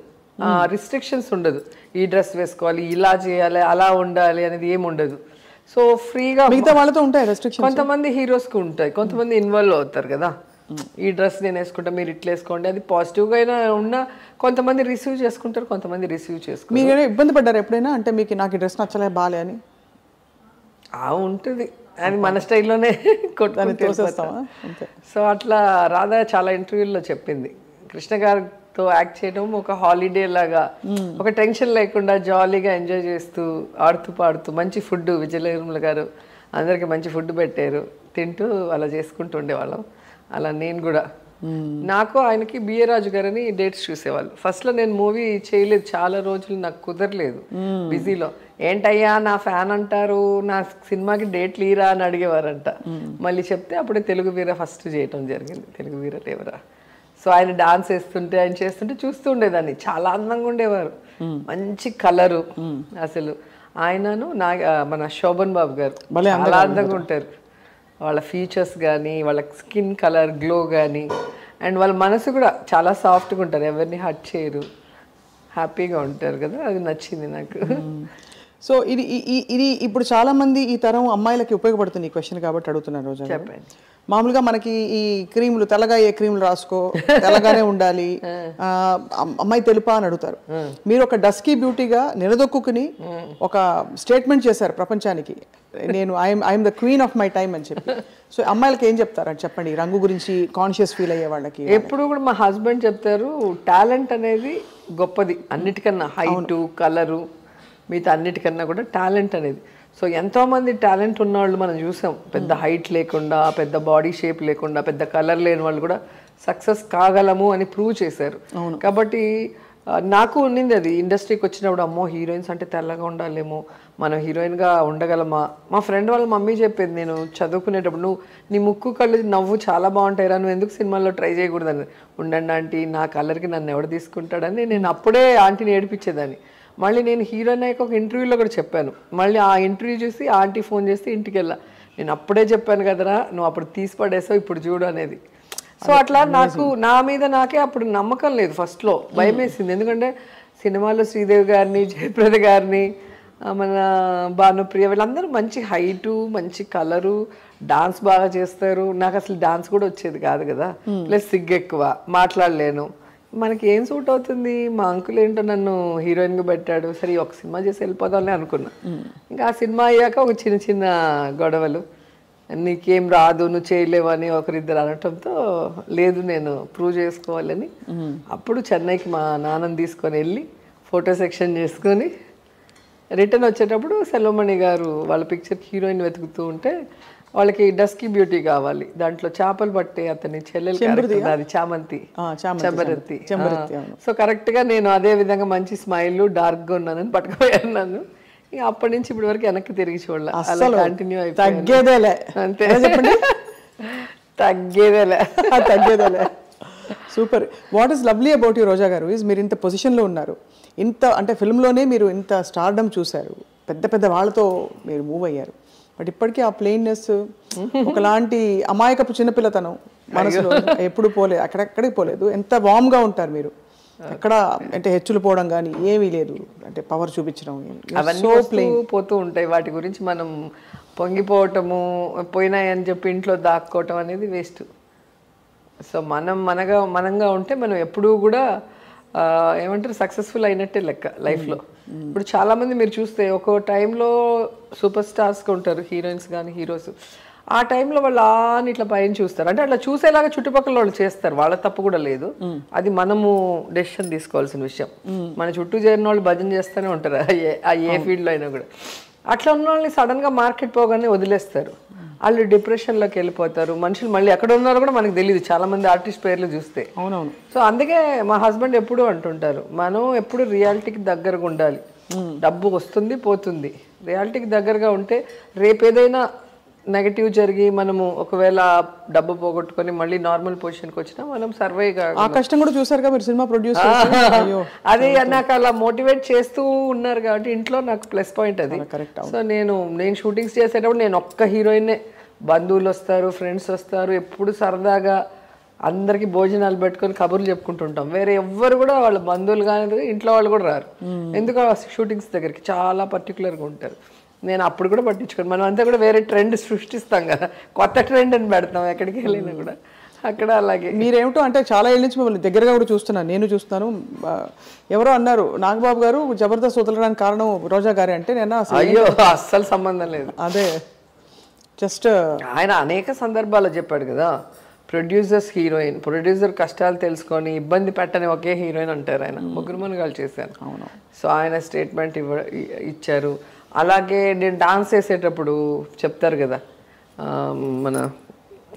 రిస్ట్రిక్షన్స్ ఉండదు, ఈ డ్రెస్ వేసుకోవాలి, ఇలా చేయాలి, అలా ఉండాలి అనేది ఏమి ఉండదు. సో ఫ్రీగా. మిగతా వాళ్ళతో ఉంటాయి రెస్ట్రిక్షన్స్, కొంతమంది హీరోస్కి ఉంటాయి, కొంతమంది ఇన్వాల్వ్ అవుతారు కదా, ఈ డ్రెస్ నేను వేసుకుంటా, మీరు ఇట్లా వేసుకోండి, అది పాజిటివ్గా అయినా ఉన్నా కొంతమంది రిసీవ్ చేసుకుంటారు, కొంతమంది రిసీవ్ చేసుకుంటారు. మీరు ఇబ్బంది పడ్డారు ఎప్పుడైనా, అంటే మీకు నాకు ఈ డ్రెస్ నచ్చలే బాలే అని? ఉంటుంది, అది మన స్టైల్లోనే కొట్టుకొని. సో అట్లా రాధా చాలా ఇంటర్వ్యూల్లో చెప్పింది, కృష్ణ గారితో యాక్ట్ చేయడం ఒక హాలిడే లాగా, ఒక టెన్షన్ లేకుండా జాలీగా ఎంజాయ్ చేస్తూ ఆడుతూ పాడుతూ, మంచి ఫుడ్ విజయనిర్మల గారు అందరికి మంచి ఫుడ్ పెట్టారు, తింటూ అలా చేసుకుంటూ ఉండేవాళ్ళం. అలా నేను కూడా, నాకు ఆయనకి బిఏ రాజు గారని డేట్స్ చూసేవాళ్ళు. ఫస్ట్లో నేను మూవీ చేయలేదు, చాలా రోజులు నాకు కుదరలేదు బిజీలో. ఏంటయ్యా నా ఫ్యాన్ అంటారు, నా సినిమాకి డేట్లు ఈరా అని అడిగేవారంట. మళ్ళీ చెప్తే అప్పుడే తెలుగు వీర ఫస్ట్ చేయటం జరిగింది, తెలుగు వీర లేవరా. సో ఆయన డాన్స్ వేస్తుంటే, ఆయన చేస్తుంటే చూస్తూ ఉండేదాన్ని, చాలా అందంగా ఉండేవారు, మంచి కలరు. అసలు ఆయనను మన శోభన్ బాబు గారు చాలా అందంగా ఉంటారు, వాళ్ళ ఫీచర్స్ కానీ, వాళ్ళ స్కిన్ కలర్ గ్లో కానీ, అండ్ వాళ్ళ మనసు కూడా చాలా సాఫ్ట్గా ఉంటారు, ఎవరిని హర్ట్ చేయరు, హ్యాపీగా ఉంటారు కదా, అది నచ్చింది నాకు. సో ఇది ఇప్పుడు చాలా మంది ఈ తరం అమ్మాయిలకి ఉపయోగపడుతుంది ఈ క్వశ్చన్ కాబట్టి అడుగుతున్నారు. రోజా, చెప్పండి. మామూలుగా మనకి ఈ క్రీములు, తెల్లగా ఏ క్రీములు రాసుకో, తెల్లగానే ఉండాలి, అమ్మాయి తెలుపా అని అడుగుతారు. మీరు ఒక డస్కీ బ్యూటీగా నిలదొక్కుని ఒక స్టేట్మెంట్ చేశారు ప్రపంచానికి, నేను I'm the queen of my time అని చెప్పి. సో అమ్మాయిలకి ఏం చెప్తారని చెప్పండి, రంగు గురించి కాన్షియస్ ఫీల్ అయ్యే వాళ్ళకి? ఎప్పుడు కూడా మా హస్బెండ్ చెప్తారు, టాలెంట్ అనేది గొప్పది అన్నిటికన్నా, హైటు, కలరు, మిగతా అన్నిటికన్నా కూడా టాలెంట్ అనేది. సో ఎంతోమంది టాలెంట్ ఉన్నవాళ్ళు మనం చూసాం, పెద్ద హైట్ లేకుండా, పెద్ద బాడీ షేప్ లేకుండా, పెద్ద కలర్ లేని వాళ్ళు కూడా సక్సెస్ కాగలము అని ప్రూవ్ చేశారు. కాబట్టి నాకు ఉన్నింది అది, ఇండస్ట్రీకి వచ్చినప్పుడు అమ్మో హీరోయిన్స్ అంటే తెల్లగా ఉండాలేమో, మనం హీరోయిన్గా ఉండగలమా. మా ఫ్రెండ్ వాళ్ళ మమ్మీ చెప్పేది, నేను చదువుకునేటప్పుడు, నువ్వు నీ ముక్కు కళ్ళు నవ్వు చాలా బాగుంటాయిరా, నువ్వు ఎందుకు సినిమాల్లో ట్రై చేయకూడదని. ఉండండి ఆంటీ, నా కలర్కి నన్ను ఎవడు తీసుకుంటాడని నేను అప్పుడే ఆంటీని ఏడిపించేదాన్ని. మళ్ళీ నేను హీరోయిన్ అయ్యాక ఒక ఇంటర్వ్యూలో కూడా చెప్పాను, మళ్ళీ ఆ ఇంటర్వ్యూ చూసి ఆంటీ ఫోన్ చేస్తే ఇంటికి వెళ్ళా, నేను అప్పుడే చెప్పాను కదరా, నువ్వు అప్పుడు తీసి పడేసావు, ఇప్పుడు చూడు అనేది. సో అట్లా నాకు నా మీద నాకే అప్పుడు నమ్మకం లేదు, ఫస్ట్లో భయం వేసింది. ఎందుకంటే సినిమాలో శ్రీదేవి గారిని, జయప్రద గారిని, మన భానుప్రియ వీళ్ళందరూ మంచి హైటు, మంచి కలరు, డాన్స్ బాగా చేస్తారు. నాకు అసలు డాన్స్ కూడా వచ్చేది కాదు కదా, ప్లస్ సిగ్గు ఎక్కువ, మాట్లాడలేను. మనకి ఏం సూట్ అవుతుంది, మా అంకుల్ ఏంటో నన్ను హీరోయిన్గా పెట్టాడు, సరే ఒక సినిమా చేసి వెళ్ళిపోదాంలే అనుకున్నా. ఇంకా ఆ సినిమా అయ్యాక ఒక చిన్న చిన్న గొడవలు, నీకేం రాదు, నువ్వు చేయలేవు అని ఒకరిద్దరు అనటంతో, లేదు నేను ప్రూవ్ చేసుకోవాలని అప్పుడు చెన్నైకి మా నాన్నని తీసుకొని వెళ్ళి ఫోటో సెక్షన్ చేసుకొని రిటర్న్ వచ్చేటప్పుడు సెల్వమణి గారు వాళ్ళ పిక్చర్కి హీరోయిన్ వెతుకుతూ ఉంటే, వాళ్ళకి డస్కీ బ్యూటీ కావాలి, దాంట్లో చేపలు పట్టే అతని చెల్లెలు అది చామంతి, చెంబరత్తి. సో కరెక్ట్గా నేను అదే విధంగా మంచి స్మైల్, డార్క్గా ఉన్నానని పట్టుకుపోయాను నన్ను. ఇంకా అప్పటి నుంచి ఇప్పటి వరకు వెనక్కి తిరిగి చూడాలి, అలా కంటిన్యూ తగ్గేదేలే అంతే, తగ్గేదేలే తగ్గేదేలే. Super. What is lovely about you Roja garu is, మీరు ఇంత పొజిషన్లో ఉన్నారు, ఇంత అంటే ఫిల్మ్లోనే మీరు ఇంత స్టార్డమ్ చూశారు, పెద్ద పెద్ద వాళ్ళతో మీరు మూవ్ అయ్యారు, బట్ ఇప్పటికీ ఆ ప్లెయిన్నెస్, ఒకలాంటి అమాయకపు చిన్నపిల్లతనం మనసులో ఎప్పుడు పోలేదు, అక్కడెక్కడికి పోలేదు. ఎంత వామ్గా ఉంటారు మీరు, ఎక్కడ అంటే హెచ్చులు పోవడం కానీ ఏమీ లేదు, అంటే పవర్ చూపించడం అవన్నీ పోతూ ఉంటాయి. వాటి గురించి మనం పొంగిపోవటము, పోయినాయని చెప్పి ఇంట్లో దాక్కోవటం అనేది వేస్ట్. సో మనంగా ఉంటే మనం ఎప్పుడూ కూడా ఏమంటారు సక్సెస్ఫుల్ అయినట్టే లెక్క లైఫ్లో. ఇప్పుడు చాలామంది మీరు చూస్తే ఒక టైంలో సూపర్ స్టార్స్గా ఉంటారు, హీరోయిన్స్ కానీ హీరోస్. ఆ టైంలో వాళ్ళు అని ఇట్లా పైన చూస్తారు, అంటే అట్లా చూసేలాగా చుట్టుపక్కల వాళ్ళు చేస్తారు, వాళ్ళ తప్పు కూడా లేదు, అది మనము డెసిషన్ తీసుకోవాల్సిన విషయం. మన చుట్టూ చేరిన వాళ్ళు భజన చేస్తూనే ఉంటారు, ఏ ఫీల్డ్లో అయినా కూడా. అట్లా ఉన్న వాళ్ళని సడన్గా మార్కెట్ పోగానే వదిలేస్తారు, వాళ్ళు డిప్రెషన్లోకి వెళ్ళిపోతారు. మనుషులు మళ్ళీ ఎక్కడ ఉన్నారో కూడా మనకు తెలియదు, చాలా మంది ఆర్టిస్ట్ పేర్లు చూస్తే. అవునవును. సో అందుకే మా హస్బెండ్ ఎప్పుడూ అంటుంటారు, మనం ఎప్పుడు రియాలిటీకి దగ్గరగా ఉండాలి. డబ్బు వస్తుంది పోతుంది, రియాలిటీకి దగ్గరగా ఉంటే రేపు ఏదైనా నెగటివ్ జరిగి మనము ఒకవేళ డబ్బు పోగొట్టుకొని మళ్ళీ నార్మల్ పొజిషన్కి వచ్చినా మనం సర్వే ఆ కష్టం కూడా చూసారుగా మీరు సినిమా ప్రొడ్యూస్. అదే నాకు అలా మోటివేట్ చేస్తూ ఉన్నారు కాబట్టి ఇంట్లో నాకు ప్లస్ పాయింట్ అది. సో నేను షూటింగ్స్ చేసేటప్పుడు నేను ఒక్క హీరోయిన్నే, బంధువులు వస్తారు, ఫ్రెండ్స్ వస్తారు, ఎప్పుడు సరదాగా అందరికి భోజనాలు పెట్టుకొని కబుర్లు చెప్పుకుంటుంటాం. వేరే ఎవ్వరు కూడా వాళ్ళ బంధువులు కానీ ఇంట్లో వాళ్ళు కూడా రారు, ఎందుకు షూటింగ్స్ దగ్గరికి చాలా పర్టికులర్గా ఉంటారు. నేను అప్పుడు కూడా పట్టించుకోను, మనం అంతా కూడా వేరే ట్రెండ్ సృష్టిస్తాం కదా, కొత్త ట్రెండ్ అని పెడతాం ఎక్కడికి వెళ్ళినా కూడా. అక్కడ అలాగే మీరేమిటో అంటే చాలా ఏళ్ళ నుంచి మిమ్మల్ని దగ్గరగా కూడా చూస్తున్నాను, నేను చూస్తున్నాను. ఎవరో అన్నారు నాగబాబు గారు జబర్దస్త్ వదలడానికి కారణం రోజా గారే అంటే, నేను అయ్యో అస్సలు సంబంధం లేదు. అదే జస్ట్ ఆయన అనేక సందర్భాల్లో చెప్పాడు కదా, ప్రొడ్యూసర్స్ హీరోయిన్, ప్రొడ్యూసర్ కష్టాలు తెలుసుకొని ఇబ్బంది పెట్టని ఒకే హీరోయిన్ అంటారు ఆయన. ముగ్గురు మనగాళ్ళు చేశాను. అవును. సో ఆయన స్టేట్మెంట్ ఇచ్చారు. అలాగే నేను డాన్స్ చేసేటప్పుడు చెప్తారు కదా, మన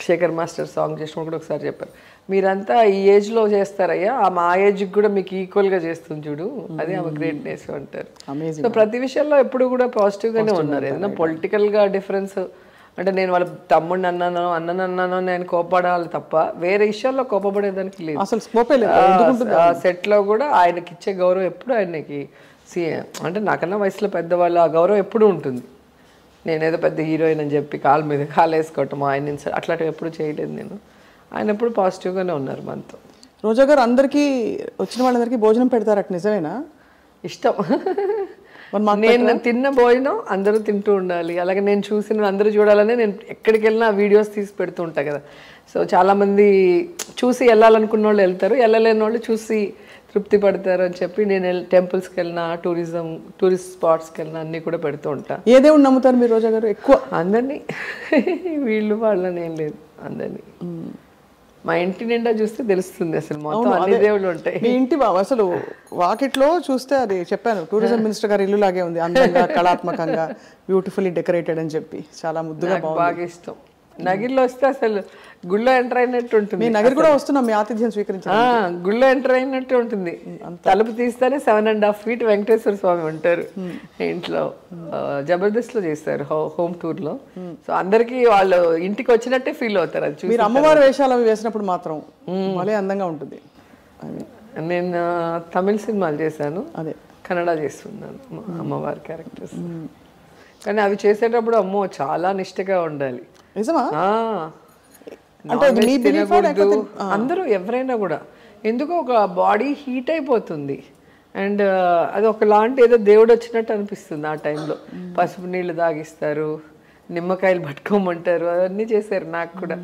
శేఖర్ మాస్టర్ సాంగ్ చేసినప్పుడు కూడా ఒకసారి చెప్పారు, మీరంతా ఈ ఏజ్లో చేస్తారయ్యా, మా ఏజ్కి కూడా మీకు ఈక్వల్గా చేస్తుంది చూడు, అదే ఆమె గ్రేట్నెస్ అంటారు. సో ప్రతి విషయంలో ఎప్పుడు కూడా పాజిటివ్గానే ఉన్నారు. ఏదైనా పొలిటికల్గా డిఫరెన్స్ అంటే నేను వాళ్ళ తమ్ముడిని అన్నానో నేను కోపడాలి తప్ప వేరే విషయాల్లో కోపపడేదానికి లేదు అసలు. సెట్లో కూడా ఆయనకి ఇచ్చే గౌరవం ఎప్పుడు ఆయనకి అంటే నాకన్నా వయసులో పెద్దవాళ్ళు ఆ గౌరవం ఎప్పుడూ ఉంటుంది. నేనేదో పెద్ద హీరోయిన్ అని చెప్పి కాలు మీద కాలు వేసుకోవటం ఆయన అట్లాంటివి ఎప్పుడు చేయలేదు నేను. ఆయన ఎప్పుడు పాజిటివ్గానే ఉన్నారు మనతో. రోజా గారు అందరికీ వచ్చిన వాళ్ళందరికీ భోజనం పెడతారట, నిజమేనా? ఇష్టం. నేను తిన్న భోజనం అందరూ తింటూ ఉండాలి, అలాగే నేను చూసిన అందరూ చూడాలని నేను ఎక్కడికి వెళ్ళినా వీడియోస్ తీసి పెడుతూ ఉంటాను కదా. సో చాలామంది చూసి వెళ్ళాలనుకున్న వాళ్ళు వెళ్తారు, వెళ్ళలేని వాళ్ళు చూసి తృప్తి పడతారు అని చెప్పి నేను టెంపుల్స్కి వెళ్ళినా, టూరిస్ట్ స్పాట్స్కి వెళ్ళినా అన్నీ కూడా పెడుతూ ఉంటాను. ఏ దేవుడిని నమ్ముతారు మీరు రోజా గారు? ఎక్కువ అందరినీ, వీళ్ళు వాళ్ళని ఏం లేదు, అందరినీ. మా ఇంటి నిండా చూస్తే తెలుస్తుంది అసలు మొత్తం అన్ని దేవుళ్ళు ఉంటాయి. మీ ఇంటి అసలు వాకిట్లో చూస్తే అది చెప్పాను, టూరిజం మినిస్టర్ గారి ఇల్లు లాగే ఉంది, అందంగా కళాత్మకంగా బ్యూటిఫుల్లీ డెకరేటెడ్ అని చెప్పి చాలా ముద్దుగా బాగా ఇష్టం. నగిరిలో వస్తే అసలు గుళ్ళో ఎంటర్ అయినట్టు ఉంటుంది. మీ నగిరి కూడా వస్తున్నాం మీ ఆతిథ్యం స్వీకరించాలి. గుళ్ళో ఎంటర్ అయినట్టు ఉంటుంది. తలుపు తీస్తేనే 7.5 feet వెంకటేశ్వర స్వామి ఉంటారు ఇంట్లో. జబర్దస్త్ లో చేస్తారు హోమ్ టూర్ లో. సో అందరికి వాళ్ళు ఇంటికి వచ్చినట్టే ఫీల్ అవుతారు. అది మీరు అమ్మవారి వేషాలు అవి వేసినప్పుడు మాత్రం భలే అందంగా ఉంటుంది. నేను తమిళ సినిమాలు చేశాను, అదే కన్నడ చేస్తున్నాను అమ్మవారి క్యారెక్టర్స్. కానీ అవి చేసేటప్పుడు అమ్మో చాలా నిష్టగా ఉండాలి. నిజమా? అంటే అందరూ ఎవరైనా కూడా ఎందుకో ఒక బాడీ హీట్ అయిపోతుంది అండ్ అది ఒకలాంటి ఏదో దేవుడు వచ్చినట్టు అనిపిస్తుంది ఆ టైంలో. పసుపు నీళ్ళు తాగిస్తారు, నిమ్మకాయలు పట్టుకోమంటారు, అవన్నీ చేశారు నాకు కూడా.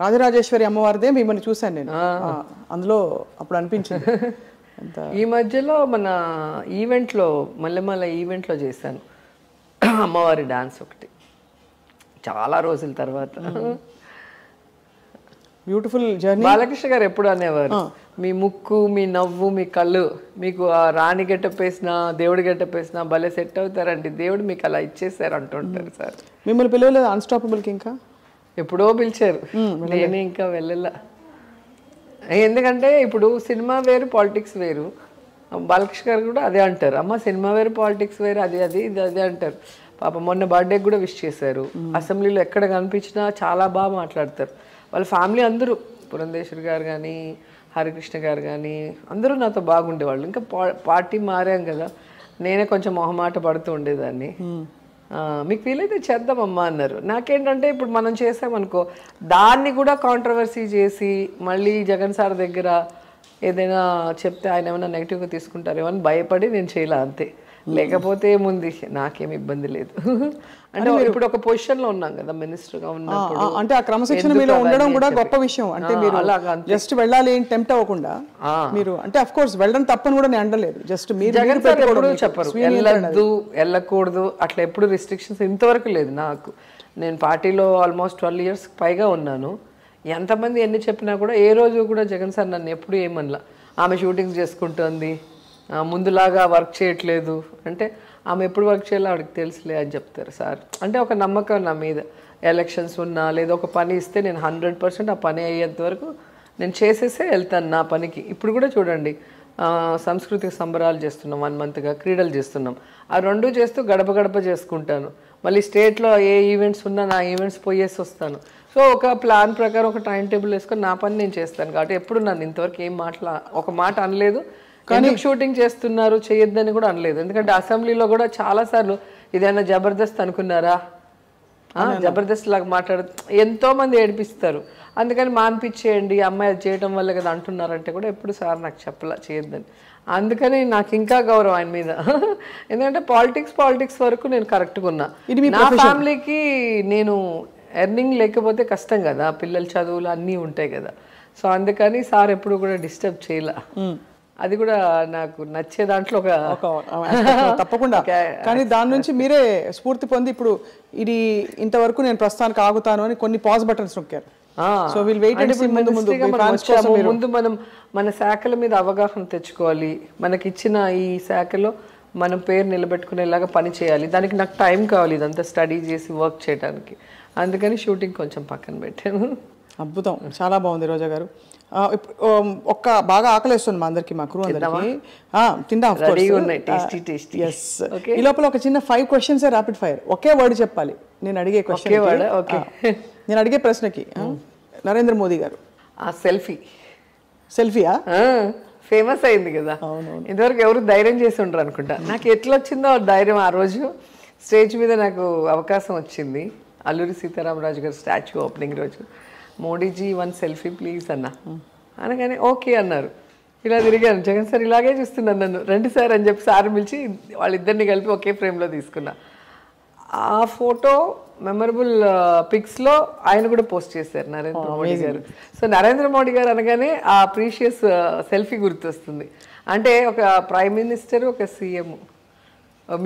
రాజరాజేశ్వరి అమ్మవారిదే మిమ్మల్ని చూశాను నేను అందులో, అప్పుడు అనిపించింది. ఈ మధ్యలో మన ఈవెంట్లో మల్లెమల్ల ఈవెంట్లో చేశాను అమ్మవారి డాన్స్ ఒకటి చాలా రోజుల తర్వాత. Beautiful journey. బాలకృష్ణ గారు ఎప్పుడు అనేవారు, మీ ముక్కు, మీ నవ్వు, మీ కళ్ళు, మీకు ఆ రాణి గెటప్ వేసినా దేవుడి గెటప్ వేసినా భలే సెట్ అవుతారండి, దేవుడు మీకు అలా ఇచ్చేసారు అంటుంటారు సార్. మిమ్మల్ని పిలవలేదు అన్స్టాపబుల్కి? ఇంకా ఎప్పుడో పిలిచారు, నేనే ఇంకా వెళ్ళలా. ఎందుకంటే ఇప్పుడు సినిమా వేరు, పాలిటిక్స్ వేరు. బాలకృష్ణ గారు కూడా అదే అంటారు, అమ్మ సినిమా వేరు, పాలిటిక్స్ వేరు, అది అది ఇది అదే అంటారు. పాప మొన్న బర్త్డేకి కూడా విష్ చేశారు. అసెంబ్లీలో ఎక్కడ కనిపించినా చాలా బాగా మాట్లాడతారు. వాళ్ళ ఫ్యామిలీ అందరూ, పురంధేశ్వరి గారు కానీ, హరికృష్ణ గారు కానీ అందరూ నాతో బాగుండేవాళ్ళు. ఇంకా పార్టీ మారాం కదా, నేనే కొంచెం మొహమాట పడుతూ ఉండేదాన్ని. మీకు వీలైతే చేద్దామమ్మా అన్నారు. నాకేంటంటే ఇప్పుడు మనం చేసామనుకో దాన్ని కూడా కాంట్రవర్సీ చేసి మళ్ళీ జగన్ సార్ దగ్గర ఏదైనా చెప్తే ఆయన ఏమైనా నెగిటివ్గా తీసుకుంటారేమో అని భయపడి నేను చేయలే అంతే. లేకపోతే ఏముంది, నాకేం ఇబ్బంది లేదు. అంటే ఇప్పుడు ఒక పొజిషన్లో ఉన్నాం కదా మినిస్టర్గా ఉన్నప్పుడు, అంటే ఆ క్రమశిక్షణ మీలో ఉండడం కూడా గొప్ప విషయం. అంటే మీరు జస్ట్ వెళ్ళాలి ఏం టెంప్ట్ అవ్వకుండా మీరు, అంటే అఫ్ కోర్స్ వెళ్ళడం తప్పని కూడా నేను అనలేదు, జస్ట్ మీరు జగన్ సార్ ఎప్పుడు చెప్పరు వెళ్ళద్దు వెళ్ళకూడదు అట్లా, ఎప్పుడు రిస్ట్రిక్షన్స్ ఇంతవరకు లేదు నాకు. నేను పార్టీలో ఆల్మోస్ట్ 12 years పైగా ఉన్నాను. ఎంతమంది ఎన్ని చెప్పినా కూడా ఏ రోజు కూడా జగన్ సార్ నన్ను ఎప్పుడు ఏమనలా. ఆమె షూటింగ్స్ చేసుకుంటుంది, ముందులాగా వర్క్ చేయట్లేదు అంటే, ఆమె ఎప్పుడు వర్క్ చేయాలో ఆవిడకి తెలుసులే అని చెప్తారు సార్. అంటే ఒక నమ్మకం నా మీద. ఎలక్షన్స్ ఉన్నా లేదా ఒక పని ఇస్తే నేను 100% ఆ పని అయ్యేంత వరకు నేను చేసేసే వెళ్తాను నా పనికి. ఇప్పుడు కూడా చూడండి, సంస్కృతిక సంబరాలు చేస్తున్నాం, 1 monthగా క్రీడలు చేస్తున్నాం. ఆ 2 చేస్తూ గడప గడప చేసుకుంటాను. మళ్ళీ స్టేట్లో ఏ ఈవెంట్స్ ఉన్నా నా ఈవెంట్స్ పోయేసి వస్తాను. సో ఒక ప్లాన్ ప్రకారం ఒక టైం టేబుల్ వేసుకొని నా పని నేను చేస్తాను. కాబట్టి ఎప్పుడు నన్ను ఇంతవరకు ఏం ఒక మాట అనలేదు. కానీ షూటింగ్ చేస్తున్నారు చేయొద్దని కూడా అనలేదు. ఎందుకంటే అసెంబ్లీలో కూడా చాలాసార్లు ఇదైనా జబర్దస్త్ అనుకున్నారా, జబర్దస్త్ లాగా ఎంతో మంది ఏడిపిస్తారు, అందుకని మానిపించేయండి అమ్మాయి అది చేయడం వల్ల కదా అంటున్నారంటే కూడా ఎప్పుడు సార్ నాకు చెప్పలా చేయొద్దని. అందుకని నాకు ఇంకా గౌరవం ఆయన మీద. ఎందుకంటే పాలిటిక్స్ వరకు నేను కరెక్ట్గా ఉన్నా. నా ఫ్యామిలీకి నేను ఎర్నింగ్ లేకపోతే కష్టం కదా, పిల్లల చదువులు అన్నీ ఉంటాయి కదా. సో అందుకని సార్ ఎప్పుడు కూడా డిస్టర్బ్ చేయలే. అది కూడా నాకు నచ్చే దాంట్లో తప్పకుండా. కానీ దాని నుంచి మీరే స్ఫూర్తి పొంది ఇప్పుడు ఇది ఇంతవరకు నేను ప్రస్తుతానికి ఆగుతాను అని కొన్ని పాజ్ బటన్స్ నొక్కారు. So we'll wait and see. ముందు మనం మన శాఖల మీద అవగాహన తెచ్చుకోవాలి. మనకి ఇచ్చిన ఈ శాఖలో మనం పేరు నిలబెట్టుకునేలాగా పని చేయాలి. దానికి నాకు టైం కావాలి ఇదంతా స్టడీ చేసి వర్క్ చేయడానికి. అందుకని షూటింగ్ కొంచెం పక్కన పెట్టాను. అద్భుతం, చాలా బాగుంది రోజా గారు. ఒక్క బాగా ఆకలిస్తుంది మా అందరికి, మా క్రూ అందరికి. తిందాం. ఈ లోపల ఒక చిన్న 5 questions ర్యాపిడ్ ఫైర్, ఒకే వర్డ్ చెప్పాలి. నేను అడిగే క్వశ్చన్, నేను అడిగే ప్రశ్నకి నరేంద్ర మోదీ గారు. సెల్ఫీయా? ఫేమస్ అయింది కదా, ఇంతవరకు ఎవరు ధైర్యం చేసి ఉండరు అనుకుంటా. నాకు ఎట్లా వచ్చిందో ధైర్యం, ఆ రోజు స్టేజ్ మీద నాకు అవకాశం వచ్చింది. అల్లూరి సీతారామరాజు గారు స్టాచ్యూ ఓపెనింగ్ రోజు, మోడీజీ 1 selfie ప్లీజ్ అన్న అనగానే ఓకే అన్నారు. ఇలా తిరిగాను, జగన్ సార్ ఇలాగే చూస్తున్నాను నన్ను, రండి సార్ అని చెప్పి సార్ పిలిచి వాళ్ళిద్దరిని కలిపి ఒకే ఫ్రేమ్లో తీసుకున్నా. ఆ ఫోటో మెమరబుల్ పిక్స్లో ఆయన కూడా పోస్ట్ చేశారు నరేంద్ర మోడీ గారు. సో నరేంద్ర మోడీ గారు అనగానే ఆ ప్రీషియస్ సెల్ఫీ గుర్తొస్తుంది. అంటే ఒక ప్రైమ్ మినిస్టర్, ఒక సీఎం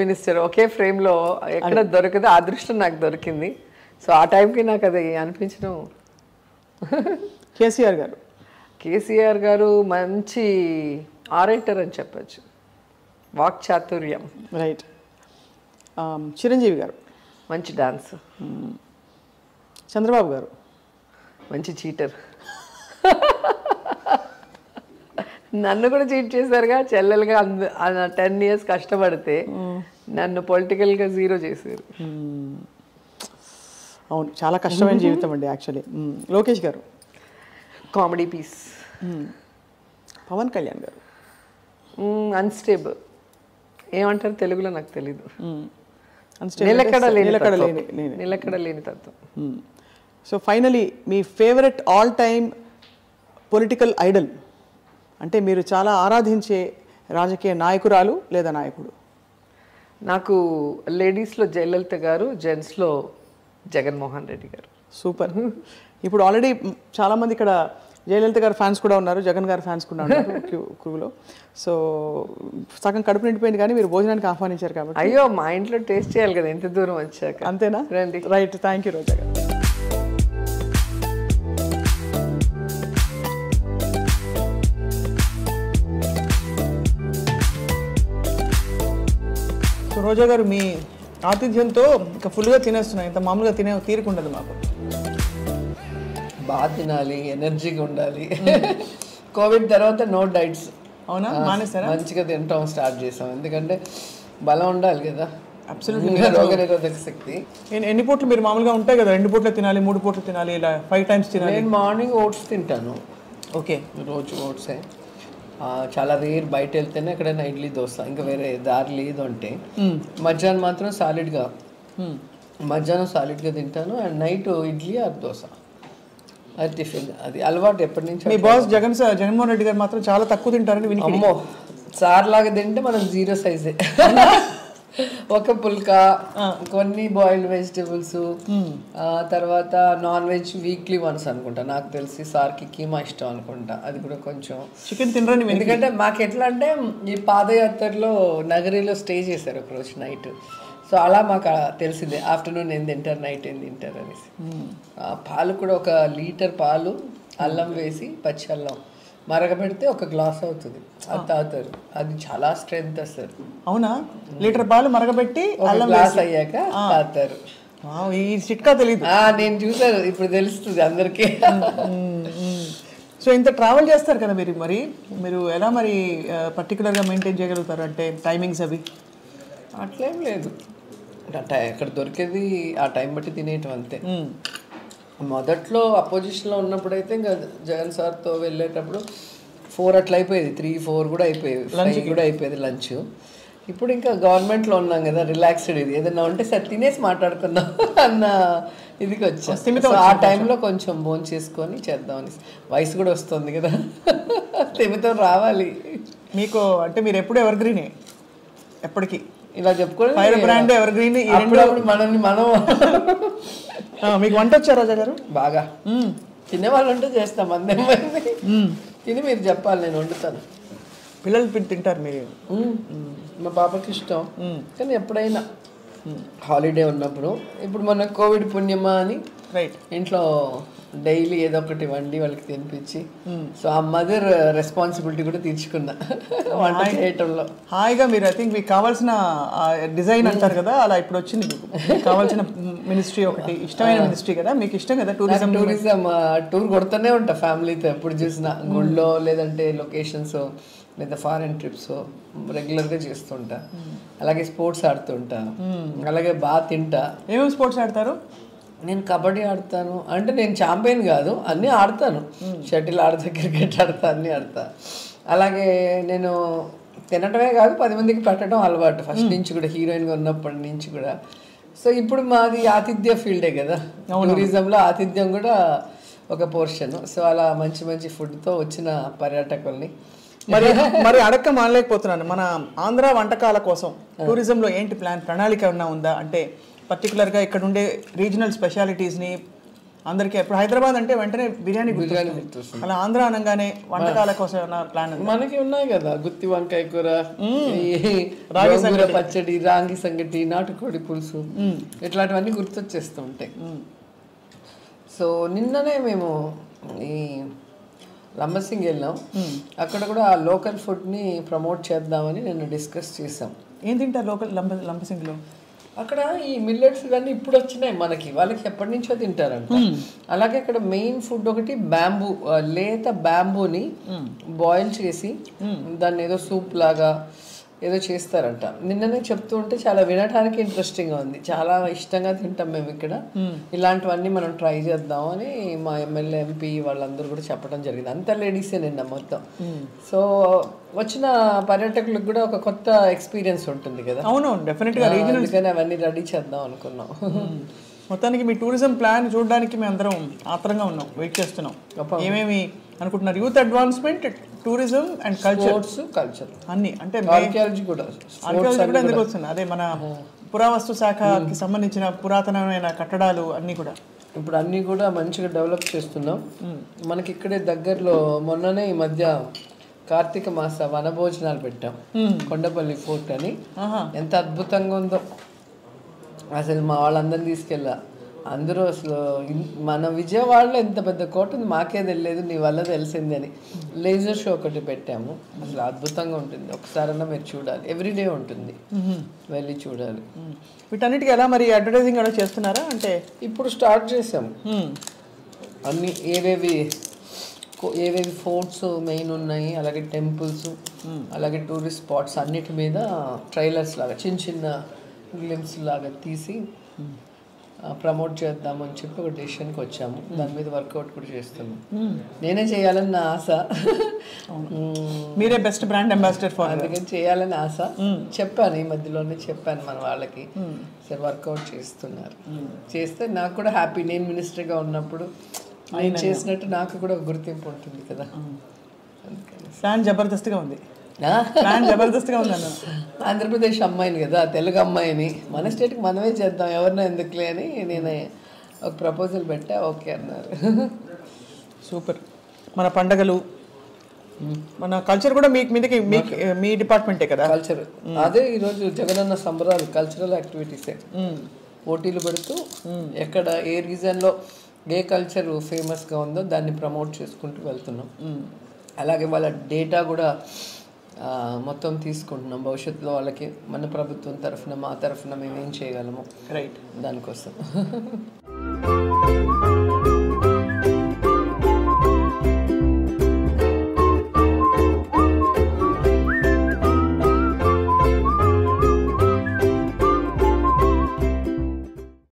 మినిస్టర్ ఒకే ఫ్రేమ్లో ఎక్కడ దొరకదు, ఆ అదృష్టం నాకు దొరికింది. సో ఆ టైంకి నాకు అది అనిపించడం. కేసీఆర్ గారు మంచి ఆరేటర్ అని చెప్పచ్చు, వాక్ చాతుర్యం. రైట్. చిరంజీవి గారు మంచి డాన్స్. చంద్రబాబు గారు మంచి చీటర్. నన్ను కూడా చీట్ చేశారుగా, చెల్లెలుగా 10 years కష్టపడితే నన్ను పొలిటికల్గా 0 చేశారు. అవును, చాలా కష్టమైన జీవితం అండి యాక్చువల్లీ. లోకేష్ గారు కామెడీ పీస్. పవన్ కళ్యాణ్ గారు అన్స్టేబుల్, ఏమంటారు తెలుగులో నాకు తెలీదు. నిలకడ లేని తత్వం. సో ఫైనలీ మీ favourite all time political idol అంటే మీరు చాలా ఆరాధించే రాజకీయ నాయకురాలు లేదా నాయకుడు? నాకు లేడీస్లో జయలలిత గారు, జెంట్స్లో జగన్మోహన్ రెడ్డి గారు. సూపర్. ఇప్పుడు ఆల్రెడీ చాలామంది ఇక్కడ జయలలిత గారు ఫ్యాన్స్ కూడా ఉన్నారు, జగన్ గారు ఫ్యాన్స్ కూడా ఉన్నారు క్రూలో. సో సగం కడుపు నిండిపోయింది, కానీ మీరు భోజనానికి ఆహ్వానించారు కాబట్టి. అయ్యో, మా ఇంట్లో టేస్ట్ చేయాలి కదా ఎంత దూరం వచ్చాక. అంతేనా? రండి. రైట్, థ్యాంక్ యూ రోజా గారు. సో రోజా గారు, మీ ఆతిథ్యంతో ఇంకా ఫుల్గా తినేస్తున్నాం. ఇంత మామూలుగా తినే తీరుకుండదు మాకు. బాగా తినాలి, ఎనర్జీగా ఉండాలి. కోవిడ్ తర్వాత నో డైట్స్. అవునా? మానేస్తారా? మంచిగా తింటాం స్టార్ట్ చేసాం, ఎందుకంటే బలం ఉండాలి కదా. అబ్సల్యూట్లీ. రోగనిరోధక శక్తి. ఎన్ని పూట్లు మీరు మామూలుగా ఉంటాయి కదా, 2 పూట్లు తినాలి, 3 పూట్లు తినాలి, ఇలా 5 టైమ్స్ తినాలి? నేను మార్నింగ్ ఓట్స్ తింటాను. ఓకే. రోజు ఓట్సే. చాలా రేర్ బయట వెళ్తేనే ఎక్కడైనా ఇడ్లీ దోశ, ఇంకా వేరే దారి లేదు అంటే. మధ్యాహ్నం మాత్రం సాలిడ్గా, మధ్యాహ్నం సాలిడ్గా తింటాను. And night idli or dosa, అది టిఫిన్. అది అలవాటు ఎప్పటి నుంచి. మీ బాస్ జగన్మోహన్ రెడ్డి గారు మాత్రం చాలా తక్కువ తింటారని విని. అమ్మో, సార్ లాగా తింటే మనం 0 సైజే. ఒక పుల్కా, కొన్ని బాయిల్డ్ వెజిటేబుల్స్, తర్వాత నాన్ వెజ్ వీక్లీ వన్స్ అనుకుంటా. నాకు తెలిసి సార్కి కీమా ఇష్టం అనుకుంటా, అది కూడా కొంచెం. చికెన్ తినరని. ఎందుకంటే మాకు ఎట్లా అంటే ఈ పాదయాత్రలో నగరిలో స్టే చేశారు ఒకరోజు నైట్. సో అలా మాకు తెలిసిందే ఆఫ్టర్నూన్ ఏం తింటారు, నైట్ ఏం తింటారు అనేసి. పాలు కూడా 1 లీటర్ పాలు, అల్లం వేసి, పచ్చి అల్లం మరగబెడితే 1 గ్లాస్ అవుతుంది, అది తాగుతారు. అది చాలా స్ట్రెంత్ వస్తుంది. అవునా? లీటర్ పాలు మరగబెట్టి 1 గ్లాస్ అయ్యాక తాగుతారు. ఈ చిట్కా తెలియదు. నేను చూసాను, ఇప్పుడు తెలుస్తుంది అందరికీ. సో ఇంత ట్రావెల్ చేస్తారు కదా మీరు ఎలా మరి పర్టికులర్గా మెయింటైన్ చేయగలుగుతారు అంటే టైమింగ్స్ అవి? అట్లేం లేదు, ఎక్కడ దొరికేది ఆ టైం బట్టి తినేయటం అంతే. మొదట్లో అపోజిషన్లో ఉన్నప్పుడైతే ఇంకా జగన్ సార్తో వెళ్ళేటప్పుడు 4 అట్లా అయిపోయేది, 3-4 కూడా అయిపోయేది, 5 కూడా అయిపోయేది లంచ్. ఇప్పుడు ఇంకా గవర్నమెంట్లో ఉన్నాం కదా, రిలాక్స్డ్. ఇది ఏదన్నా ఉంటే సరే తినేసి మాట్లాడుకుందాం అన్న ఇదికి వచ్చా. ఆ టైంలో కొంచెం భోజనం చేసుకొని చేద్దామని. వయసు కూడా వస్తుంది కదా, తిమితం రావాలి మీకు. అంటే మీరు ఎప్పుడు ఎవర్ గ్రీనే, ఎప్పటికీ ఇలా చెప్పుకోండి. Fire brand ever green. మనల్ని మనం. మీకు వంట వచ్చా రోజా గారు? బాగా. తినేవాళ్ళు ఉంటే చేస్తాం, అందరి తిని మీరు చెప్పాలి, నేను వండుతాను. పిల్లలు తింటారు మీరు? మా పాపకి ఇష్టం, కానీ ఎప్పుడైనా హాలిడే ఉన్నప్పుడు. ఇప్పుడు మన కోవిడ్ పుణ్యమా అని ఇంట్లో డైలీ ఏదో ఒకటి వండి వాళ్ళకి తినిపించి, సో ఆ మదర్ రెస్పాన్సిబిలిటీ కూడా తీర్చుకున్నా వంట చేయటంలో. హాయిగా మీరు ఐ థింక్ మీకు కావాల్సిన డిజైన్ అంటారు కదా, అలా ఇప్పుడు వచ్చింది. మీకు కావాల్సిన మినిస్ట్రీ ఒకటి, ఇష్టమైన మినిస్ట్రీ కదా, మీకు ఇష్టం కదా టూరిజం. టూర్ కొడుతూనే ఉంటా ఫ్యామిలీతో, ఎప్పుడు చూసినా గుళ్ళో, లేదంటే లొకేషన్స్, లేదా ఫారెన్ ట్రిప్స్ రెగ్యులర్గా చేస్తుంటా. అలాగే స్పోర్ట్స్ ఆడుతుంటా, అలాగే బాగా తింటా. ఏమేమి స్పోర్ట్స్ ఆడతారు? నేను కబడ్డీ ఆడతాను, అంటే నేను ఛాంపియన్ కాదు, అన్నీ ఆడతాను. షటిల్ ఆడతా, క్రికెట్ ఆడతా, అన్నీ ఆడతా. అలాగే నేను తినటమే కాదు 10 మందికి పెట్టడం అలవాటు ఫస్ట్ నుంచి కూడా, హీరోయిన్గా ఉన్నప్పటి నుంచి కూడా. సో ఇప్పుడు మాది ఆతిథ్య ఫీల్డే కదా, టూరిజంలో ఆతిథ్యం కూడా ఒక పోర్షన్. సో అలా మంచి మంచి ఫుడ్తో వచ్చిన పర్యాటకుల్ని మరి అడక్క మానలేకపోతున్నాను. మన ఆంధ్ర వంటకాల కోసం టూరిజంలో ఏంటి ప్రణాళిక ఏమన్నా ఉందా? అంటే పర్టికులర్గా ఇక్కడ ఉండే రీజనల్ స్పెషాలిటీస్ని అందరికీ, ఇప్పుడు హైదరాబాద్ అంటే వెంటనే బిర్యానీ గుర్తొస్తుంది, అలా ఆంధ్ర అనగానే వంటకాల కోసం ఏమన్నా ప్లాన్? మనకి ఉన్నాయి కదా, గుత్తి వంకాయ కూర, పచ్చడి, రాగి సంగటి, నాటుకోడి పులుసు, ఇట్లాంటివన్నీ గుర్తొచ్చేస్తూ ఉంటాయి. సో నిన్ననే మేము ఈ లంబసింగి వెళ్ళాం, అక్కడ కూడా ఆ లోకల్ ఫుడ్ని ప్రమోట్ చేద్దామని నిన్న డిస్కస్ చేసాం. ఏం తింటారు లోకల్ లంబసింగిలో? అక్కడ ఈ మిల్లెట్స్ ఇవన్నీ ఇప్పుడు వచ్చినాయి మనకి, వాళ్ళకి ఎప్పటి నుంచో తింటారంట. అలాగే అక్కడ మెయిన్ ఫుడ్ ఒకటి బ్యాంబూ, లేత బ్యాంబూని బాయిల్ చేసి దాన్ని ఏదో సూప్ లాగా ఏదో చేస్తారంట. నిన్ననే చెప్తూ ఉంటే చాలా వినడానికి ఇంట్రెస్టింగ్గా ఉంది. చాలా ఇష్టంగా తింటాం మేము ఇక్కడ. ఇలాంటివన్నీ మనం ట్రై చేద్దాం అని మా ఎమ్మెల్యే ఎంపీ వాళ్ళందరూ కూడా చెప్పడం జరిగింది. అంతా లేడీసే నిన్న మొత్తం. సో వచ్చిన పర్యాటకులకు కూడా ఒక కొత్త ఎక్స్పీరియన్స్ ఉంటుంది కదా. అవునవును, డెఫినెట్గా. అందుకని అవన్నీ రెడీ చేద్దాం అనుకున్నాం. మొత్తానికి మీ టూరిజం ప్లాన్ చూడడానికి మేము అందరం ఆత్రంగా ఉన్నాం, వెయిట్ చేస్తున్నాం. ఏమేమి అనుకుంటున్నారు? Youth advancement, tourism and culture అన్ని, అంటే ఆర్కియాలజీ కూడా ఎందుకు వస్తుంది? అదే మన పురావస్తు శాఖకి సంబంధించిన పురాతనమైన కట్టడాలు అన్నీ కూడా ఇప్పుడు అన్నీ కూడా మంచిగా డెవలప్ చేస్తున్నాం. మనకి ఇక్కడే దగ్గరలో మొన్ననే ఈ మధ్య కార్తీక మాస వనభోజనాలు పెట్టాం కొండపల్లి ఫోర్ట్ అని. ఎంత అద్భుతంగా ఉందో అసలు. మా వాళ్ళందరినీ తీసుకెళ్ళా. అందరూ అసలు మన విజయవాడలో ఎంత పెద్ద కోట ఉంది మాకే తెలియదు, నీ వల్ల తెలిసింది అని. లేజర్ షో ఒకటి పెట్టాము. అసలు అద్భుతంగా ఉంటుంది. ఒకసారన్నా మీరు చూడాలి. ఎవ్రీడే ఉంటుంది, వెళ్ళి చూడాలి. వీటన్నిటికీ ఎలా మరి అడ్వర్టైజింగ్ కూడా చేస్తున్నారా? అంటే ఇప్పుడు స్టార్ట్ చేసాము. అన్ని ఏవేవి ఫోర్ట్స్ మెయిన్ ఉన్నాయి, అలాగే టెంపుల్స్, అలాగే టూరిస్ట్ స్పాట్స్ అన్నిటి మీద ట్రైలర్స్ లాగా చిన్న చిన్న గ్లిమ్స్ లాగా తీసి ప్రమోట్ చేద్దామని చెప్పి ఒక డెసిషన్కి వచ్చాము. దాని మీద వర్కౌట్ కూడా చేస్తున్నాం. నేనే చేయాలని నా ఆశ. మీరే బెస్ట్ బ్రాండ్ అంబాసిడర్ ఫర్, అందుకని చేయాలని ఆశ. చెప్పాను, ఈ మధ్యలోనే చెప్పాను మన వాళ్ళకి. సరే వర్కౌట్ చేస్తున్నారు. చేస్తే నాకు కూడా హ్యాపీ. నేను మినిస్టర్గా ఉన్నప్పుడు నేను చేసినట్టు నాకు కూడా గుర్తింపు ఉంటుంది కదా. ప్లాన్ జబర్దస్త్గా ఉంది. ఆంధ్రప్రదేశ్ అమ్మాయిని కదా, తెలుగు అమ్మాయిని, మన స్టేట్కి మనమే చేద్దాం, ఎవరినో ఎందుకులే అని నేను ఒక ప్రపోజల్ పెట్టా. ఓకే అన్నారు. సూపర్. మన పండగలు, మన కల్చర్ కూడా మీ డిపార్ట్మెంటే కదా. కల్చర్ అదే ఈరోజు జగనన్న సంబరాలు కల్చరల్ యాక్టివిటీసే. పోటీలు పెడుతూ ఎక్కడ ఏ రీజన్లో ఏ కల్చర్ ఫేమస్గా ఉందో దాన్ని ప్రమోట్ చేసుకుంటూ వెళ్తున్నాం. అలాగే వాళ్ళ డేటా కూడా మొత్తం తీసుకుంటున్నాం. భవిష్యత్తులో వాళ్ళకి మన ప్రభుత్వం తరఫున, మా తరఫున మేము ఏం చేయగలము, రైట్, దానికోసం.